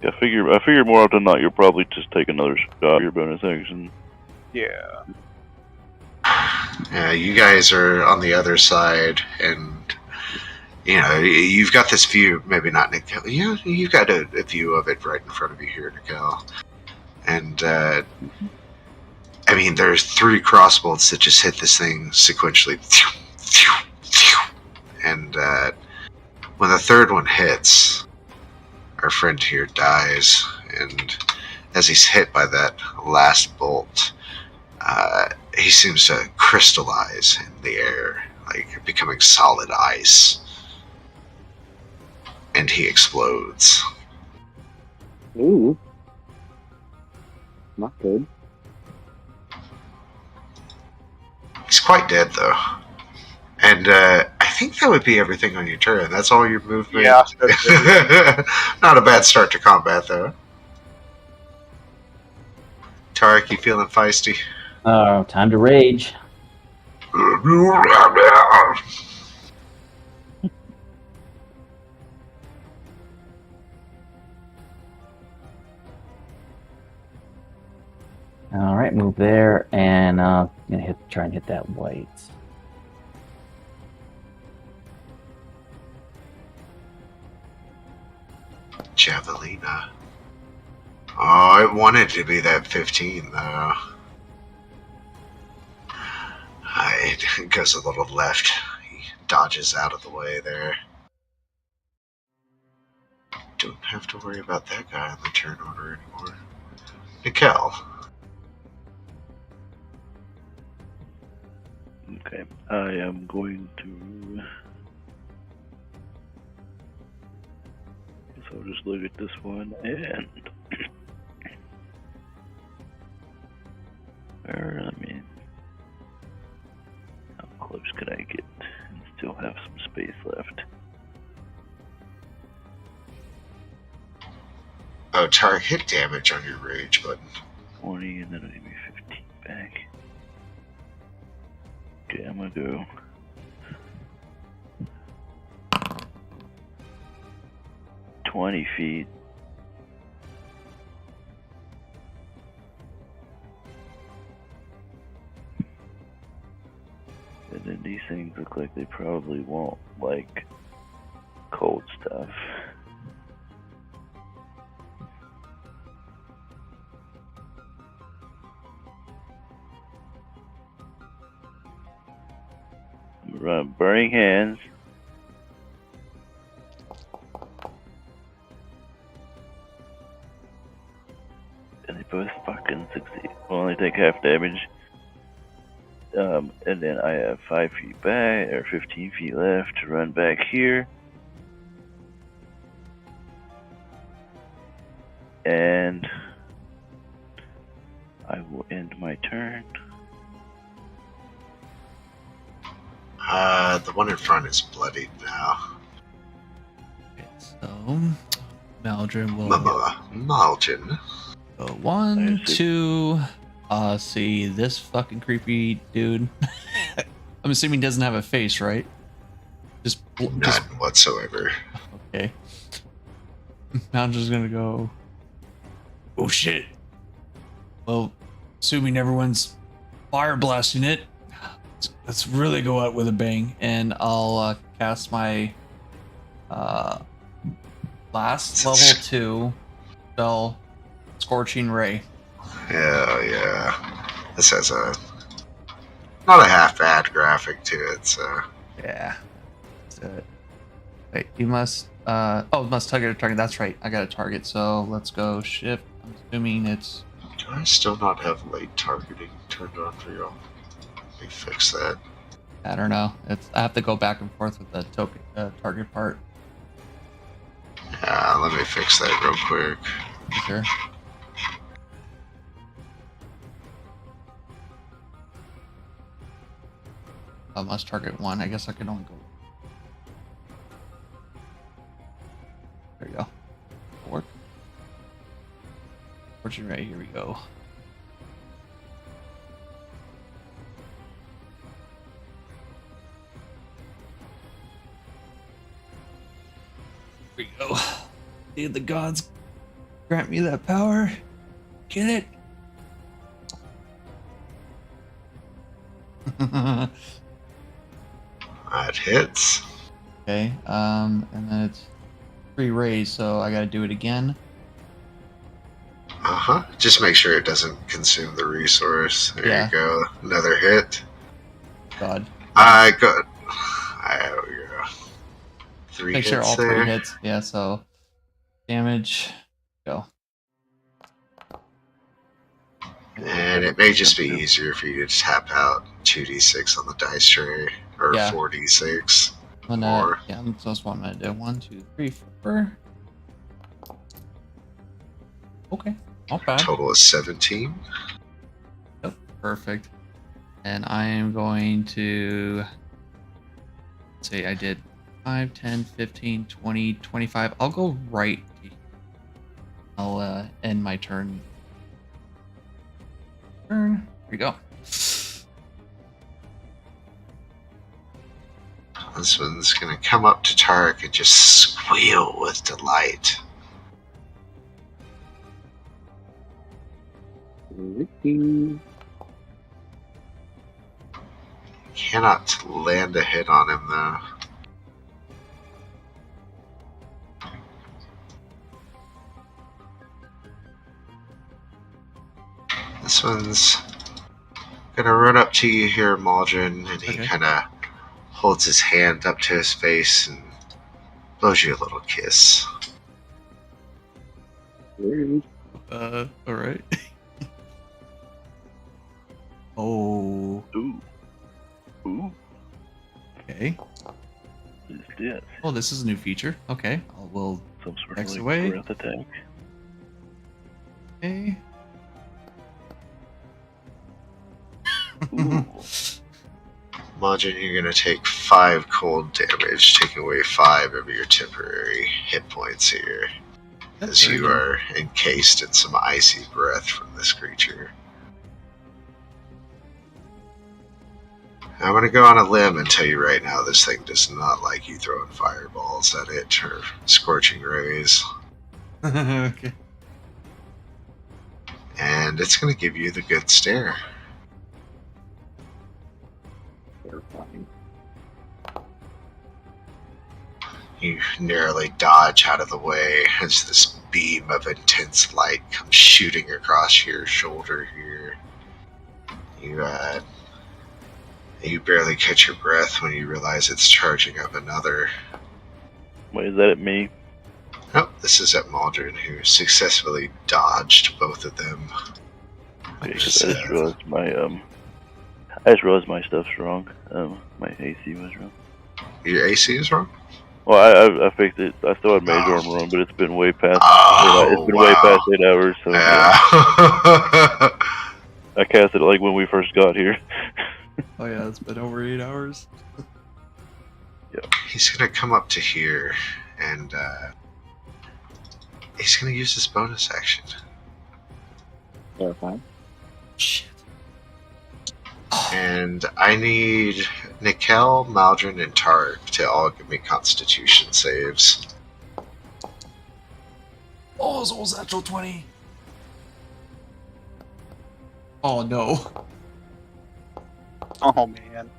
I figure more often than not you'll probably just take another shot of your bonus action. Yeah. Yeah, you guys are on the other side, and you know you've got this view. Maybe not, Nick. You've got a view of it right in front of you here, Nikel. And I mean, there's 3 crossbolts that just hit this thing sequentially, and when the third one hits, our friend here dies, and as he's hit by that last bolt, he seems to crystallize in the air, like becoming solid ice, and he explodes. Ooh. Not good. He's quite dead, though. And I think that would be everything on your turn. That's all your movement. Yeah, that's Not a bad start to combat, though. Tarek, you feeling feisty? Time to rage. All right, move there, and I'm gonna try and hit that white. Javelina. Oh, it wanted to be that 15, though. It goes a little left. He dodges out of the way there. Don't have to worry about that guy in the turn order anymore. Nikel. Okay, I am going to. So I'll just look at this one and. How close could I get and still have some space left? Oh, Tarek, hit damage on your rage button. 20, and then it'll give me 15 back. Okay, I'm gonna go. $20 feet. And then these things look like they probably won't like cold stuff. I'm gonna run Burning Hands. And they both fucking succeed. Will only take half damage. And then I have 5 feet back, or 15 feet left to run back here. And I will end my turn. The one in front is bloodied now. So Maldrin will Malgin. go 1, I see. 2. See this fucking creepy dude. I'm assuming he doesn't have a face, right? Just None whatsoever. okay. Maldrin's gonna go. Oh shit. Well, assuming everyone's fire blasting it, let's really go out with a bang, and I'll cast my last level 2 spell, Scorching Ray. Hell yeah. This has not a half bad graphic to it, so. Yeah. So, wait, you must must target a target. That's right. I got a target. So let's go shift. I'm assuming it's. Do I still not have late targeting turned on for y'all? Let me fix that. I don't know. I have to go back and forth with the target part. Yeah, let me fix that real quick. Sure. I must target 1. I guess I can only go. There you go. Work. Fortune Ray, here we go. Here we go. Did the gods grant me that power? Get it? That hits. Okay, and then it's 3 rays, so I gotta do it again. Just make sure it doesn't consume the resource. There Yeah. you go. Another hit. God. I got. There we go. 3 Make hits sure all 3 there. hits. Yeah, so damage. Go. And it may just be easier for you to tap out 2d6 on the dice tray, or Yeah. 4d6. I'm More. gonna, yeah, that's what I'm gonna do. 1, 2, 3, 4. Okay, not bad. Total is 17. Yep, perfect. And I am going to say I did 5, 10, 15, 20, 25. I'll go right. I'll end my turn. Here we go. This one's going to come up to Tarek and just squeal with delight. Cannot land a hit on him, though. This one's gonna run up to you here, Maldrin, and he Okay. kind of holds his hand up to his face and blows you a little kiss. All right. Oh, Ooh. Ooh. okay. Is this Oh, this is a new feature. Okay, we'll. some sort X of away. breath attack? Okay. Ooh. Maldrin, you're gonna take 5 cold damage, taking away 5 of your temporary hit points here, as Very you good. are encased in some icy breath from this creature. I'm gonna go on a limb and tell you right now, this thing does not like you throwing fireballs at it or scorching rays, Okay. and it's gonna give you the good stare. You narrowly dodge out of the way as this beam of intense light comes shooting across your shoulder here. You barely catch your breath when you realize it's charging up another. Wait, is that at me? Nope, this is at Maldrin, who successfully dodged both of them. Okay, 'cause I just realized my stuff's wrong. My AC was wrong. Your AC is wrong? Well, I fixed it. I still had mage armor on, but it's been way past. It's been way wow. past 8 hours. So Yeah. I cast it like when we first got here. Oh yeah, it's been over 8 hours. He's gonna come up to here and He's going to use his bonus action. Terrifying. Shit. And I need Nikel, Maldron, and Tark to all give me Constitution saves. Oh, it's almost natural 20. Oh no. Oh man.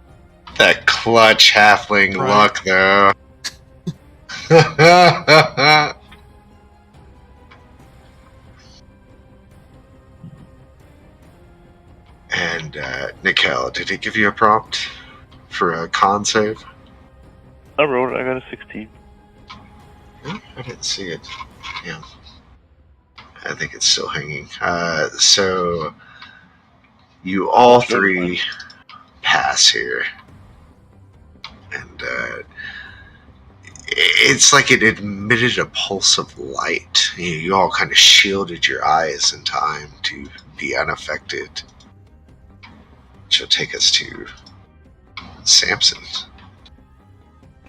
That clutch halfling Right. luck, though. And Nikel, did it give you a prompt for a con save? I rolled it. I got a 16. I didn't see it. Yeah. I think it's still hanging. So you all three pass here. And it's like it emitted a pulse of light. You all kind of shielded your eyes in time to be unaffected. Which will take us to Samson.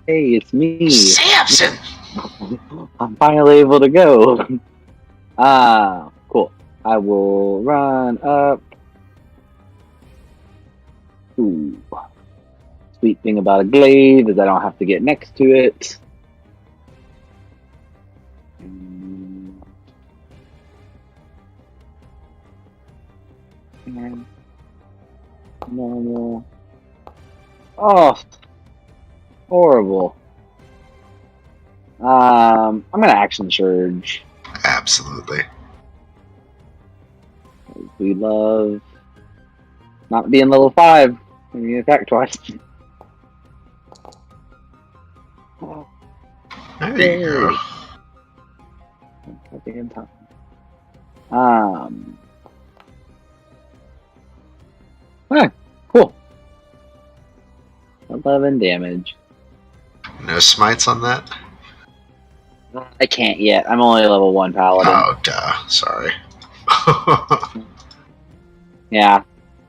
Hey, it's me. Samson! I'm finally able to go. Cool. I will run up. Ooh. Sweet thing about a glaive is I don't have to get next to it. And normal. Oh, horrible. I'm gonna action surge. Absolutely. We love not being level 5 when you attack twice. There you go. Goddamn time. 11 damage. No smites on that? I can't yet. I'm only a level 1 paladin. Oh, duh. Sorry. Yeah,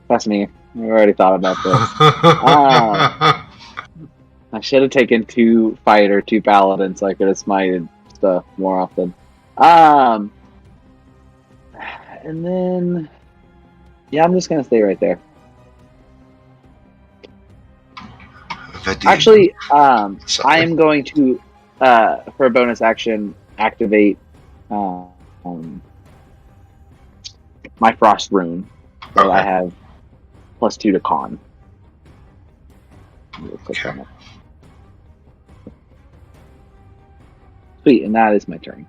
that's me. I've already thought about this. I should have taken 2 fighter, 2 paladin, so I could have smited stuff more often. And then, yeah, I'm just gonna stay right there. Actually, I am going to, for a bonus action, activate my frost rune, so I have +2 to con. Okay. Sweet, and that is my turn.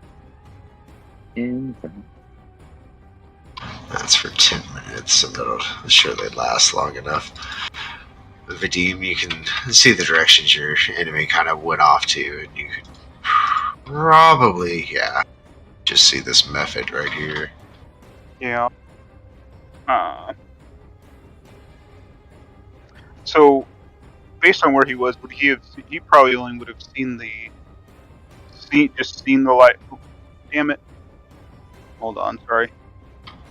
That's for 10 minutes, and I'm sure they last long enough. Vadim, you can see the directions your enemy kind of went off to, and you could probably, just see this method right here. Yeah. So, based on where he was, would he have? He probably only would have seen the light. Oh, damn it! Hold on, sorry.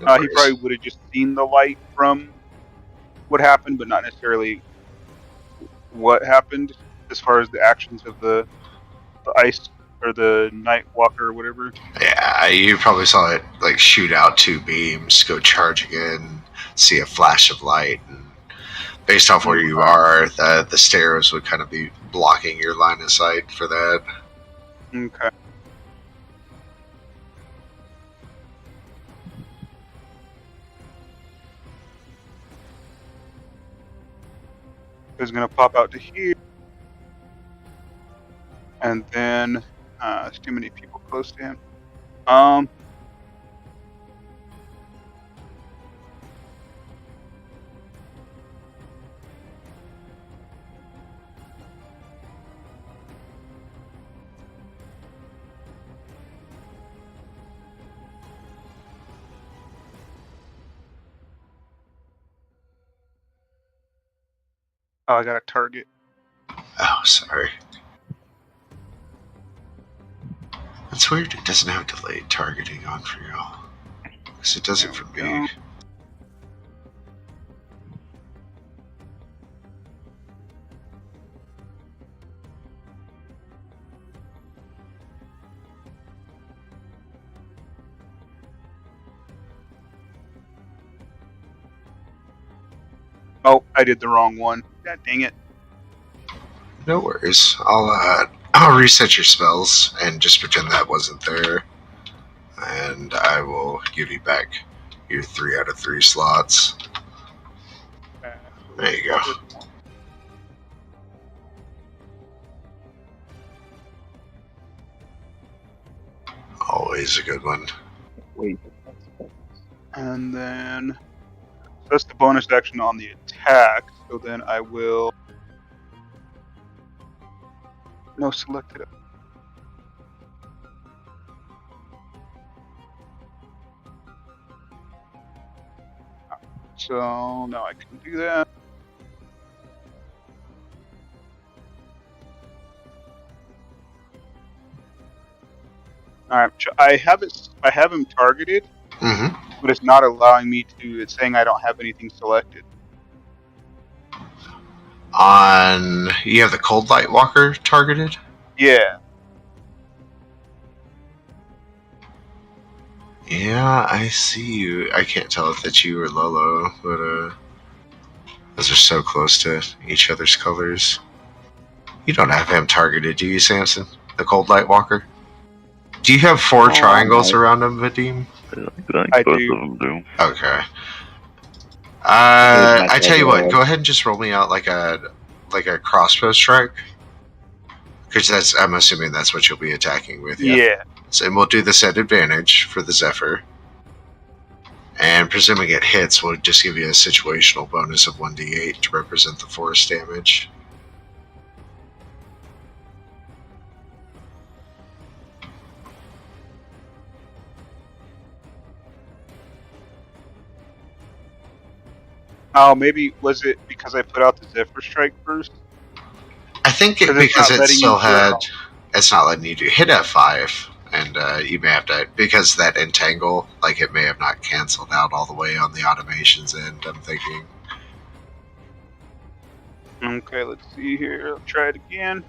No He worries. probably would have just seen the light from what happened, but not necessarily what happened as far as the actions of the ice or the night walker or whatever. Yeah, you probably saw it like shoot out 2 beams, go charge again, see a flash of light, and based off where you are, the stairs would kind of be blocking your line of sight for that. Okay. Is going to pop out to here, and then there's too many people close to him. Oh, I got a target. Oh, sorry. That's weird. It doesn't have delayed targeting on for y'all. Because it does it for me. Oh, I did the wrong one. God dang it. No worries. I'll reset your spells and just pretend that wasn't there, and I will give you back your 3 out of 3 slots. There you go. Always a good one. Wait. And then that's the bonus action on the attack. So then I will select it. So now I can do that. All right, I have him targeted, but it's not allowing me to. It's saying I don't have anything selected. You have the Cold Light Walker targeted? Yeah. Yeah, I see you. I can't tell if that's you or Lolo, but those are so close to each other's colors. You don't have him targeted, do you, Samson? The Cold Light Walker? Do you have 4 triangles around him, Vadim? I think both of them do. Okay. I tell you what, go ahead and just roll me out like a crossbow strike. Because I'm assuming that's what you'll be attacking with. Yeah. So, and we'll do this at advantage for the Zephyr. And presuming it hits, we'll just give you a situational bonus of 1d8 to represent the force damage. Oh, maybe was it because I put out the Zephyr Strike first? I think because it's not letting you do hit F5, and you may have to, because that entangle, like it may have not canceled out all the way on the automation's end, I'm thinking. Okay, let's see here. I'll try it again.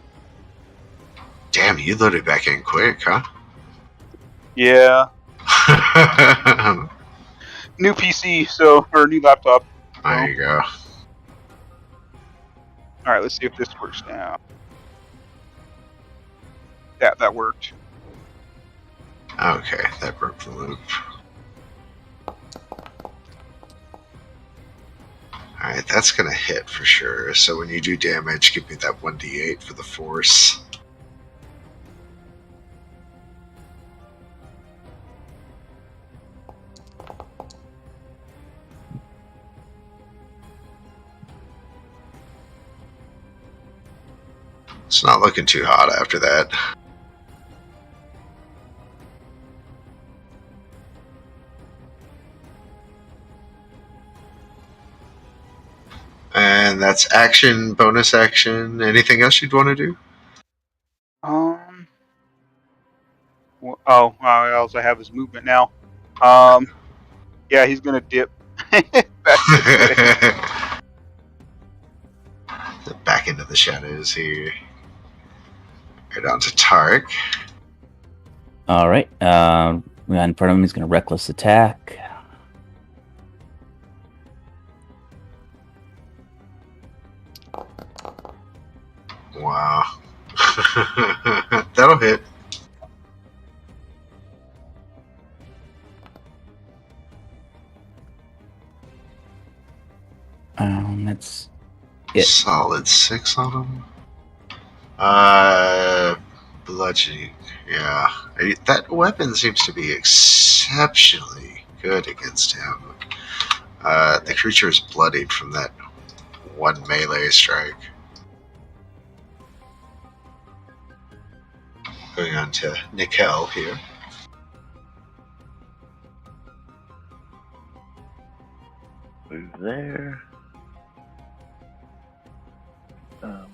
Damn, you loaded back in quick, huh? Yeah. New PC, or new laptop. There you go. Alright, let's see if this works now. Yeah, that worked. Okay, that broke the loop. Alright, that's going to hit for sure. So when you do damage, give me that 1d8 for the force. It's not looking too hot after that. And that's action, bonus action. Anything else you'd want to do? Oh, I also have his movement now. Yeah, he's gonna dip back into the shadows here. Right on to Tarek. All right. In front of him, he's going to reckless attack. Wow. That'll hit. That's it. Solid 6 on him. Bludgeoning. Yeah. That weapon seems to be exceptionally good against him. The creature is bloodied from that one melee strike. Going on to Nickel here. Move there. Level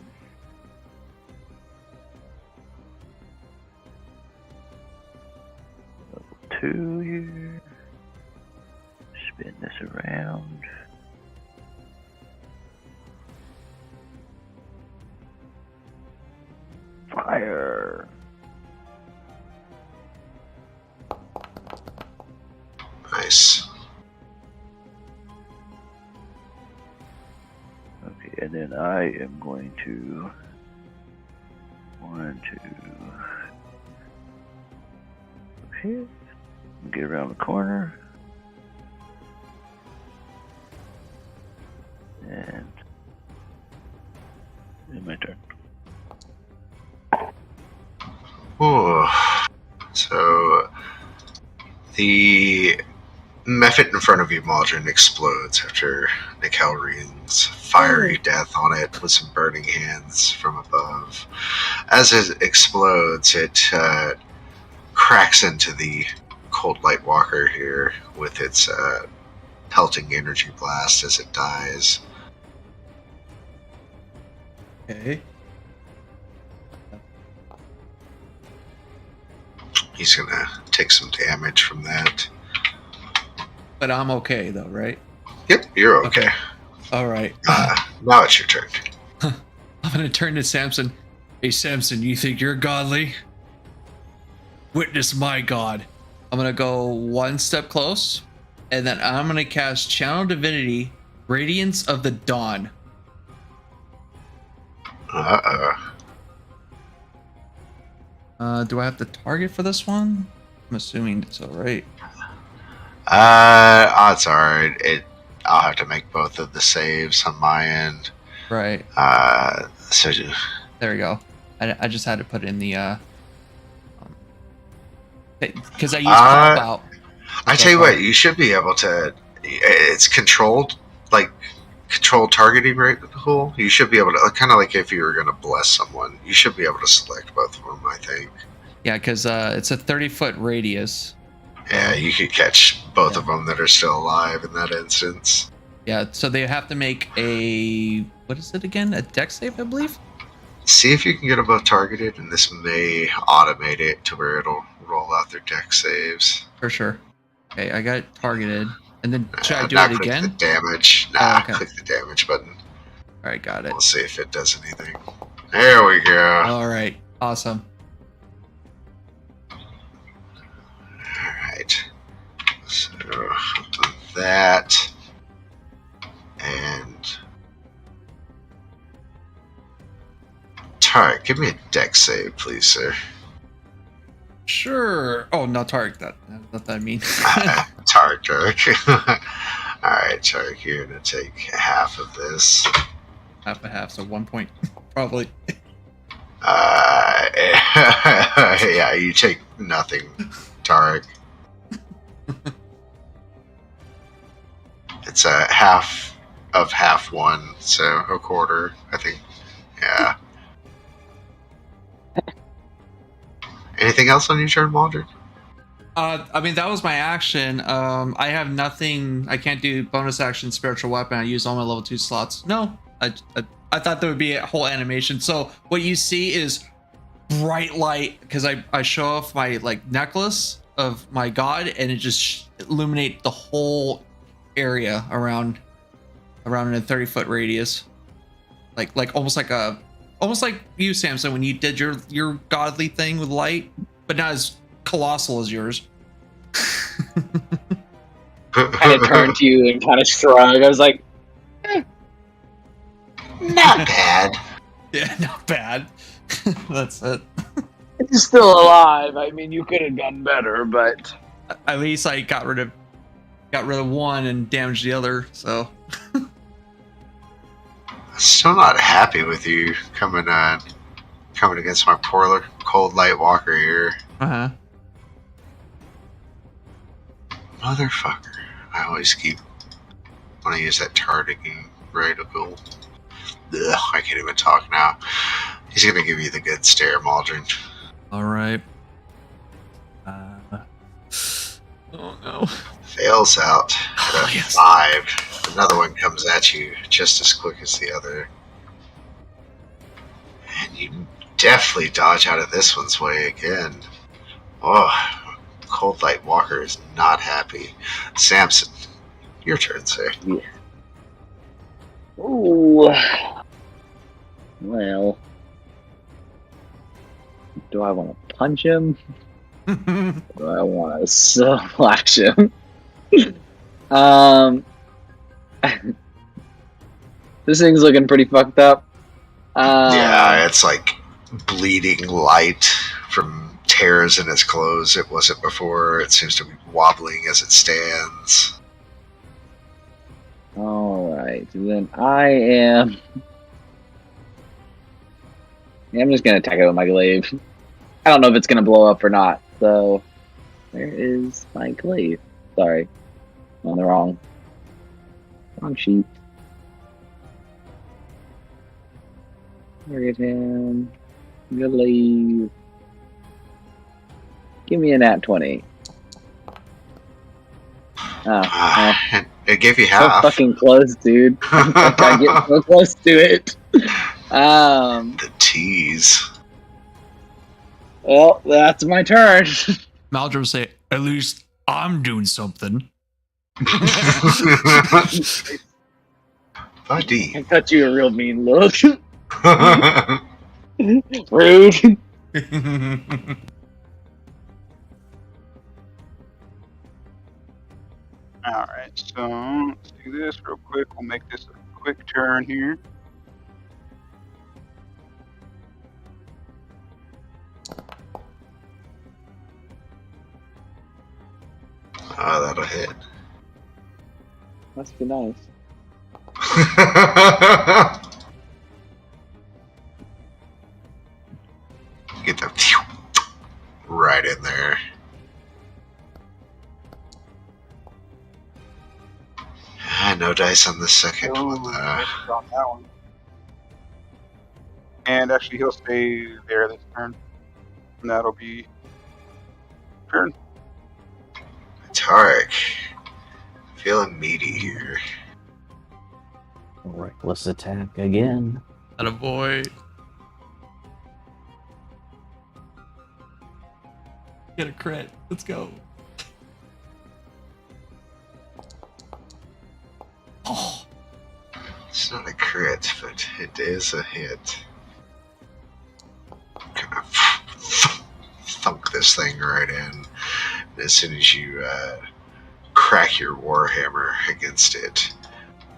2 here. Spin this around. Fire. Nice. And then I am going to 1, 2. Okay. Get around the corner. And it's my turn. Ooh. So the method in front of you, Maldron, explodes after Nikel wreaks fiery death on it with some burning hands from above. As it explodes, it cracks into the Cold Light Walker here with its pelting energy blast as it dies. Okay. He's gonna take some damage from that. But I'm okay though, right? Yep, you're okay. All right. Now it's your turn. I'm gonna turn to Samson. Hey Samson, you think you're godly? Witness my god. I'm gonna go one step close, and then I'm gonna cast Channel Divinity, Radiance of the Dawn. Do I have to target for this one? I'm assuming it's all right. Odds are I'll have to make both of the saves on my end. Right. So There we go. I just had to put in the because I used pop out. I tell you what, you should be able to. It's controlled targeting reticle. You should be able to, kind of like if you were going to bless someone, you should be able to select both of them, I think. Yeah, because it's a 30-foot radius. Yeah, you could catch both of them that are still alive in that instance. Yeah, so they have to make a, what is it again? A dex save, I believe? See if you can get them both targeted, and this may automate it to where it'll roll out their dex saves. For sure. Okay, I got it targeted. And then should I do not it click again? the damage. Nah, okay. Click the damage button. All right, got it. We'll see if it does anything. There we go. All right, awesome. Alright. So, that. And. Tarek, give me a dex save, please, sir. Sure. Oh, no, Tarek. Not that I mean. Tarek. Alright, Tarek, you're going to take half of this. Half a half, so 1 point, probably. Yeah, you take nothing, Tarek. It's a half of half one, so a quarter, I think. Yeah. Anything else on your turn, Waldron? I mean, that was my action. I have nothing. I can't do bonus action spiritual weapon. I use all my level 2 slots. No, I thought there would be a whole animation. So what you see is bright light, because I show off my necklace of my god, and it just illuminate the whole area around in a 30-foot radius, like almost like you, Samson, when you did your godly thing with light, but not as colossal as yours. Kind of turned to you and kind of shrugged. I was like, Not bad. Yeah, not bad. That's it. "It's still alive. I mean, you could have done better, but At least I got rid of one and damaged the other. So Still not happy with you coming against my poor Cold Light Walker here. Motherfucker. I always want to use that targeting reticle. Ugh, I can't even talk now. He's going to give you the good stare, Maldron. all right. Oh no. Fails out at a Yes. 5. Another one comes at you just as quick as the other. And you definitely dodge out of this one's way again. Oh, Cold Light Walker is not happy. Samson, your turn, sir. ooh. Well, do I want to punch him? Do I want to slash him? This thing's looking pretty fucked up. Yeah, it's like bleeding light from tears in its clothes. It wasn't before. It seems to be wobbling as it stands. Alright, then I'm just gonna attack it with my glaive. I don't know if it's gonna blow up or not, so where is my glaive? Sorry. I'm on the wrong sheet. Target him. Glaive. Give me a nat 20. Oh, It gave you so half. fucking close, dude. I get so close to it. The tease. Well, that's my turn. Maldrum say, at least I'm doing something. Buddy. I cut you a real mean look. Rude. Alright, so let's do this real quick. We'll make this a quick turn here. Oh, that'll hit. Must be nice. Get the right in there. No dice on the second one. Missed on that one. And actually, he'll stay there this turn. And that'll be turn. Tarek. Feeling meaty here. Reckless attack again. Attaboy. Get a crit. Let's go. Oh. It's not a crit, but it is a hit. Kind of thunk this thing right in. And as soon as you crack your warhammer against it,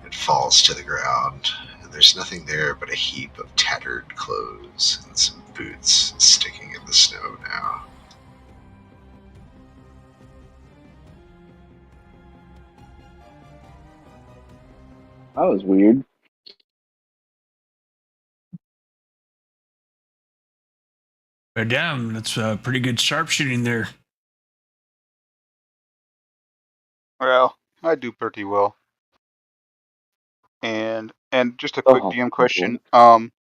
it falls to the ground. And there's nothing there but a heap of tattered clothes and some boots sticking in the snow now. That was weird. But damn, that's pretty good sharpshooting there. Well, I do pretty well. And just a quick DM question. On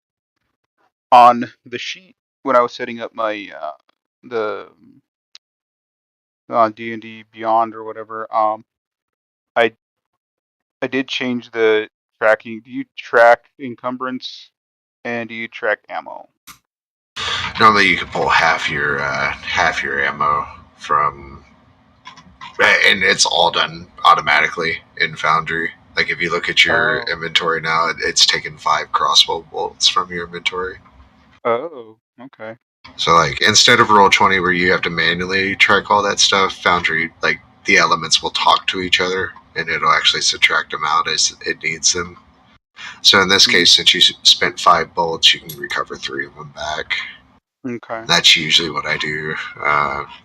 the sheet when I was setting up my the D&D Beyond or whatever, I did change the tracking. Do you track encumbrance and do you track ammo? Normally, you can pull half your ammo from, and it's all done automatically in Foundry. Like if you look at your inventory now, it's taken 5 crossbow bolts from your inventory. Oh, okay. So like instead of Roll20 where you have to manually track all that stuff, Foundry, like the elements will talk to each other and it'll actually subtract them out as it needs them. So in this case, since you spent 5 bolts, you can recover 3 of them back. Okay. That's usually what I do,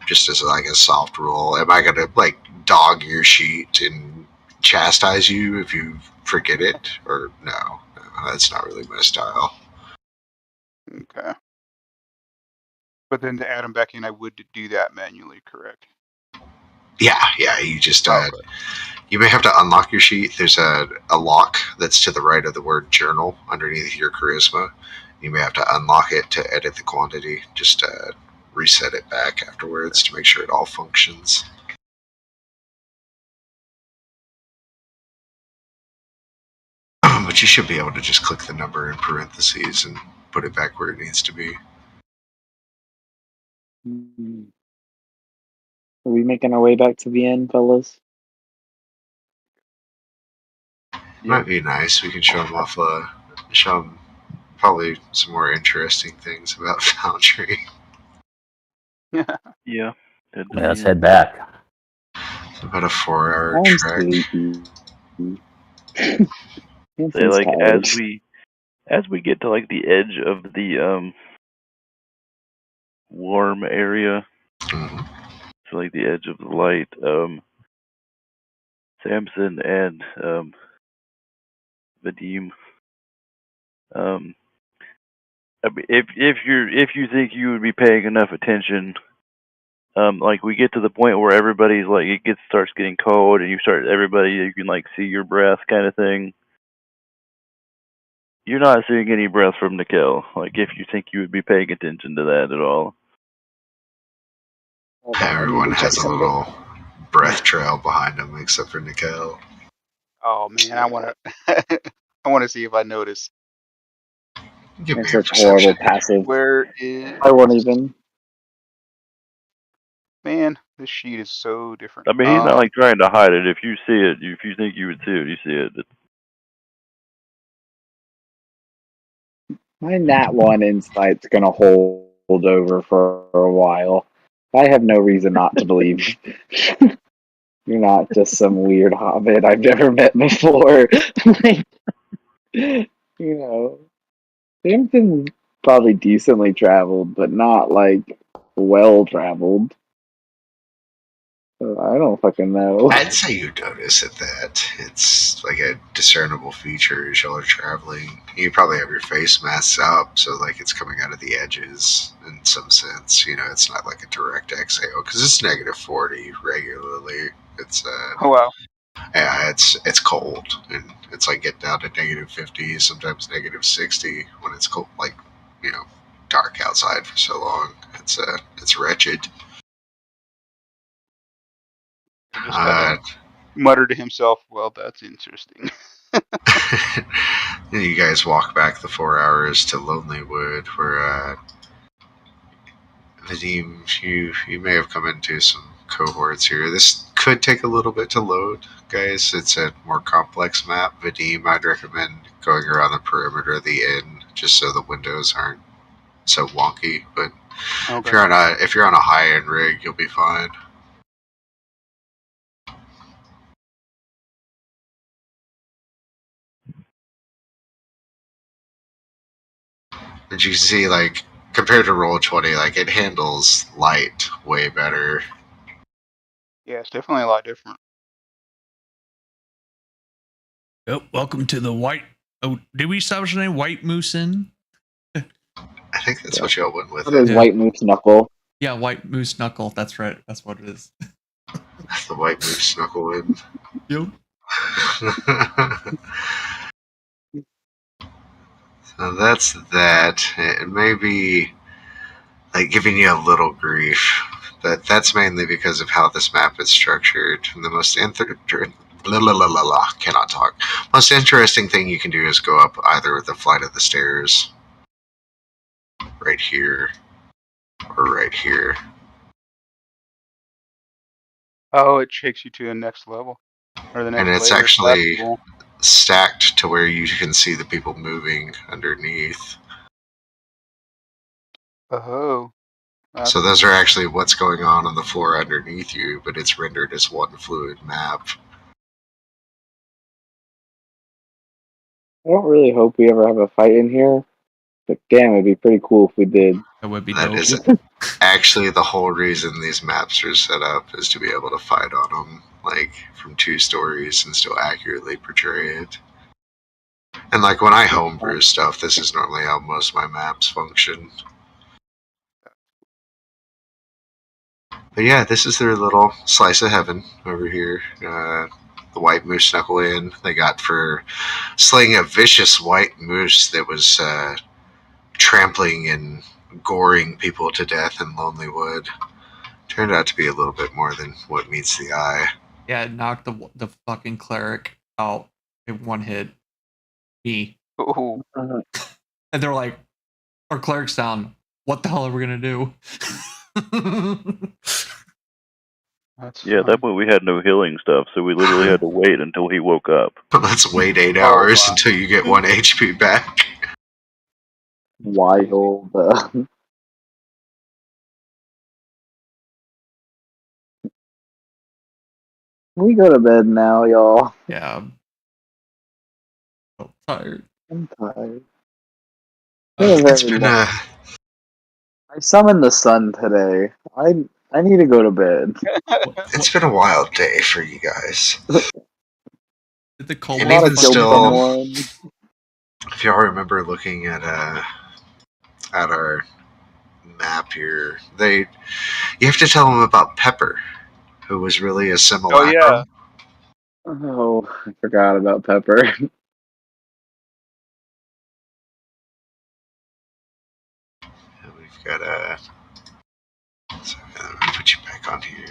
just as like a soft rule. Am I gonna like dog your sheet and chastise you if you forget it, or no? That's not really my style. Okay. But then to add them back in, I would do that manually, correct? Yeah. You just you may have to unlock your sheet. There's a lock that's to the right of the word journal underneath your charisma. You may have to unlock it to edit the quantity. Just reset it back afterwards to make sure it all functions. But you should be able to just click the number in parentheses and put it back where it needs to be. Are we making our way back to the end, fellas? Might be nice. We can show them off. Show them probably some more interesting things about Foundry. Yeah. Let's head back. It's about a 4-hour I'm trek. sleepy. say like tired. as we get to like the edge of the warm area, Mhm. so like the edge of the light, Samson and Vadim, I mean, if you think you would be paying enough attention, like we get to the point where everybody's like starts getting cold, and you can like see your breath kind of thing. You're not seeing any breath from Nikel. Like if you think you would be paying attention to that at all. Hold on, I need Everyone to check has a something. little breath trail behind them, except for Nikel. Oh man, I wanna I wanna see if I notice. Give I'm me a such horrible perception. passive. Where is I won't even. man? This sheet is so different. I mean, he's not like trying to hide it. If you see it, if you think you would see it, you see it. My nat 1 insight's gonna hold over for a while. I have no reason not to believe you're not just some weird hobbit I've never met before. Like, you know, Samson's probably decently traveled, but not like well traveled. So I don't fucking know. I'd say you notice it that it's like a discernible feature as y'all are traveling. You probably have your face masks up, so like it's coming out of the edges in some sense. You know, it's not like a direct exhale because it's -40 regularly. It's Oh wow. yeah, it's cold and it's like getting down to -50, sometimes -60 when it's cold, like you know, dark outside for so long. It's wretched. Just kind of mutter to himself, well, that's interesting. You guys walk back the 4 hours to Lonelywood, where Vadim, you may have come into some cohorts here. This could take a little bit to load, guys. It's a more complex map. Vadim, I'd recommend going around the perimeter of the inn just so the windows aren't so wonky. But Okay. if you're on a high end rig, you'll be fine. And you can see, like, compared to Roll20, like, it handles light way better. Yeah, it's definitely a lot different. Yep, welcome to the White. Oh, did we establish the name White Moose Inn? I think that's what y'all went with. What is Yeah. White Moose Knuckle? Yeah, White Moose Knuckle. That's right. That's what it is. The White Moose Snuckle in. Yep. So that's that. It may be like giving you a little grief, but that's mainly because of how this map is structured. And the most cannot talk. Most interesting thing you can do is go up either the flight of the stairs, right here, or right here. Oh, it takes you to the next level. Or the next And it's layer. actually That's cool. stacked to where you can see the people moving underneath. Oh. So those are actually what's going on the floor underneath you, but it's rendered as one fluid map. I don't really hope we ever have a fight in here, but damn, it'd be pretty cool if we did. That would be That dope. is actually the whole reason these maps are set up, is to be able to fight on them, like, from 2 stories and still accurately portray it. And like when I homebrew stuff, this is normally how most of my maps function. But yeah, this is their little slice of heaven over here. The White Moose Knuckle Inn they got for slaying a vicious white moose that was trampling and goring people to death in Lonelywood. Turned out to be a little bit more than what meets the eye. Yeah, it knocked the fucking cleric out in one hit. Me. Oh. And they're like, our cleric's down. What the hell are we gonna do? That's Yeah, at that point we had no healing stuff, so we literally had to wait until he woke up. Let's wait 8 hours until you get 1 HP back. Wild. We go to bed now, y'all. Yeah. Tired. I'm tired. It's been a I summoned the sun today. I need to go to bed. it's been a wild day for you guys. Did the call And A lot even of kill still- someone. If y'all remember looking at our map here, you have to tell them about Pepper, who was really a simulacrum. yeah. Oh, I forgot about Pepper. We've got so, let me put you back on here.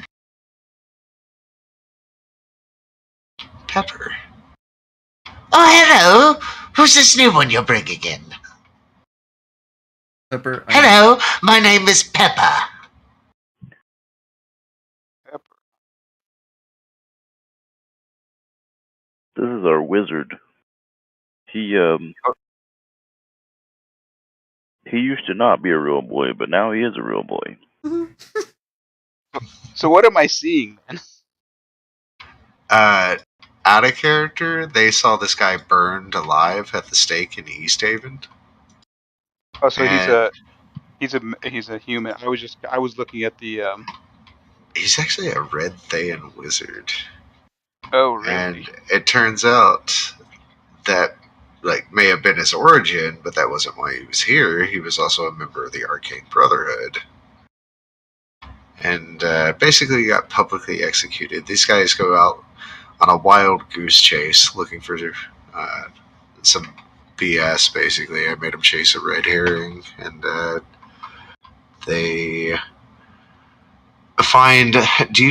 Pepper. Oh, hello. Who's this new one you're bringing in? Pepper. Hello, my name is Pepper. This is our wizard. He used to not be a real boy, but now he is a real boy. So what am I seeing, man? Out of character, they saw this guy burned alive at the stake in East Haven. Oh, so And he's a human. I was looking at the he's actually a Red Thayan wizard. Oh, really? And it turns out that may have been his origin, but that wasn't why he was here. He was also a member of the Arcane Brotherhood. And basically got publicly executed. These guys go out on a wild goose chase looking for some BS, basically. I made them chase a red herring, and they find... Do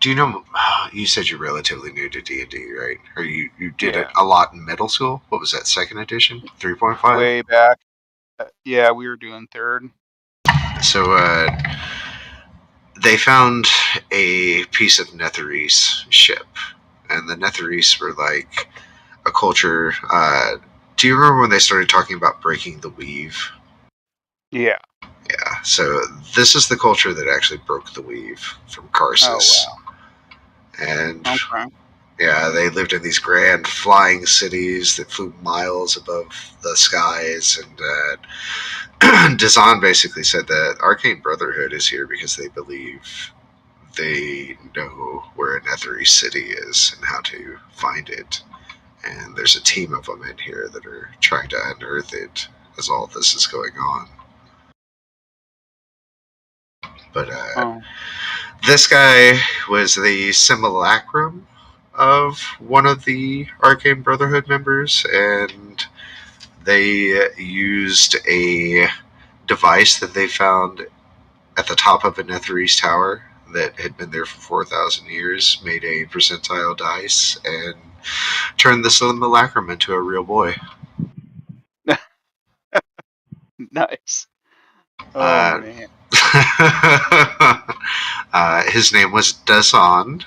you know... You said you're relatively new to D&D, right? Or you did it a lot in middle school? What was that, 2nd edition? 3.5? Way back. Yeah, we were doing 3rd. So, they found a piece of Netherese ship. And the Netherese were like a culture... do you remember when they started talking about breaking the weave? Yeah. Yeah, so this is the culture that actually broke the weave from Karsus. Oh, wow. And Okay. yeah, they lived in these grand flying cities that flew miles above the skies. And Dazan basically said that Arcane Brotherhood is here because they believe they know where a Netherese city is and how to find it. And there's a team of them in here that are trying to unearth it as all this is going on. But this guy was the simulacrum of one of the Arcane Brotherhood members, and they used a device that they found at the top of a Netherese tower that had been there for 4,000 years, made a percentile dice, and turned the simulacrum into a real boy. Nice. Oh, man. His name was Dazan.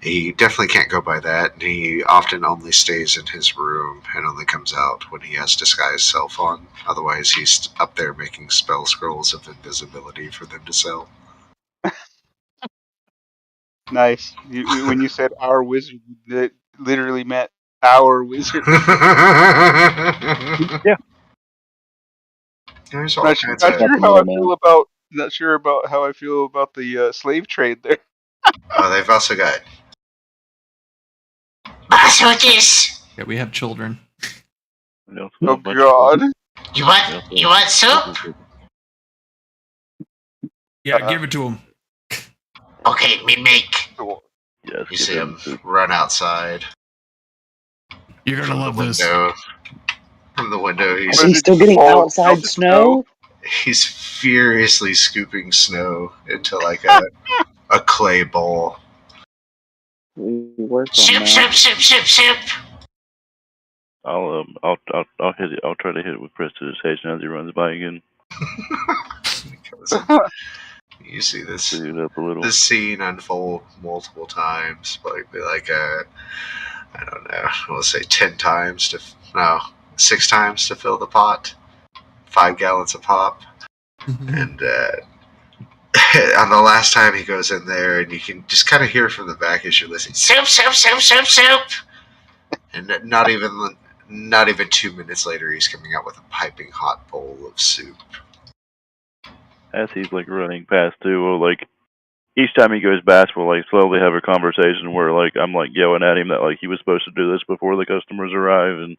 He definitely can't go by that, and he often only stays in his room and only comes out when he has disguise self on. Otherwise, he's up there making spell scrolls of invisibility for them to sell. Nice. When you said our wizard, that literally meant our wizard. Yeah. There's all Not kinds sure of... how I feel about. Not sure about how I feel about the slave trade there. Oh, they've also got... Boss, who's this? Yeah, we have children. No, Oh, God. You want soup? Yeah, give it to him. Okay, me make. Yes, You see him run outside. You're gonna love this. From the window, Is he still getting outside snow? He's furiously scooping snow into like a clay bowl. We work on Soup, that. soup. I'll hit it. I'll try to hit it with prestidigitation as he runs by again. You see this Speed it up a little. this scene unfold multiple times, probably like I don't know, we'll say 10 times 6 times to fill the pot, 5 gallons of pop, and on the last time he goes in there, and you can just kind of hear from the back as you're listening, Soup. and not even not even 2 minutes later, he's coming out with a piping hot bowl of soup. As he's like running past too, we'll like each time he goes past, we'll like slowly have a conversation where like I'm like yelling at him that like he was supposed to do this before the customers arrive, and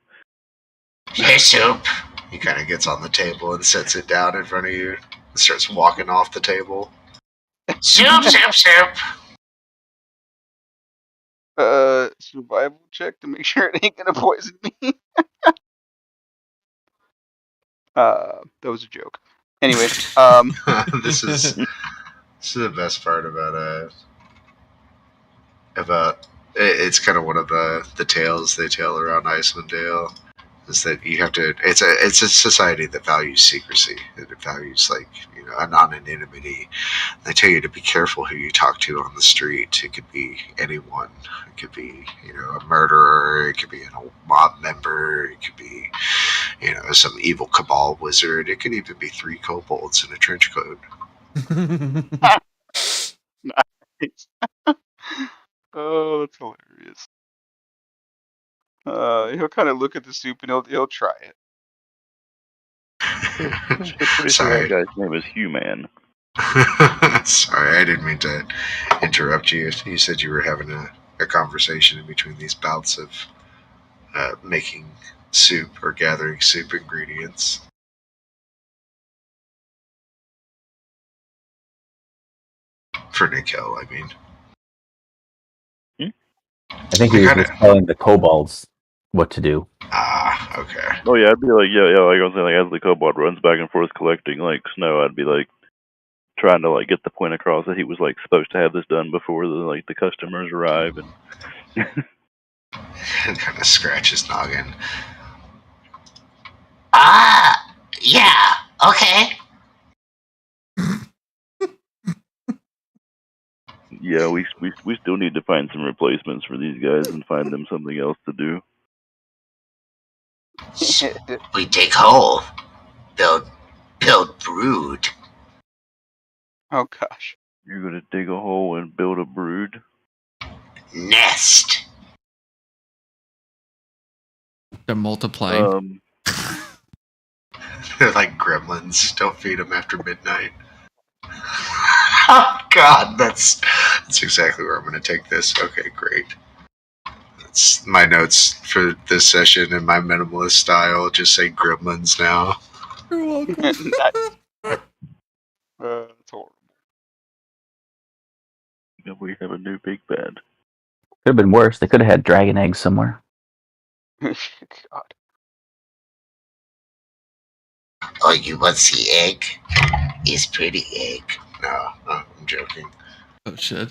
Here's soup. He kind of gets on the table and sets it down in front of you and starts walking off the table. Soup, soup, soup. Survival check to make sure it ain't gonna poison me. That was a joke. Anyway, This is the best part about it's kind of one of the tales they tell around Icewind Dale, is that you have to. It's a society that values secrecy, and it values like anonymity. They tell you to be careful who you talk to on the street. It could be anyone. It could be a murderer. It could be an old mob member. It could be some evil cabal wizard. It could even be 3 kobolds in a trench coat. nice. Oh, that's hilarious. He'll kind of look at the soup and he'll try it. pretty sure Sorry. that guy's name is Human. Sorry, I didn't mean to interrupt you. You said you were having a conversation in between these bouts of making soup or gathering soup ingredients. For Nikhil, I mean. I think he was just telling the kobolds what to do. Ah, okay. Oh yeah, I'd be like like I was saying, like as the kobold runs back and forth collecting like snow, I'd be like trying to like get the point across that he was like supposed to have this done before the customers arrive, and And kind of scratch his noggin. Ah, yeah, okay. yeah, we still need to find some replacements for these guys and find them something else to do. We dig hole. Build brood. Oh gosh. You're gonna dig a hole and build a brood? Nest. They're multiplying. They're like gremlins. Don't feed them after midnight. Oh, God, that's exactly where I'm going to take this. Okay, great. That's my notes for this session in my minimalist style. Just say gremlins now. You're welcome. That's horrible. We have a new big bad. Could have been worse. They could have had dragon eggs somewhere. God. Oh, you want to see egg? It's pretty egg. No, I'm joking. Oh shit.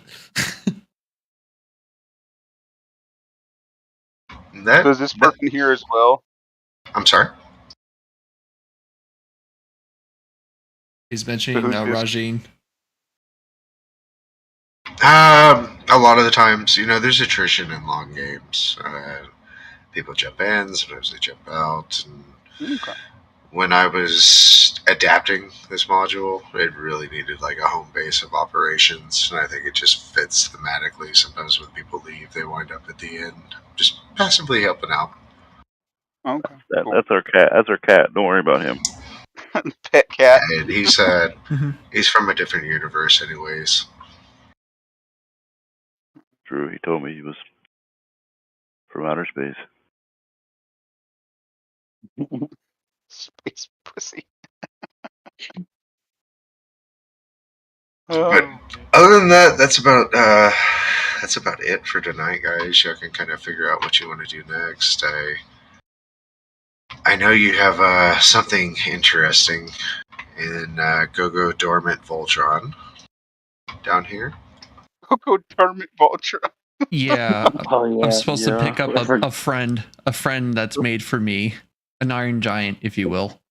So is this person here as well? I'm sorry? He's mentioning who's this? Rajin. A lot of the times, there's attrition in long games. People jump in, sometimes they jump out. And Okay. when I was adapting this module, it really needed like a home base of operations, and I think it just fits thematically. Sometimes when people leave, they wind up at the end just passively helping out. Okay. Cool. That's our cat. That's our cat. Don't worry about him. Pet cat. And he's from a different universe, anyways. True. He told me he was from outer space. Space pussy. But other than that, that's about it for tonight, guys. Y'all can kind of figure out what you want to do next. I know you have something interesting in Go Dormant Voltron down here. Go Dormant Vulture. Yeah, Oh yeah. I'm supposed to pick up Whoever- a friend that's made for me, an iron giant, if you will.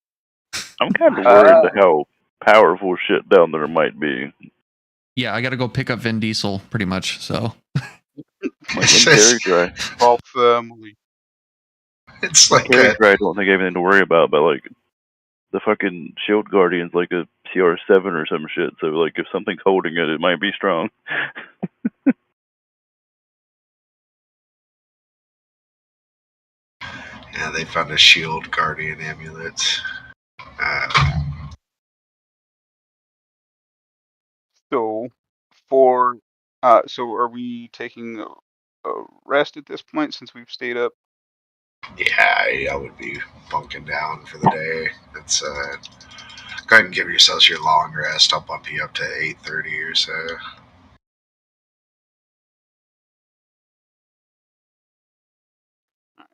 I'm kind of worried about how powerful shit down there might be. Yeah, I got to go pick up Vin Diesel, pretty much. So Like in character, All family. It's like character, I don't think I have anything to worry about. But like the fucking Shield Guardian's like a CR7 or some shit. So like if something's holding it, it might be strong. yeah, Yeah, they found a shield guardian amulet. So so are we taking a rest at this point since we've stayed up? Yeah, I would be bunking down for the day. It's go ahead and give yourselves your long rest. I'll bump you up to 8:30 or so.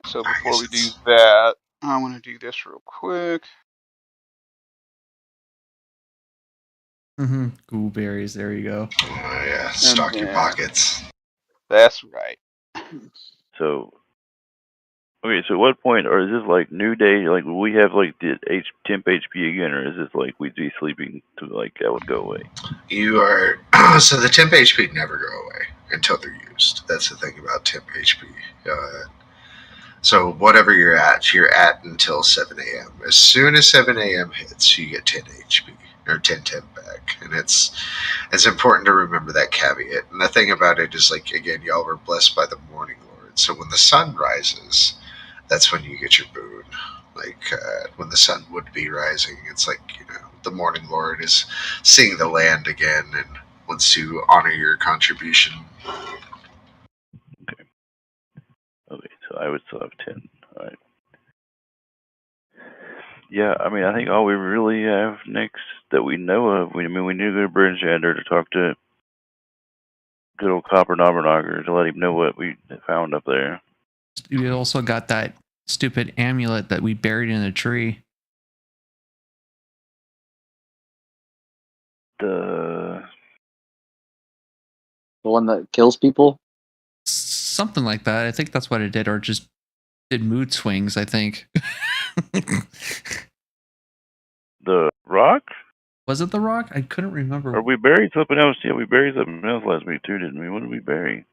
So I before guess we do it's that, I want to do this real quick. Ghoul berries. There you go. yeah, stock your then- pockets. That's right. So, okay, so at what point, or is this like new day? Like, will we have like the temp HP again, or is this like we'd be sleeping to like that would go away? You are so the temp HP never go away until they're used. That's the thing about temp HP. So whatever you're at until 7 a.m. As soon as 7 a.m. hits, you get 10 HP or 10 temp back, and it's important to remember that caveat. And the thing about it is, like, again, y'all were blessed by the morning lord. So when the sun rises, that's when you get your boon. Like when the sun would be rising, it's like, the morning lord is seeing the land again and wants to honor your contribution. Okay, so I would still have 10. All right. Yeah, I mean, I think all we really have next that we know of, we need to go to Brinchander to talk to good old Copper Knobberknocker to let him know what we found up there. We also got that stupid amulet that we buried in a tree. The one that kills people. Something like that. I think that's what it did, or just did mood swings, I think. the rock? Was it the rock? I couldn't remember. Or we buried something else? Yeah, we buried something else last week too, didn't we? What did we bury?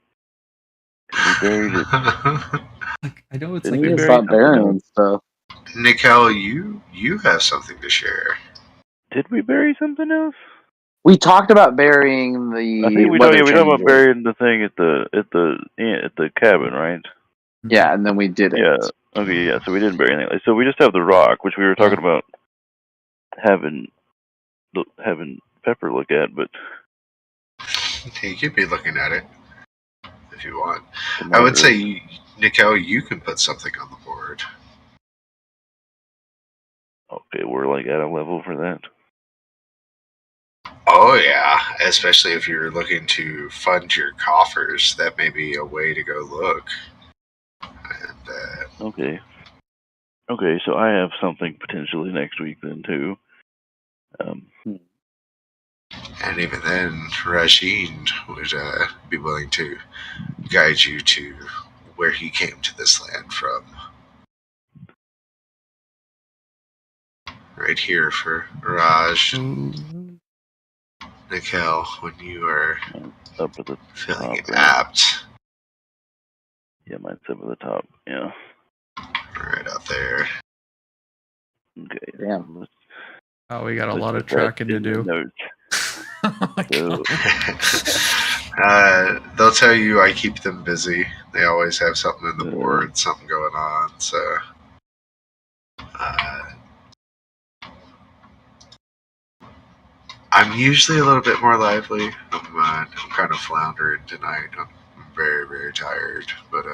We buried it. Like, I know it's Didn't like we It's bury not burying something stuff. Nickel, you have something to share. Did we bury something else? We talked about burying I the think we weather talked about changer. burying the thing at the cabin, right? Yeah, and then we did it. Yeah. Okay. Yeah. So we didn't bury anything. So we just have the rock, which we were talking about having Pepper look at, but You could be looking at it if you want. to I would monitor. say, Nickel, you can put something on the board. Okay, we're like at a level for that. Oh yeah, especially if you're looking to fund your coffers, that may be a way to go look. And Okay. Okay, so I have something potentially next week then too. and even then, Rajin would be willing to guide you to where he came to this land from. Right here for Raj, Nickel, when you are Up at the feeling top, right? apt. Yeah, mine's up at the top. Yeah. Right out there. Okay. Damn. Oh, we got a Let's lot of put that tracking to in the do. notes. Oh my So, God. They'll tell you I keep them busy. They always have something in the Yeah. board, something going on. So, I'm usually a little bit more lively. I'm kind of floundering tonight. I'm very, very tired, but